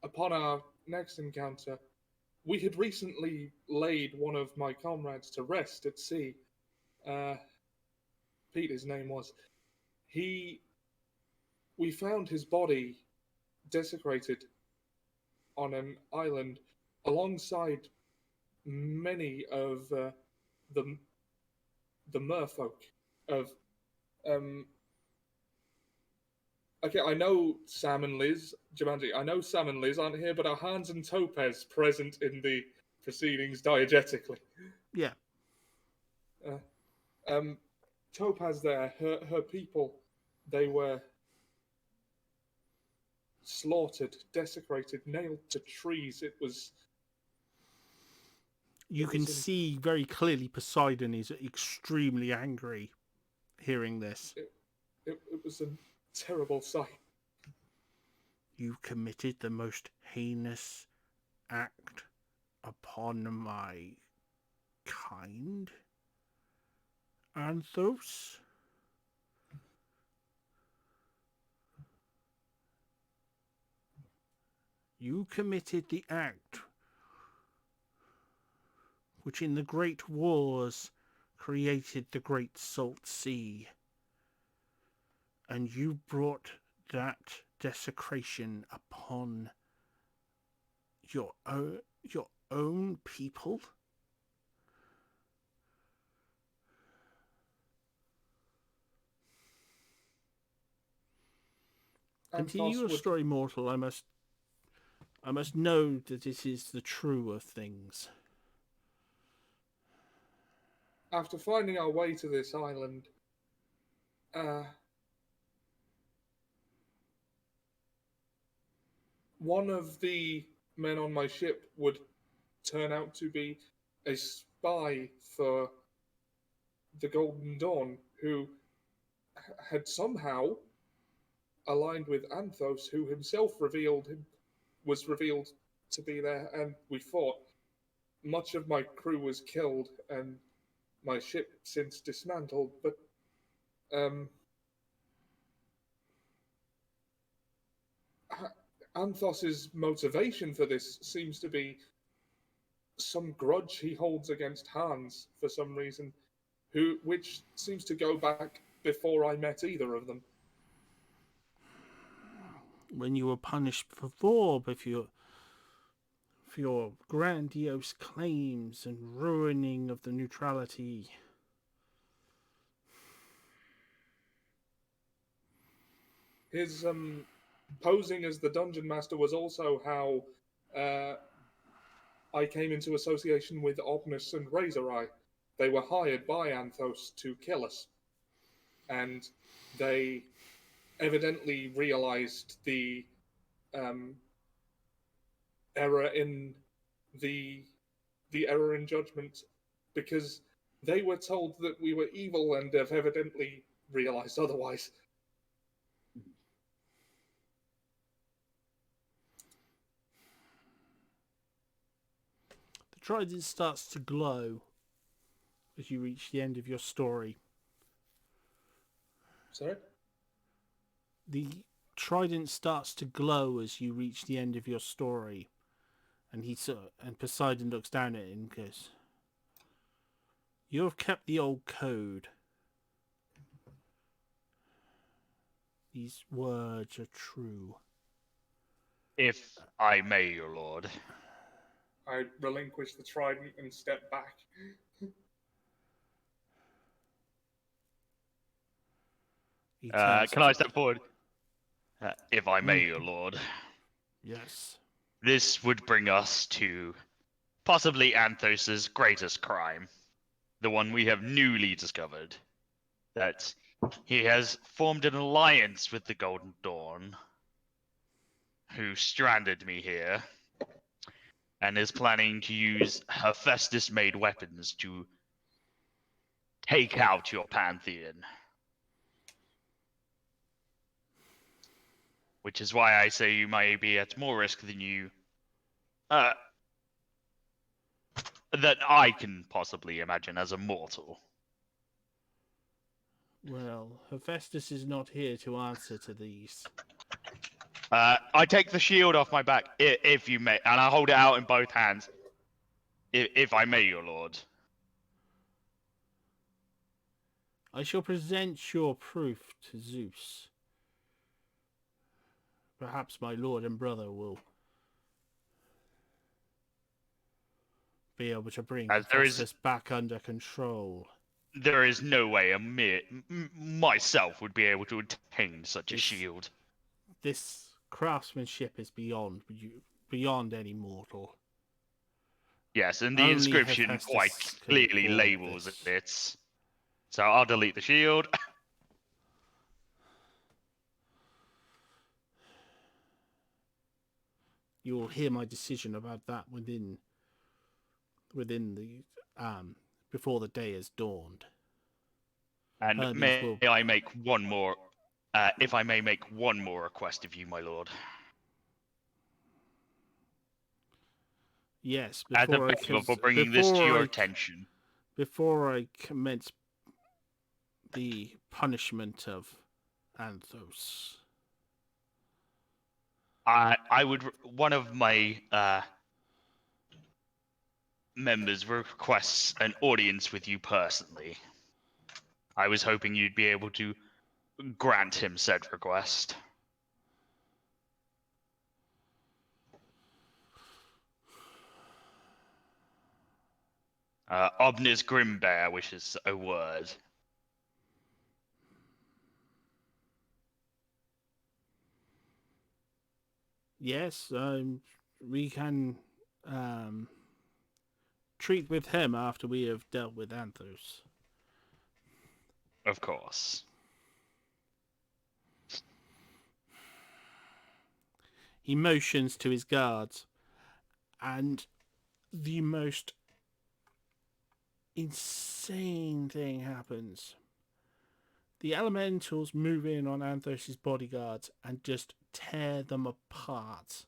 Upon our next encounter, we had recently laid one of my comrades to rest at sea. Pete, his name was. We found his body desecrated on an island alongside many of the merfolk of okay, I know Sam and Liz, Jumanji, I know Sam and Liz aren't here, but are Hans and Topaz present in the proceedings diegetically? Yeah. Topaz there, her people, they were slaughtered, desecrated, nailed to trees. It was... You can see very clearly Poseidon is extremely angry hearing this. It was a terrible sight. You committed the most heinous act upon my kind, Anthos? You committed the act which in the great wars created the great salt sea. And you brought that desecration upon your own people? Continue Anthos your would, story, mortal. I must know that this is the true of things. after finding our way to this island, one of the men on my ship would turn out to be a spy for the Golden Dawn, who had somehow aligned with Anthos, who himself was revealed to be there, and we fought. Much of my crew was killed, and my ship since dismantled. But Anthos's motivation for this seems to be some grudge he holds against Hans for some reason, which seems to go back before I met either of them. When you were punished before for your grandiose claims and ruining of the neutrality. His posing as the dungeon master was also how I came into association with Obnus and Razor Eye. They were hired by Anthos to kill us, and they evidently realized the error in the error in judgment, because they were told that we were evil and have evidently realized otherwise. The trident starts to glow as you reach the end of your story. Sorry? The trident starts to glow as you reach the end of your story, and Poseidon looks down at it and goes, "You have kept the old code. These words are true." If I may, your lord. I relinquish the trident and step back. Can I step forward? If I may, your lord. Yes. This would bring us to possibly Anthos's greatest crime. The one we have newly discovered. That he has formed an alliance with the Golden Dawn, who stranded me here, and is planning to use Hephaestus-made weapons to take out your pantheon. Which is why I say you may be at more risk than you... that I can possibly imagine as a mortal. Well, Hephaestus is not here to answer to these. I take the shield off my back, if you may, and I hold it out in both hands. If I may, your lord. I shall present your proof to Zeus. Perhaps my lord and brother will be able to bring Hephaestus back under control. There is no way myself would be able to attain such a shield. This craftsmanship is beyond any mortal. Yes, and the Only inscription Hephaestus quite can clearly afford labels this. it. So I'll delete the shield. You will hear my decision about that within the before the day has dawned. And may I make one more, if I may make one more request of you, my lord. Yes, As a favor for bringing this to your attention. Before I commence the punishment of Anthos. I would, one of my members requests an audience with you personally. I was hoping you'd be able to grant him said request. Obner's Grimbear wishes a word. Yes, we can treat with him after we have dealt with Anthos. Of course. He motions to his guards, and the most insane thing happens. The elementals move in on Anthos' bodyguards and just tear them apart,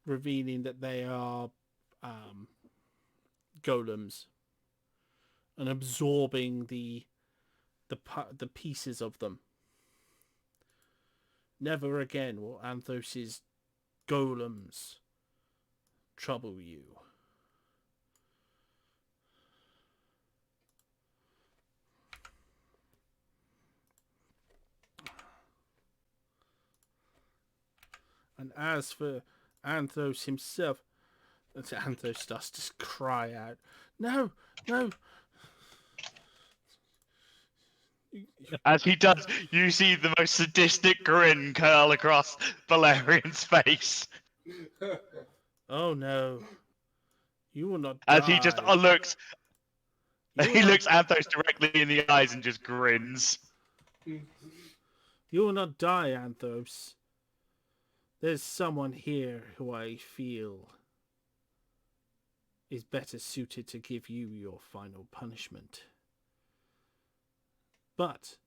revealing that they are golems, and absorbing the pieces of them. Never again will Anthos' golems trouble you. And as for Anthos himself, Anthos starts to cry out, "No, no!" As he does, you see the most sadistic grin curl across Valerian's face. Oh no, you will not As he just die. looks, You will he not, looks Anthos directly in the eyes and just grins. you will not die, Anthos. There's someone here who I feel is better suited to give you your final punishment. But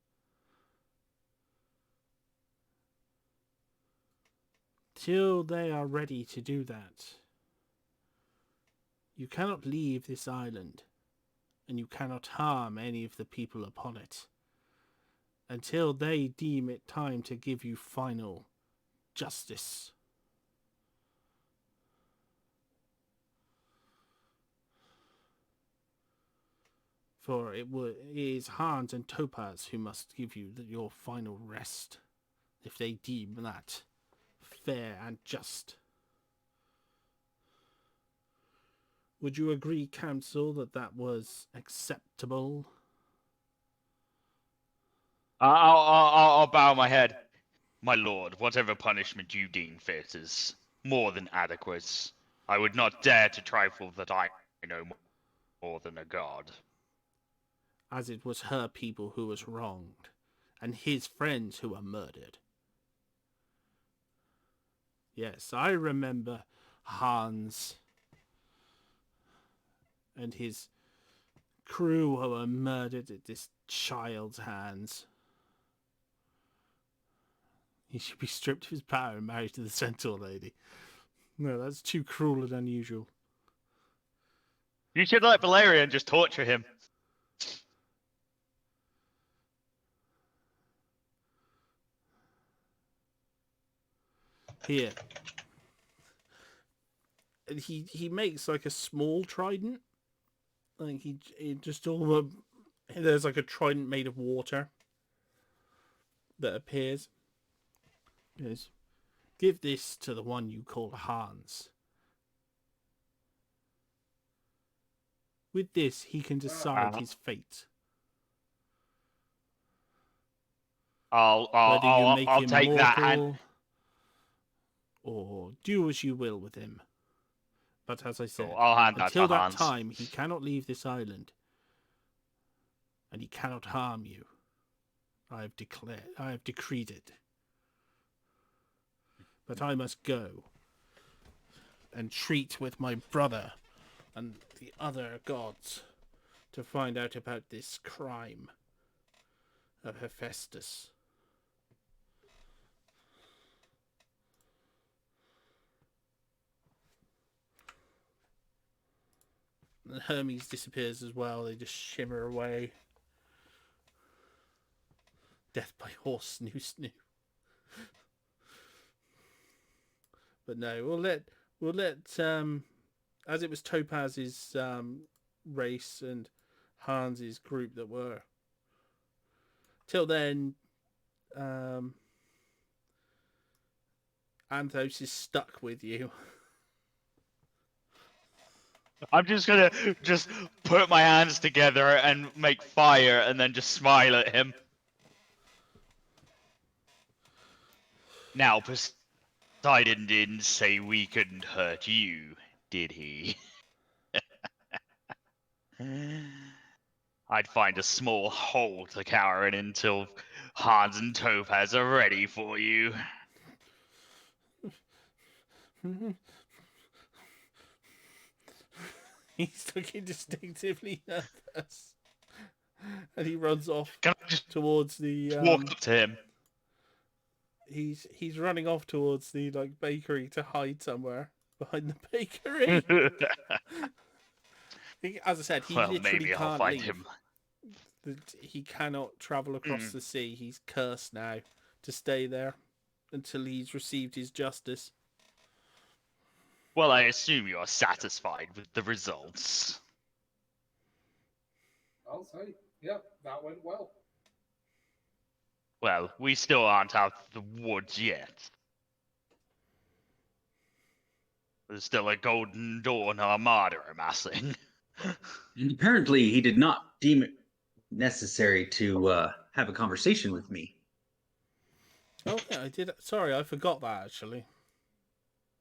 till they are ready to do that, you cannot leave this island, and you cannot harm any of the people upon it, until they deem it time to give you final justice. For it is Hans and Topaz who must give you your final rest, if they deem that fair and just. Would you agree, Council, that that was acceptable? I'll bow my head. My lord, whatever punishment you deem fit is more than adequate. I would not dare to trifle that I know more than a god. As it was her people who was wronged, and his friends who were murdered. Yes, I remember Hans and his crew who were murdered at this child's hands. He should be stripped of his power and married to the centaur lady. No, that's too cruel and unusual. You should let Valerian just torture him. Here. He makes like a small trident. Like he just all the there's like a trident made of water that appears. Yes. Give this to the one you call Hans. With this, he can decide his fate. Whether you make I'll him take that hand. mortal or do as you will with him. But as I said, I'll hand that until to that Hans. time, he cannot leave this island, and he cannot harm you. I have decreed it. But I must go and treat with my brother and the other gods to find out about this crime of Hephaestus. And Hermes disappears as well. They just shimmer away. Death by horse, snoo snoo. But no, we'll let as it was Topaz's race and Hans's group that were. Till then, Anthos is stuck with you. I'm just gonna just put my hands together and make fire, and then just smile at him. Now, Poseidon didn't say we couldn't hurt you, did he? I'd find a small hole to cower in until Hans and Topaz are ready for you. He's looking distinctively nervous. And he runs off Can I just towards the walk up to him? he's running off towards the bakery to hide somewhere behind the bakery. As I said, he Well, literally maybe I'll can't find leave. him. He cannot travel across the sea. He's cursed now to stay there until he's received his justice. Well, I assume you are satisfied with the results. I'll say, yep, that went well. Well, we still aren't out of the woods yet. There's still a Golden Dawn armada amassing. And apparently he did not deem it necessary to have a conversation with me. Oh yeah, I did. Sorry, I forgot that actually.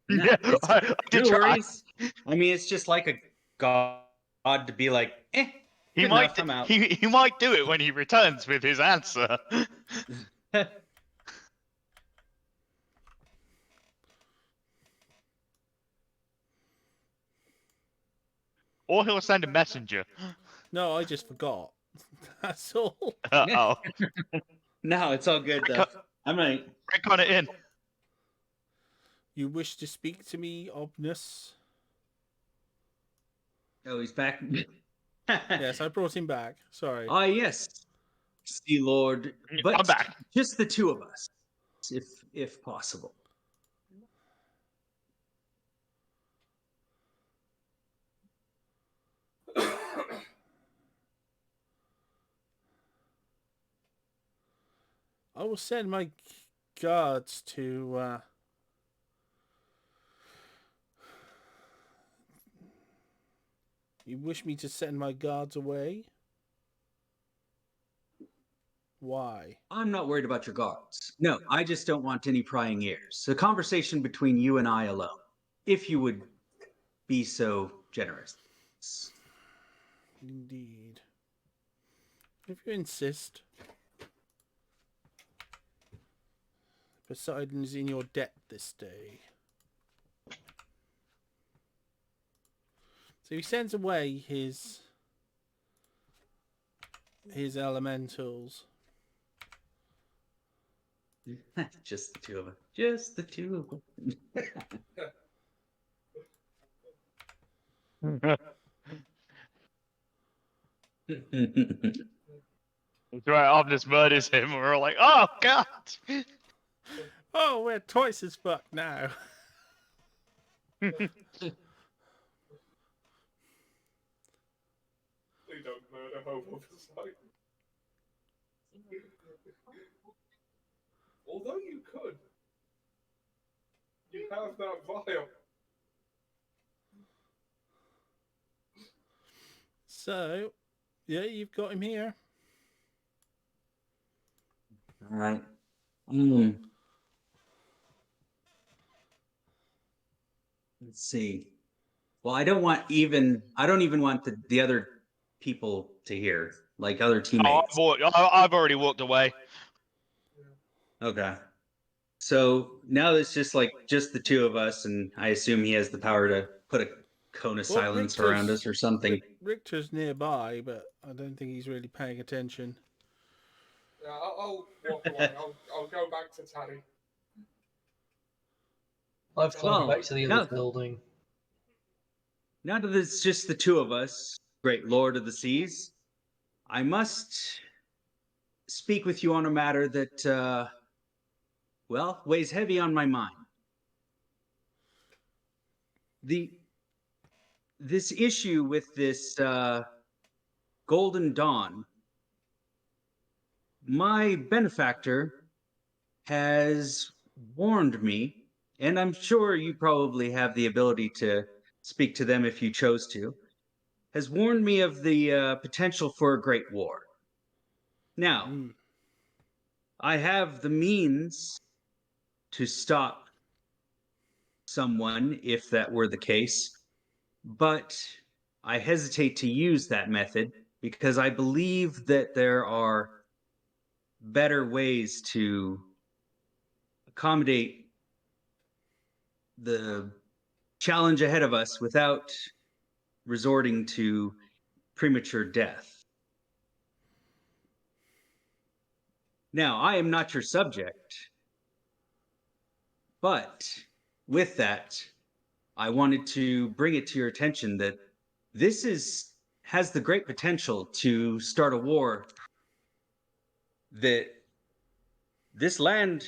No, Yeah, it's- I did no try. worries. I mean, it's just like a god to be like, He good might enough, I'm out. he might do it when he returns with his answer. Or he'll send a messenger. No, I just forgot. That's all. Uh-oh. No, it's all good though. I'm like, Rick on it in. You wish to speak to me, Obnus? oh, he's back. Yes, I brought him back. Sorry. Ah, yes, Sea Lord, but I'm back. just the two of us, if possible. I will send my guards to You wish me to send my guards away? Why? I'm not worried about your guards. No, I just don't want any prying ears. A conversation between you and I alone, if you would be so generous. Indeed. If you insist. Poseidon is in your debt this day. So he sends away his elementals. Just the two of us. Just the two of us. That's right, Omnis murders him, and we're all like, oh, God! Oh, we're twice as fucked now. They don't murder Homo Poseidon. Although you could. You have that vial. So, yeah, you've got him here. All right. Let's see. Well, I don't even want the other people to hear, like other teammates. I've already walked away. Okay. So now it's just the two of us, and I assume he has the power to put a cone of silence around us or something. Richter's nearby, but I don't think he's really paying attention. Yeah, I'll walk away. I'll go back to Taddy. I've gone Well, back to the other building. Now that it's just the two of us, great Lord of the Seas, I must speak with you on a matter that, weighs heavy on my mind. This issue with this Golden Dawn, my benefactor has warned me, and I'm sure you probably have the ability to speak to them if you chose to, has warned me of the potential for a great war. Now, I have the means to stop someone if that were the case, but I hesitate to use that method because I believe that there are better ways to accommodate the challenge ahead of us without resorting to premature death. Now, I am not your subject, but with that, I wanted to bring it to your attention that this has the great potential to start a war that this land,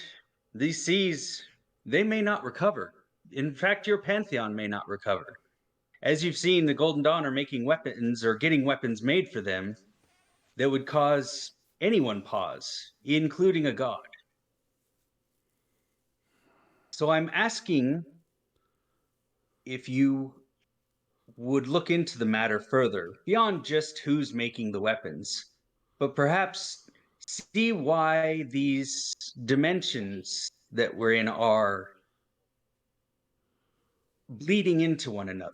these seas, they may not recover. In fact, your pantheon may not recover. As you've seen, the Golden Dawn are making weapons or getting weapons made for them that would cause anyone pause, including a god. So I'm asking if you would look into the matter further, beyond just who's making the weapons, but perhaps see why these dimensions that we're in are bleeding into one another.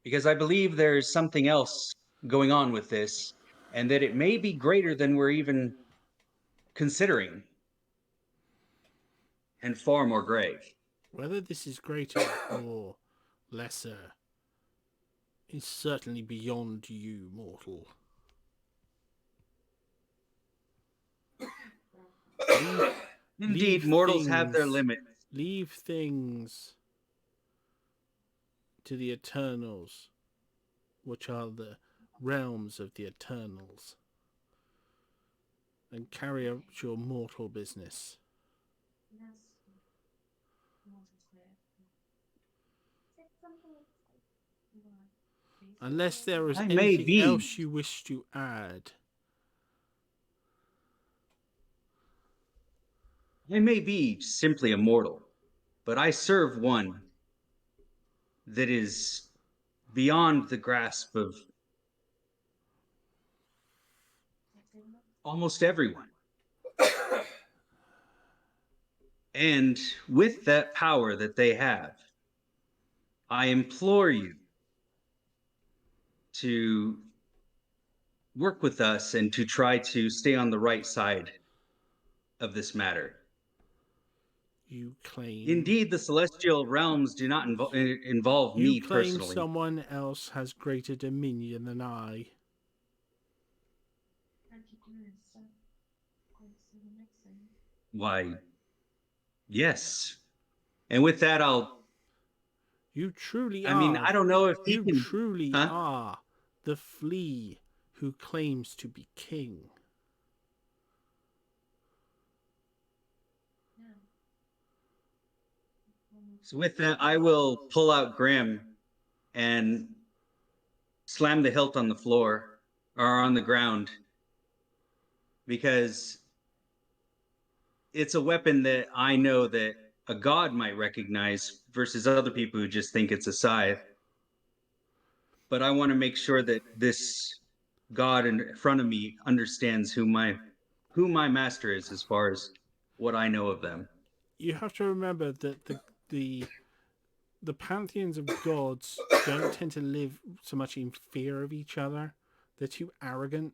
Because I believe there's something else going on with this, and that it may be greater than we're even considering, and far more grave. Whether this is greater or lesser is certainly beyond you, mortal. Indeed, mortals have their things- limits. Leave things to the Eternals, which are the realms of the Eternals, and carry out your mortal business. Unless there is I may anything be. else you wish to add. I may be simply a mortal, but I serve one that is beyond the grasp of almost everyone. And with that power that they have, I implore you to work with us and to try to stay on the right side of this matter. You claim... Indeed, the celestial realms do not involve me You claim personally. someone else has greater dominion than I. Why, yes. And with that, You truly are... I mean, I don't know if he You can... truly Huh? are the flea who claims to be king. So with that, I will pull out Grim and slam the hilt on the floor or on the ground, because it's a weapon that I know that a god might recognize versus other people who just think it's a scythe. But I want to make sure that this god in front of me understands who my master is as far as what I know of them. You have to remember that the pantheons of gods don't tend to live so much in fear of each other. They're too arrogant.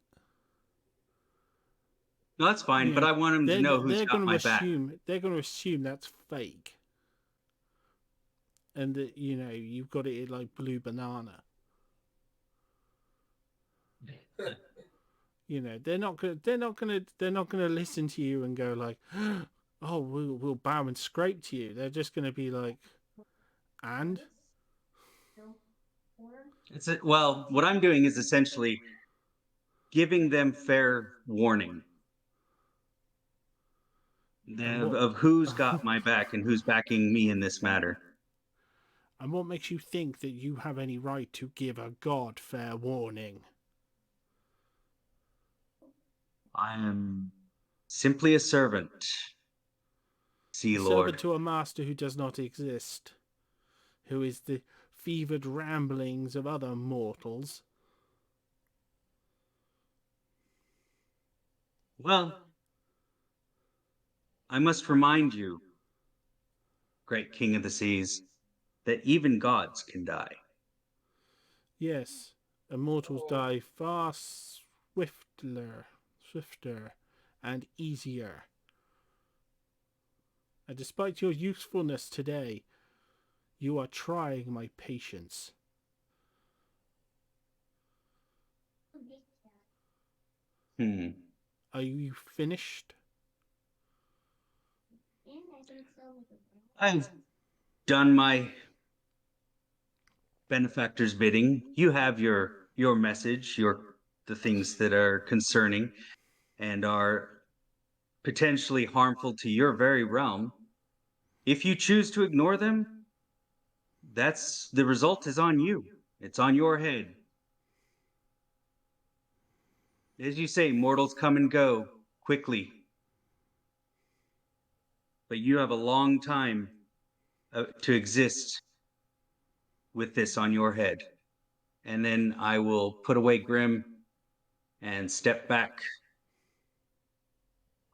No, that's fine, but I want him to know who's got my back. They're going to assume that's fake. And that, you know, you've got it like blue banana. You know, they're not gonna listen to you and go like, oh, we'll bow and scrape to you. They're just gonna be like, and Well, what I'm doing is essentially giving them fair warning of who's got my back and who's backing me in this matter. And what makes you think that you have any right to give a god fair warning? I am simply a servant Sea A Lord. servant to a master who does not exist, who is the fevered ramblings of other mortals. Well, I must remind you, great king of the seas, that even gods can die. Yes, immortals die far swifter and easier. And despite your usefulness today, you are trying my patience. Are you finished? I've done my benefactor's bidding. You have your message, the things that are concerning and are potentially harmful to your very realm. If you choose to ignore them, that's the result is on you. It's on your head. As you say, mortals come and go quickly. But you have a long time to exist with this on your head. And then I will put away Grim and step back.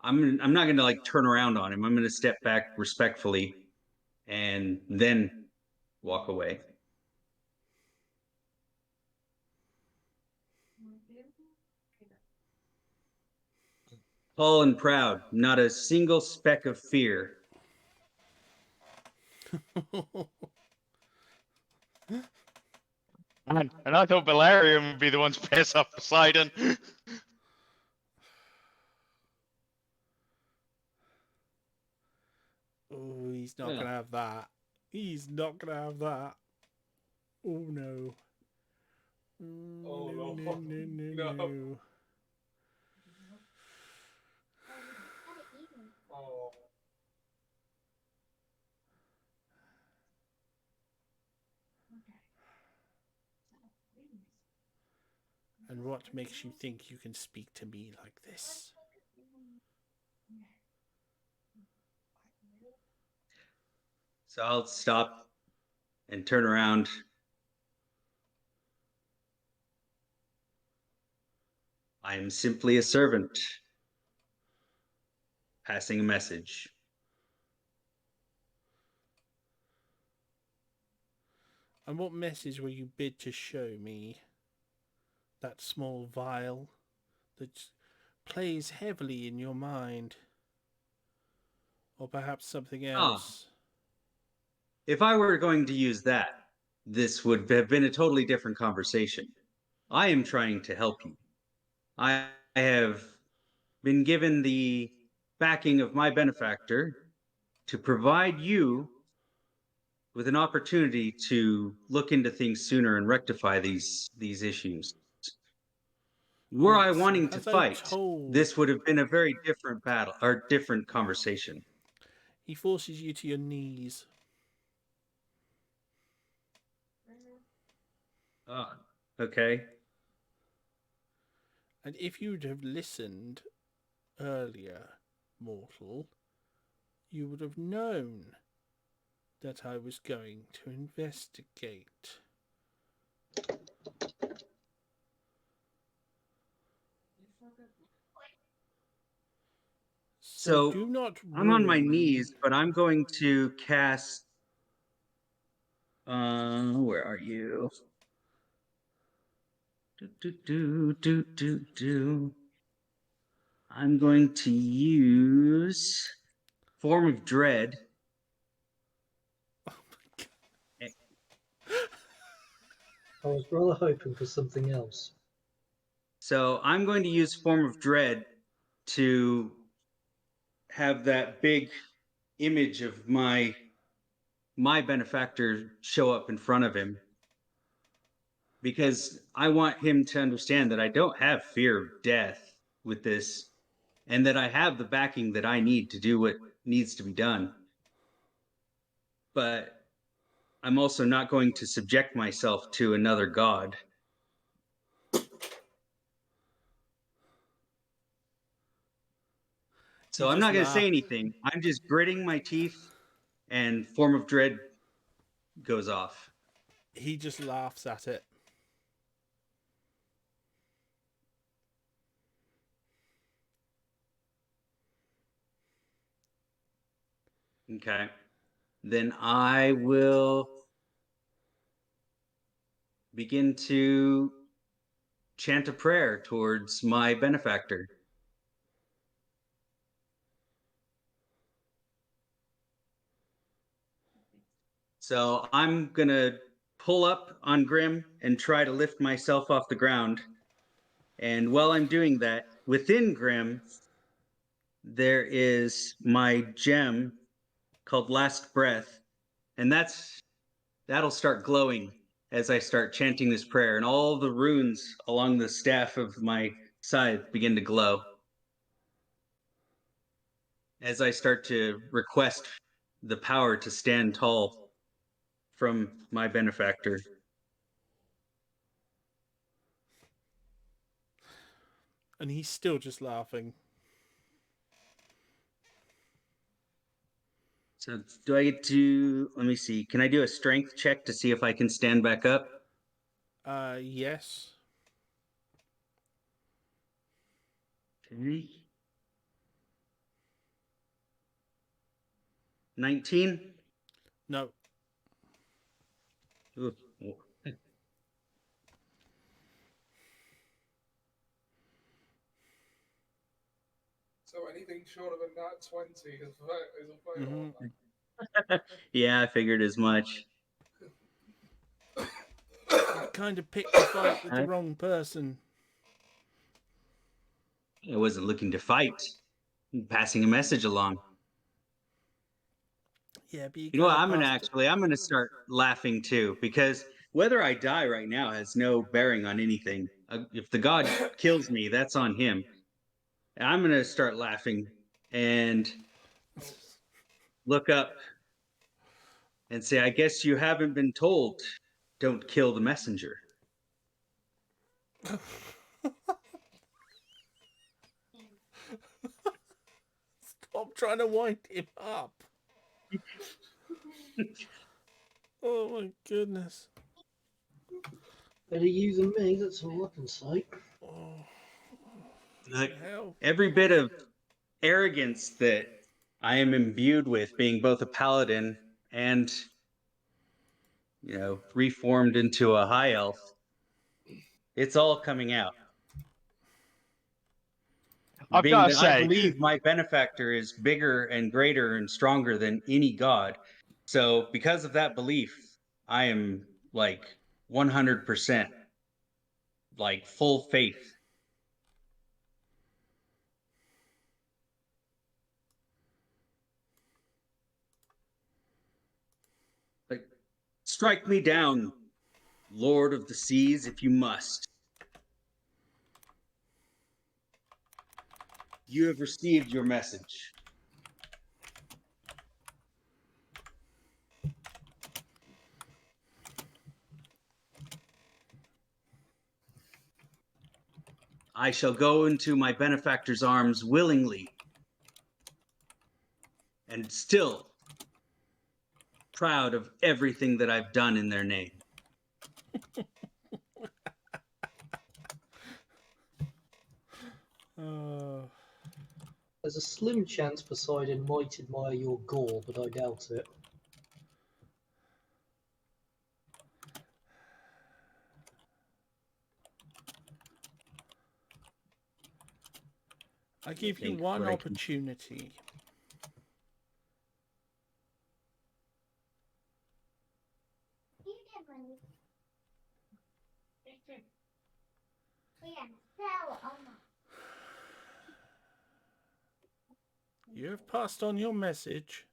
I'm not going to like turn around on him. I'm going to step back respectfully and then walk away. Tall and proud, not a single speck of fear. And I thought Valerian would be the one to piss off Poseidon. Oh, he's not gonna have that. He's not gonna have that. Oh no. Oh, no, no. no. Oh. And what makes you think you can speak to me like this? So I'll stop and turn around. I am simply a servant, passing a message. And what message will you bid to show me? That small vial that plays heavily in your mind? Or perhaps something else? If I were going to use that, this would have been a totally different conversation. I am trying to help you. I have been given the backing of my benefactor to provide you with an opportunity to look into things sooner and rectify these issues. Were I Yes, wanting to as I fight, told, this would have been a very different battle or different conversation. he forces you to your knees. Okay. And if you'd have listened earlier, mortal, you would have known that I was going to investigate. So do not I'm on my ruin knees, but I'm going to cast. Where are you? I'm going to use Form of Dread. Oh my God. I was rather hoping for something else. So I'm going to use Form of Dread to have that big image of my benefactor show up in front of him, because I want him to understand that I don't have fear of death with this, and that I have the backing that I need to do what needs to be done. But I'm also not going to subject myself to another god. So He I'm just not going to say laughed. anything. I'm just gritting my teeth, and Form of Dread goes off. He just laughs at it. Okay. Then I will begin to chant a prayer towards my benefactor. So I'm going to pull up on Grim and try to lift myself off the ground. And while I'm doing that, within Grim, there is my gem called Last Breath. And that'll start glowing as I start chanting this prayer. And all the runes along the staff of my scythe begin to glow as I start to request the power to stand tall from my benefactor. And he's still just laughing. So do I get to, let me see, can I do a strength check to see if I can stand back up? Yes. Okay. 19? No. Ooh. So anything short of a nat 20 is a fail. Mm-hmm. Yeah, I figured as much. You kind of picked a fight with the wrong person. I wasn't looking to fight. I'm passing a message along. Yeah, but You know what? I'm gonna start laughing too, because whether I die right now has no bearing on anything. If the god kills me, that's on him. I'm gonna start laughing and look up and say, I guess you haven't been told, don't kill the messenger. Stop trying to wind him up. Oh my goodness. Better you than me, that's all I can say. Oh, Like, hell. every bit of arrogance that I am imbued with, being both a paladin and, reformed into a high elf, it's all coming out. I've Being got to that I say, believe my benefactor is bigger and greater and stronger than any god. So because of that belief, I am like 100% like full faith. Like, strike me down, Lord of the Seas, if you must. You have received your message. I shall go into my benefactor's arms willingly and still proud of everything that I've done in their name. There's a slim chance Poseidon might admire your gore, but I doubt it. I give you one opportunity. You have passed on your message.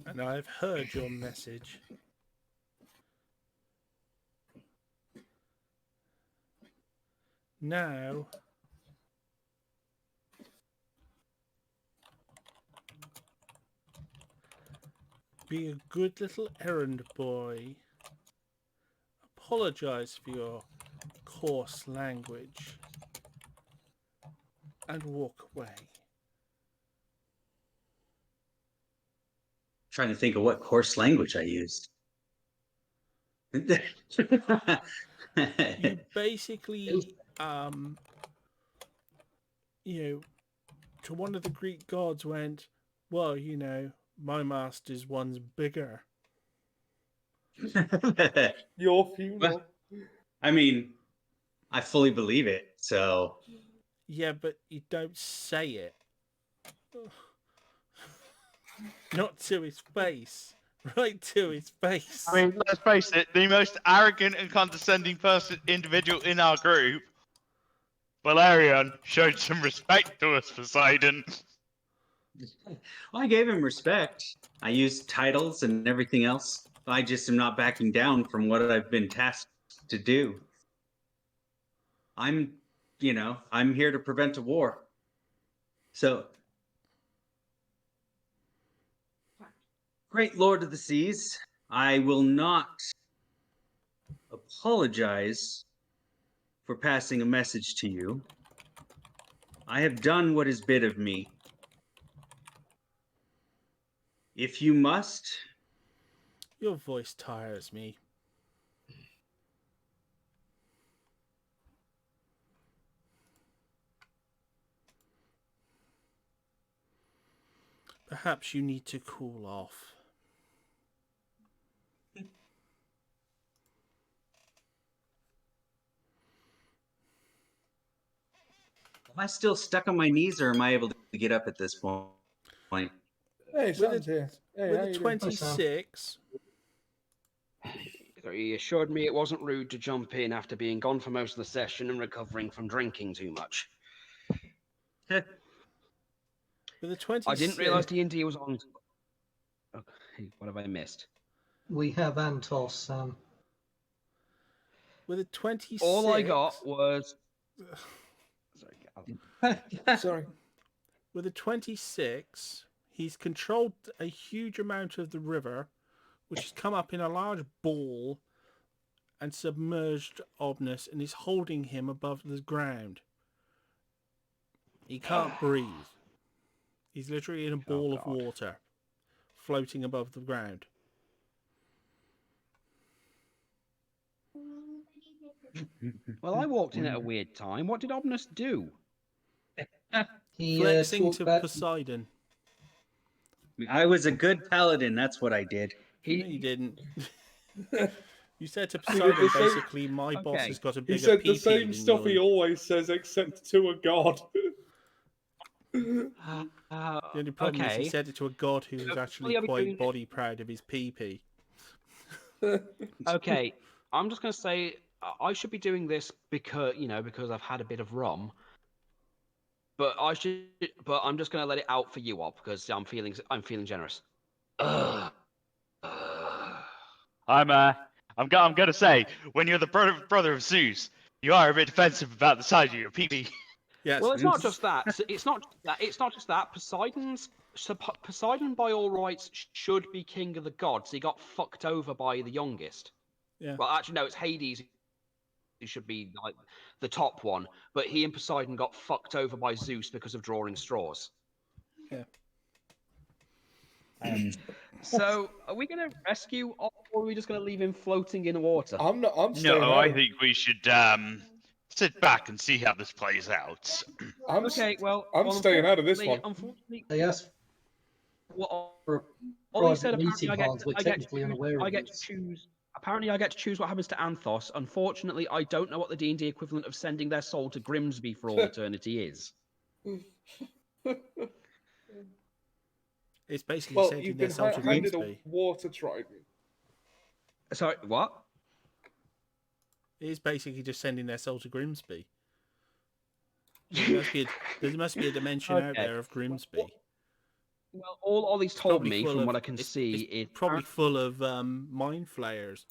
And I've heard your message. Now, be a good little errand boy. Apologize for your coarse language. And walk away. Trying to think of what coarse language I used. You basically, to one of the Greek gods went, well, my master's one's bigger. Your funeral. I mean, I fully believe it, so... Yeah, but you don't say it. Not to his face. Right to his face. I mean, let's face it, the most arrogant and condescending individual in our group, Valerian, showed some respect to us, Poseidon. Well, I gave him respect. I used titles and everything else. I just am not backing down from what I've been tasked to do. I'm here to prevent a war. So, great Lord of the Seas, I will not apologize for passing a message to you. I have done what is bid of me. If you must... Your voice tires me. Perhaps you need to cool off. Am I still stuck on my knees, or am I able to get up at this point? Hey, Sam's here. Hey, With how a you doing? 26, He assured me it wasn't rude to jump in after being gone for most of the session and recovering from drinking too much. with a 26, I didn't realise D&D was on... Okay, what have I missed? We have Anthos, Sam. With a 26, All I got was... Sorry. With a 26, he's controlled a huge amount of the river, which has come up in a large ball and submerged Obnus and is holding him above the ground. He can't breathe. He's literally in a ball of water, floating above the ground. Well, I walked in at a weird time. What did Obnus do? He Flexing talked to back. Poseidon. I was a good paladin, that's what I did. No, you didn't. You said to He did Poseidon, the same- basically, my boss Okay. has got a He bigger said the PP same than stuff he yours. always says, except to a god. The only problem is he Okay. said it to a god who was actually I'll be quite doing- body proud of his PP. Okay, I'm just going to say I should be doing this because I've had a bit of rum. But I'm just going to let it out for you all because I'm feeling generous. I'm gonna say, when you're the brother of Zeus, you are a bit defensive about the size of your PP. Yes. Well, it's not just that. It's not just that. Poseidon, by all rights, should be king of the gods. He got fucked over by the youngest. Yeah. Well, actually, no, it's Hades who should be like the top one. But he and Poseidon got fucked over by Zeus because of drawing straws. Yeah. So, are we going to rescue, or are we just going to leave him floating in the water? I'm staying No, out. I think we should sit back and see how this plays out. I'm I'm staying out of this one. Unfortunately, They asked well, for a all he said private apparently meeting, Hans. We're technically unaware of I get to this. choose. Apparently, I get to choose what happens to Anthos. Unfortunately, I don't know what the D&D equivalent of sending their soul to Grimsby for all eternity is. It's basically Well, sending you've their been soul to handed a Grimsby. water trident. Sorry, what? It is basically just sending their soul to Grimsby. There must be a dimension out Okay. there of Grimsby. Well, all Ollie's told Probably me, full from of- what I can it's- see, it's is probably full of mind flayers,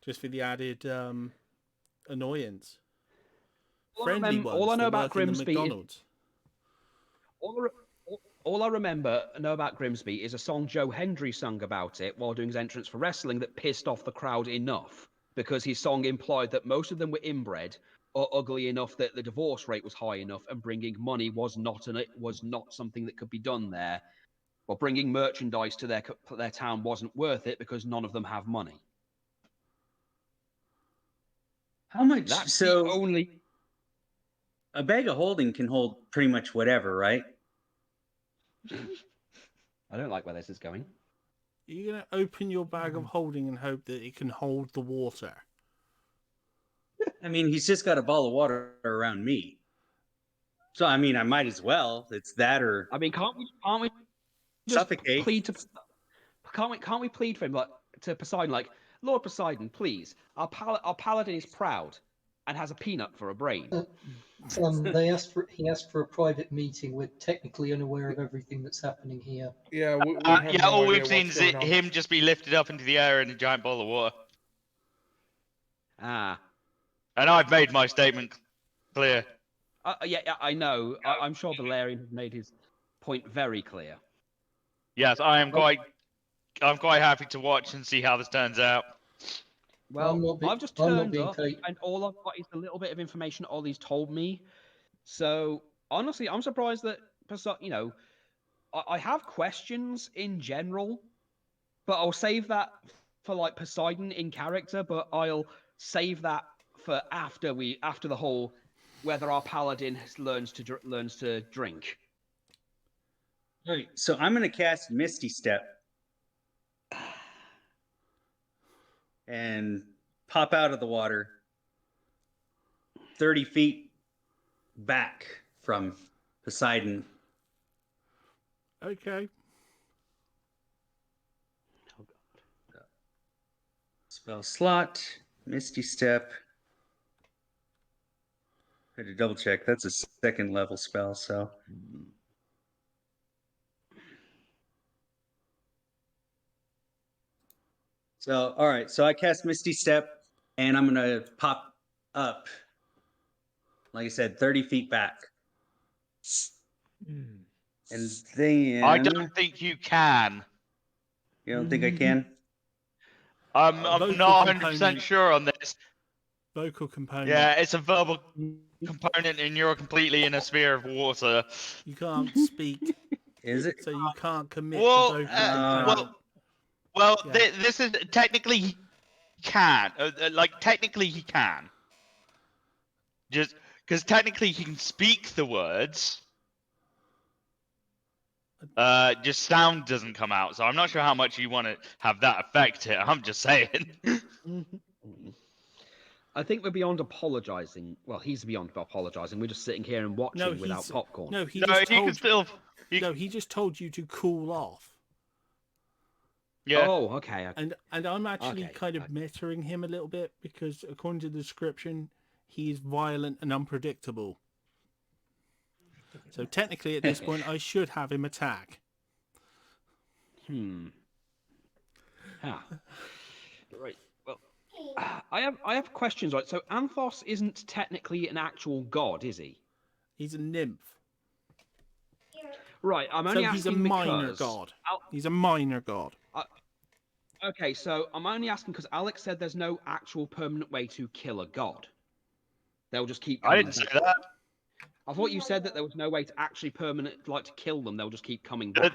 just for the added annoyance. All I Friendly remem- ones all I know that about work in the Grimsby is- McDonald's. all I know about Grimsby is a song Joe Hendry sung about it while doing his entrance for wrestling that pissed off the crowd enough, because his song implied that most of them were inbred or ugly enough that the divorce rate was high enough, and bringing money was not something that could be done there. Or bringing merchandise to their town wasn't worth it because none of them have money. How much? That's So the only. a bag of holding can hold pretty much whatever, right? I don't like where this is going. You're going to open your bag of holding and hope that it can hold the water. I mean, he's just got a ball of water around me. So, I mean, I might as well. It's that or I mean, can't we just suffocate. plead to? Can't we plead for him, like, to Poseidon, like, Lord Poseidon, please, our paladin is proud and has a peanut for a brain. He asked for a private meeting. We're technically unaware of everything that's happening here. Yeah, we have Yeah, no all idea we've seen what's is going on. him just be lifted up into the air in a giant ball of water. Ah. And I've made my statement clear. Yeah, I know. I'm sure Valerian has made his point very clear. Yes, I'm quite happy to watch and see how this turns out. Well, I've just I'm not turned being up, paid. and all I've got is a little bit of information Ollie's told me. So, honestly, I'm surprised that, I have questions in general, but I'll save that for, like, Poseidon in character, but I'll save that for after the whole whether our paladin learns to drink. All right, so I'm going to cast Misty Step and pop out of the water 30 feet back from Poseidon. Okay. Oh, God. Spell slot, Misty Step. I had to double check. That's a second level spell, so. So, all right. So I cast Misty Step, and I'm going to pop up, like I said, 30 feet back. And then. I don't think you can. You don't think I can? I'm Vocal not 100% component. sure on this. Vocal component. Yeah, it's a verbal component, and you're completely in a sphere of water. You can't speak, Is it? so you can't commit Well, the vocal component. Well, Yeah. this is technically he can. Technically he can. Just because technically he can speak the words. Just sound doesn't come out, so I'm not sure how much you want to have that affect it. I'm just saying. I think we're beyond apologizing. Well, he's beyond apologizing. We're just sitting here and watching without popcorn. No, he No, just you told can still. he just told you to cool off. Yeah. Oh, okay. And I'm actually Okay, kind of mentoring him a little bit because according to the description, he's violent and unpredictable. So technically, at this point, I should have him attack. Ah. Right. Well, I have questions. Right. So Anthos isn't technically an actual god, is he? He's a nymph. Right. I'm only So asking he's a minor because god. He's a minor god. Okay, so I'm only asking because Alex said there's no actual permanent way to kill a god. They'll just keep coming I didn't say back. that. I thought you said that there was no way to actually to kill them. They'll just keep coming back.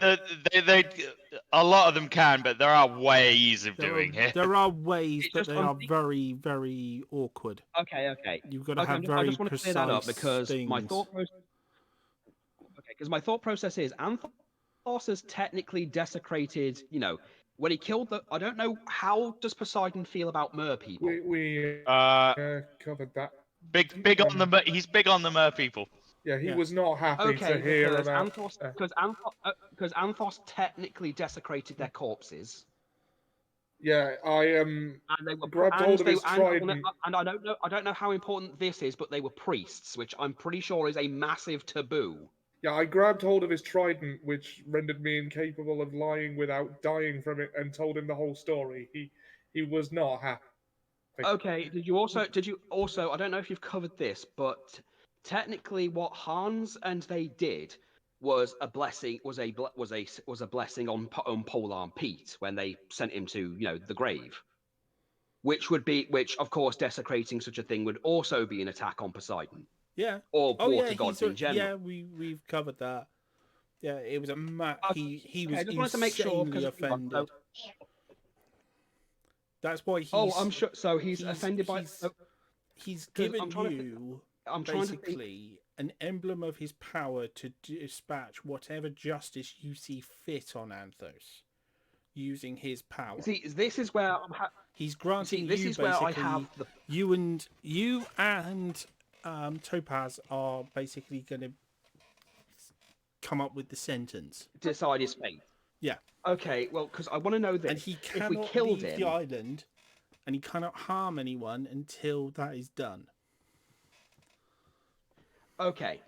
A lot of them can, but there are ways of doing it. There are ways, It's but just they are very, very awkward. Okay. You've got to Okay, have I very just want to clear that up precise because things. my thought process. Okay, because my thought process is Anthos has technically desecrated. When he killed the. I don't know, how does Poseidon feel about mer people? We covered that. Big on the. He's big on the mer people. Yeah, he was not happy to hear about. Because Anthos technically desecrated their corpses. Yeah, I And they were grabbed hold of his trident. And I don't know how important this is, but they were priests, which I'm pretty sure is a massive taboo. Yeah, I grabbed hold of his trident, which rendered me incapable of lying without dying from it, and told him the whole story. He was not happy. Okay, did you also I don't know if you've covered this, but technically what Hans and they did was a blessing, was a blessing on Polearm Pete when they sent him to the grave, which of course desecrating such a thing would also be an attack on Poseidon. Yeah. Or Oh yeah, water gods in general. Yeah, we've covered that. Yeah, it was a he was I just wanted to make sure insanely offended. That's why he's. Oh, I'm sure. So he's offended by. He's given you I'm basically an emblem of his power to dispatch whatever justice you see fit on Anthos, using his power. See, this is where he's granting this you is basically. Where I have the... You and Topaz are basically going to come up with the sentence. Decide his fate. Yeah. Okay. Well, because I want to know this. And he cannot if we killed leave him, the island, and he cannot harm anyone until that is done. Okay.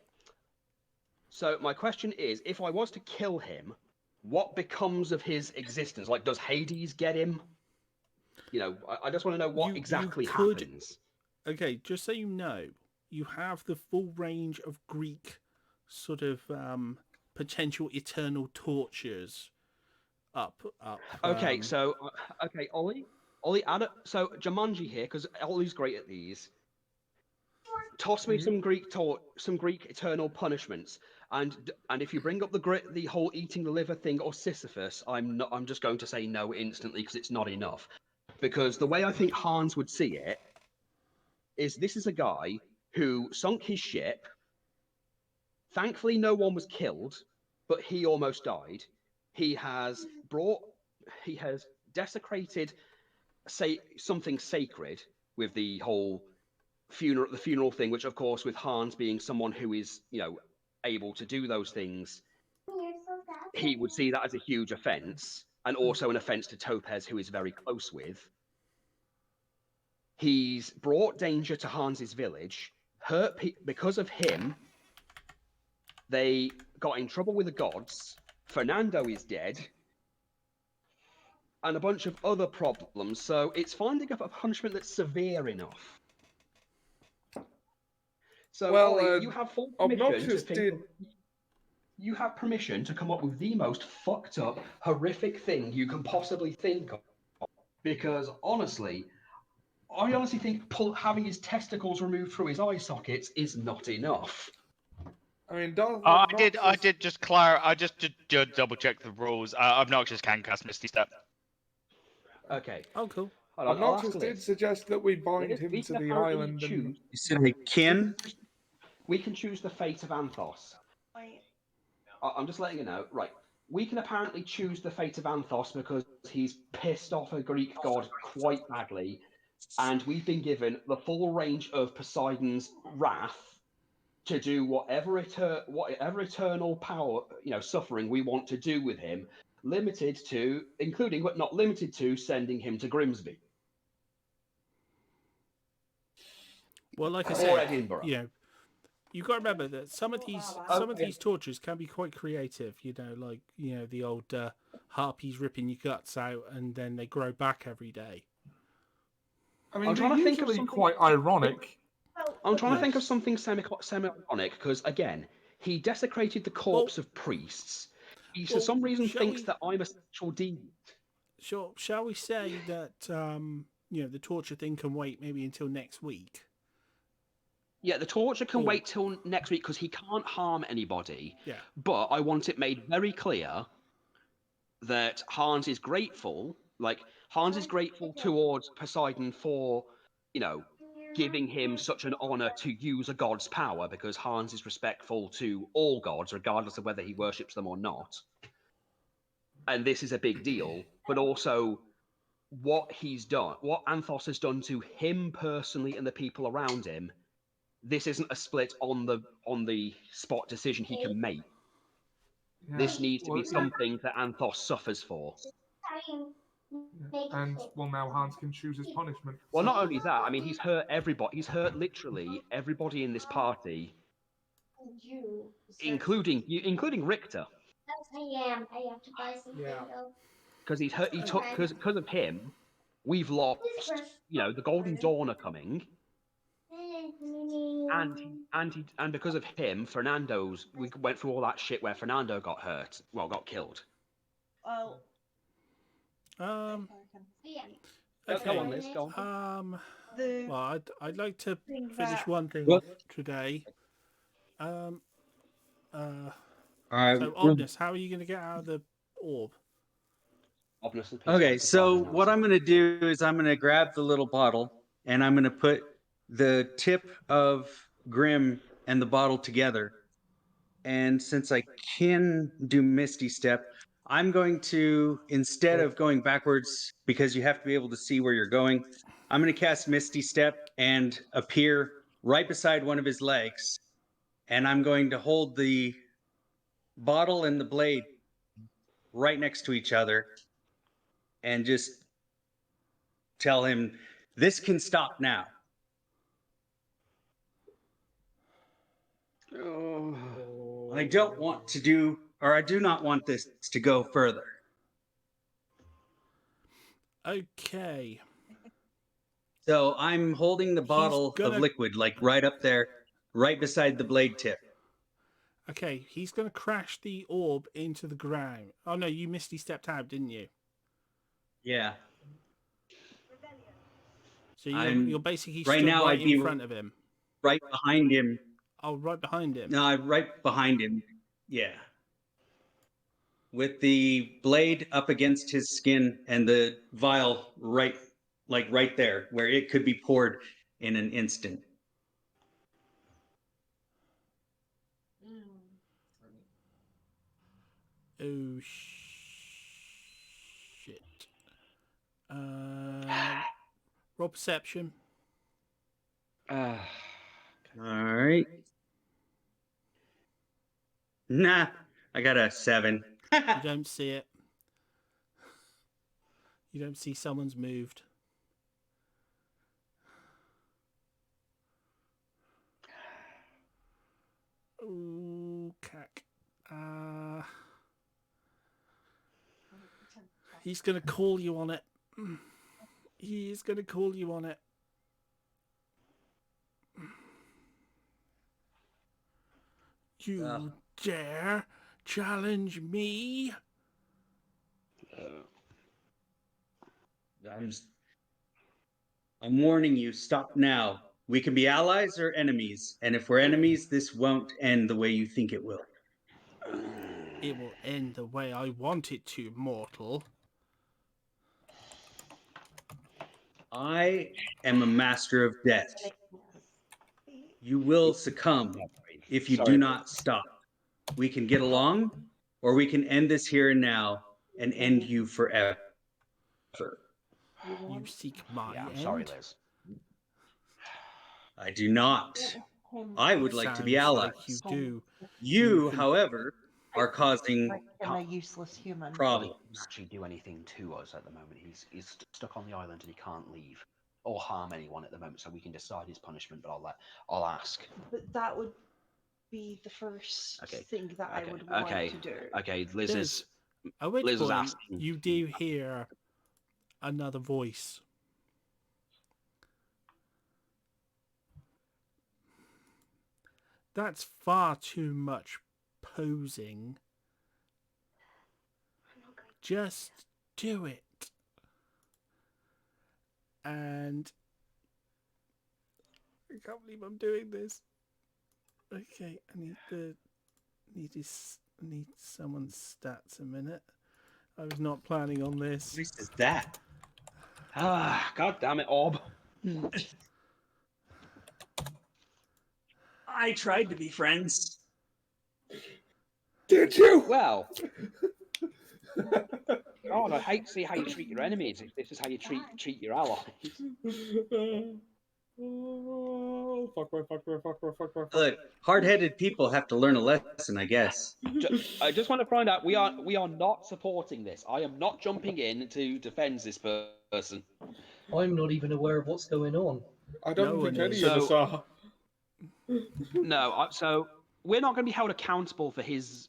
So my question is, if I was to kill him, what becomes of his existence? Like, does Hades get him? I just want to know what exactly happens. Okay, just so you know, you have the full range of Greek sort of potential eternal tortures up. Okay, Ollie, so Jumanji here, because Ollie's great at these. Toss me some Greek eternal punishments, and if you bring up the whole eating the liver thing or Sisyphus, I'm just going to say no instantly because it's not enough. Because the way I think Hans would see it is this is a guy who sunk his ship. Thankfully, no one was killed, but he almost died. He has desecrated something sacred with the whole funeral thing, which of course with Hans being someone who is able to do those things, he would see that as a huge offense, and also an offense to Topaz, who is very close with. He's brought danger to Hans's village, because of him. They got in trouble with the gods. Fernando is dead, and a bunch of other problems. So it's finding a punishment that's severe enough. So, Ollie, you have full permission You have permission to come up with the most fucked up, horrific thing you can possibly think of. Because, honestly, I honestly think having his testicles removed from his eye sockets is not enough. I mean, I did just double check the rules. Obnoxious can cast Misty Step. Okay. Oh, cool. Obnoxious did suggest that we bind him to the island. You said I can? We can choose the fate of Anthos. I'm just letting you know. Right. We can apparently choose the fate of Anthos because he's pissed off a Greek god quite badly, and we've been given the full range of Poseidon's wrath to do whatever eternal power, suffering we want to do with him, including but not limited to sending him to Grimsby. Well, like I said, you got to remember that some of these tortures can be quite creative. Like the old harpies ripping your guts out and then they grow back every day. I mean, they're usually quite ironic. I'm trying to think of something semi-ironic because, again, he desecrated the corpse of priests. He, for some reason, thinks that I'm a sexual demon. Sure. Shall we say that the torture thing can wait maybe until next week? Yeah, the torture can wait till next week because he can't harm anybody. Yeah. But I want it made very clear that Hans is grateful. Like, Hans is grateful towards Poseidon for, giving him such an honor to use a god's power, because Hans is respectful to all gods, regardless of whether he worships them or not. And this is a big deal, but also what he's done, what Anthos has done to him personally and the people around him. This isn't a split on the spot decision he can make. Yeah. This needs to be something that Anthos suffers for. And now Hans can choose his punishment. Well, not only that, I mean, he's hurt everybody. He's hurt literally everybody in this party, including Richter. I have to buy something. Because because of him, we've lost. The Golden Dawn are coming, And because of him, we went through all that shit where Fernando got hurt. Well, got killed. Well, yeah. Okay. Go on, Liz. Go on. Well, I'd like to Think finish that- one thing What? off today. So, All right. Omnis, how are you going to get out of the orb? Obviously, pissed Okay, off the so Topaz what I'm going to do is I'm going to grab the little bottle and I'm going to put the tip of Grim and the bottle together. And since I can do Misty Step, I'm going to, instead of going backwards, because you have to be able to see where you're going, I'm going to cast Misty Step and appear right beside one of his legs. And I'm going to hold the bottle and the blade right next to each other and just tell him, this can stop now. I don't want to do, or I do not want this to go further. Okay. So I'm holding the bottle gonna- of liquid, like right up there, right beside the blade tip. Okay, he's going to crash the orb into the ground. Oh, no, you Misty stepped out, didn't you? Yeah. So I'm- you're basically right stood now right I'd be in front of him. Right behind him. Oh, right behind him. No, right behind him. Yeah. With the blade up against his skin and the vial right there, where it could be poured in an instant. Oh, shit. Roll perception. All right. Nah, I got a 7. You don't see it. You don't see someone's moved. Ooh, cack. He's going to call you on it. He is going to call you on it. You dare challenge me? I'm warning you, stop now. We can be allies or enemies, and if we're enemies, this won't end the way you think it will. It will end the way I want it to, mortal. I am a master of death. You will succumb if you do not stop. We can get along, or we can end this here and now and end you forever. You seek my Yeah, I'm end? sorry, Liz. I do not. I would like to be Sounds allies. like you do. You, however, are causing a useless human. problems. He doesn't actually do anything to us at the moment. He's stuck on the island and he can't leave or harm anyone at the moment. So we can decide his punishment. But I'll ask. But that would be the first thing that I would want to do. Okay, Liz is. At which Liz is point, asking. you do hear another voice. That's far too much posing. Just do it. And I can't believe I'm doing this. Okay, I need someone's stats a minute. I was not planning on this. What is that? Ah, god damn it, Orb. I tried to be friends. Did you? Well. God, I hate to see how you treat your enemies. If this is how you treat your allies. Fuck. Look, hard-headed people have to learn a lesson, I guess. I just want to find out we are not supporting this. I am not jumping in to defend this person. I'm not even aware of what's going on. I don't No think one any is. of us are. No, so we're not going to be held accountable for his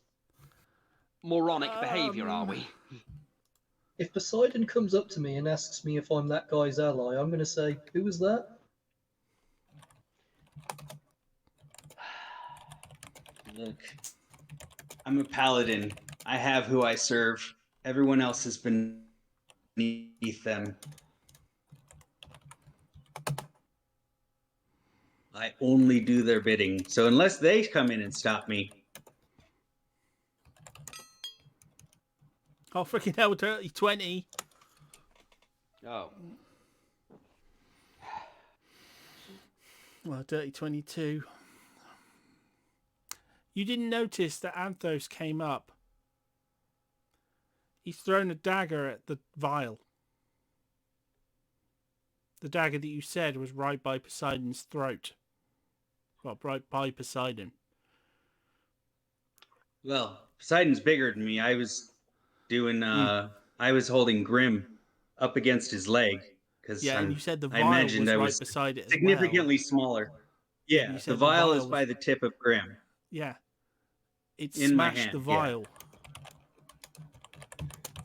moronic behaviour, are we? If Poseidon comes up to me and asks me if I'm that guy's ally, I'm going to say, who was that? Look, I'm a paladin. I have who I serve. Everyone else has been beneath them. I only do their bidding. So unless they come in and stop me. Oh, freaking hell, Dirty 20. Oh. Well, Dirty 22. You didn't notice that Anthos came up. He's thrown a dagger at the vial. The dagger that you said was right by Poseidon's throat. Well, right by Poseidon. Well, Poseidon's bigger than me. I was doing, I was holding Grim up against his leg. Because yeah, and you said the I vial imagined was I right was beside it as significantly well. smaller. Yeah, Yeah, you said the vial is was... by the tip of Grim. Yeah. It in my smashed hand, the vial.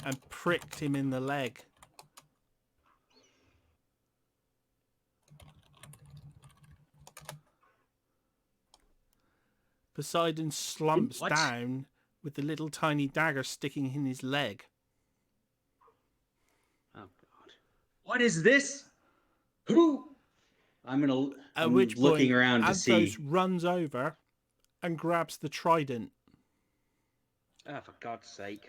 And pricked him in the leg. Poseidon slumps down with the little tiny dagger sticking in his leg. Oh God! What is this? Who? I'm looking around to see. Anthos runs over and grabs the trident. Oh, for God's sake!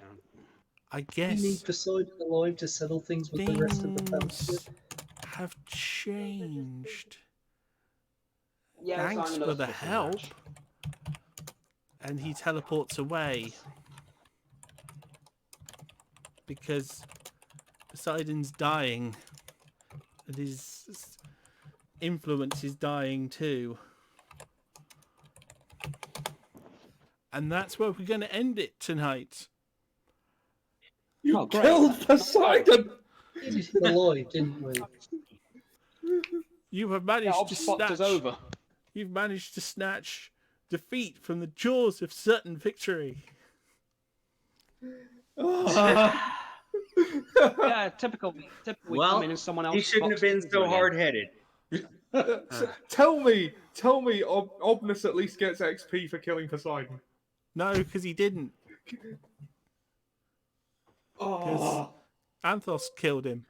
I guess we need Poseidon alive to settle things with the rest of the Pantheon. Have changed. Yeah, Thanks for the help. And he teleports away. Because Poseidon's dying. And his influence is dying too. And that's where we're going to end it tonight. You killed Poseidon! We needed him alive, didn't we? You have managed to snatch. Over. You've managed to snatch defeat from the jaws of certain victory. Yeah, typical. We come in and someone else. He shouldn't have been so hard-headed. Tell me, Obnus at least gets XP for killing Poseidon. No, because he didn't. Oh. Anthos killed him.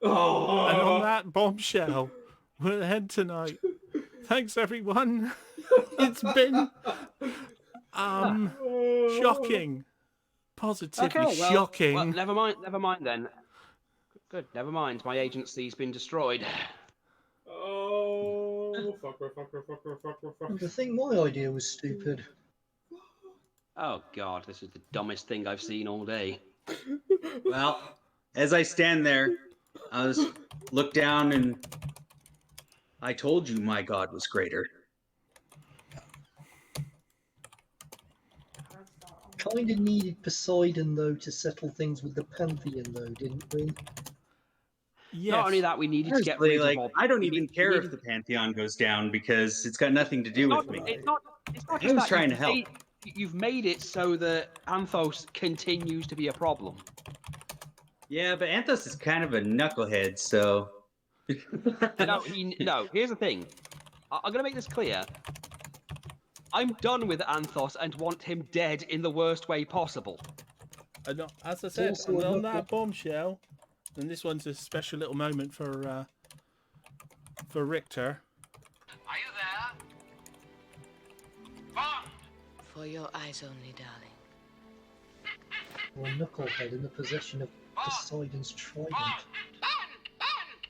Oh. And on that bombshell, we'll end tonight. Thanks, everyone. It's been shocking. Positively shocking. Well, never mind then. Good, never mind. My agency's been destroyed. Oh, fuck. I think my idea was stupid. Oh God, this is the dumbest thing I've seen all day. Well, as I stand there, I look down and I told you my god was greater. Kinda needed Poseidon though to settle things with the Pantheon though, didn't we? Yes. Not only that, we needed to get rid of all... I don't even care if the Pantheon goes down because it's got nothing to do with me. It's not I just was that. trying to help. You've made it so that Anthos continues to be a problem. Yeah, but Anthos is kind of a knucklehead, so... No, here's the thing. I'm going to make this clear. I'm done with Anthos and want him dead in the worst way possible. And as I said, on that bombshell, and this one's a special little moment for Richter. Are you there? Bond! For your eyes only, darling. Or Knucklehead in the possession of Poseidon's trident.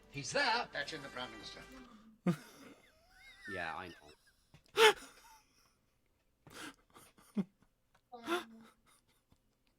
He's there. Fetch in the Prime Minister. Yeah, I know.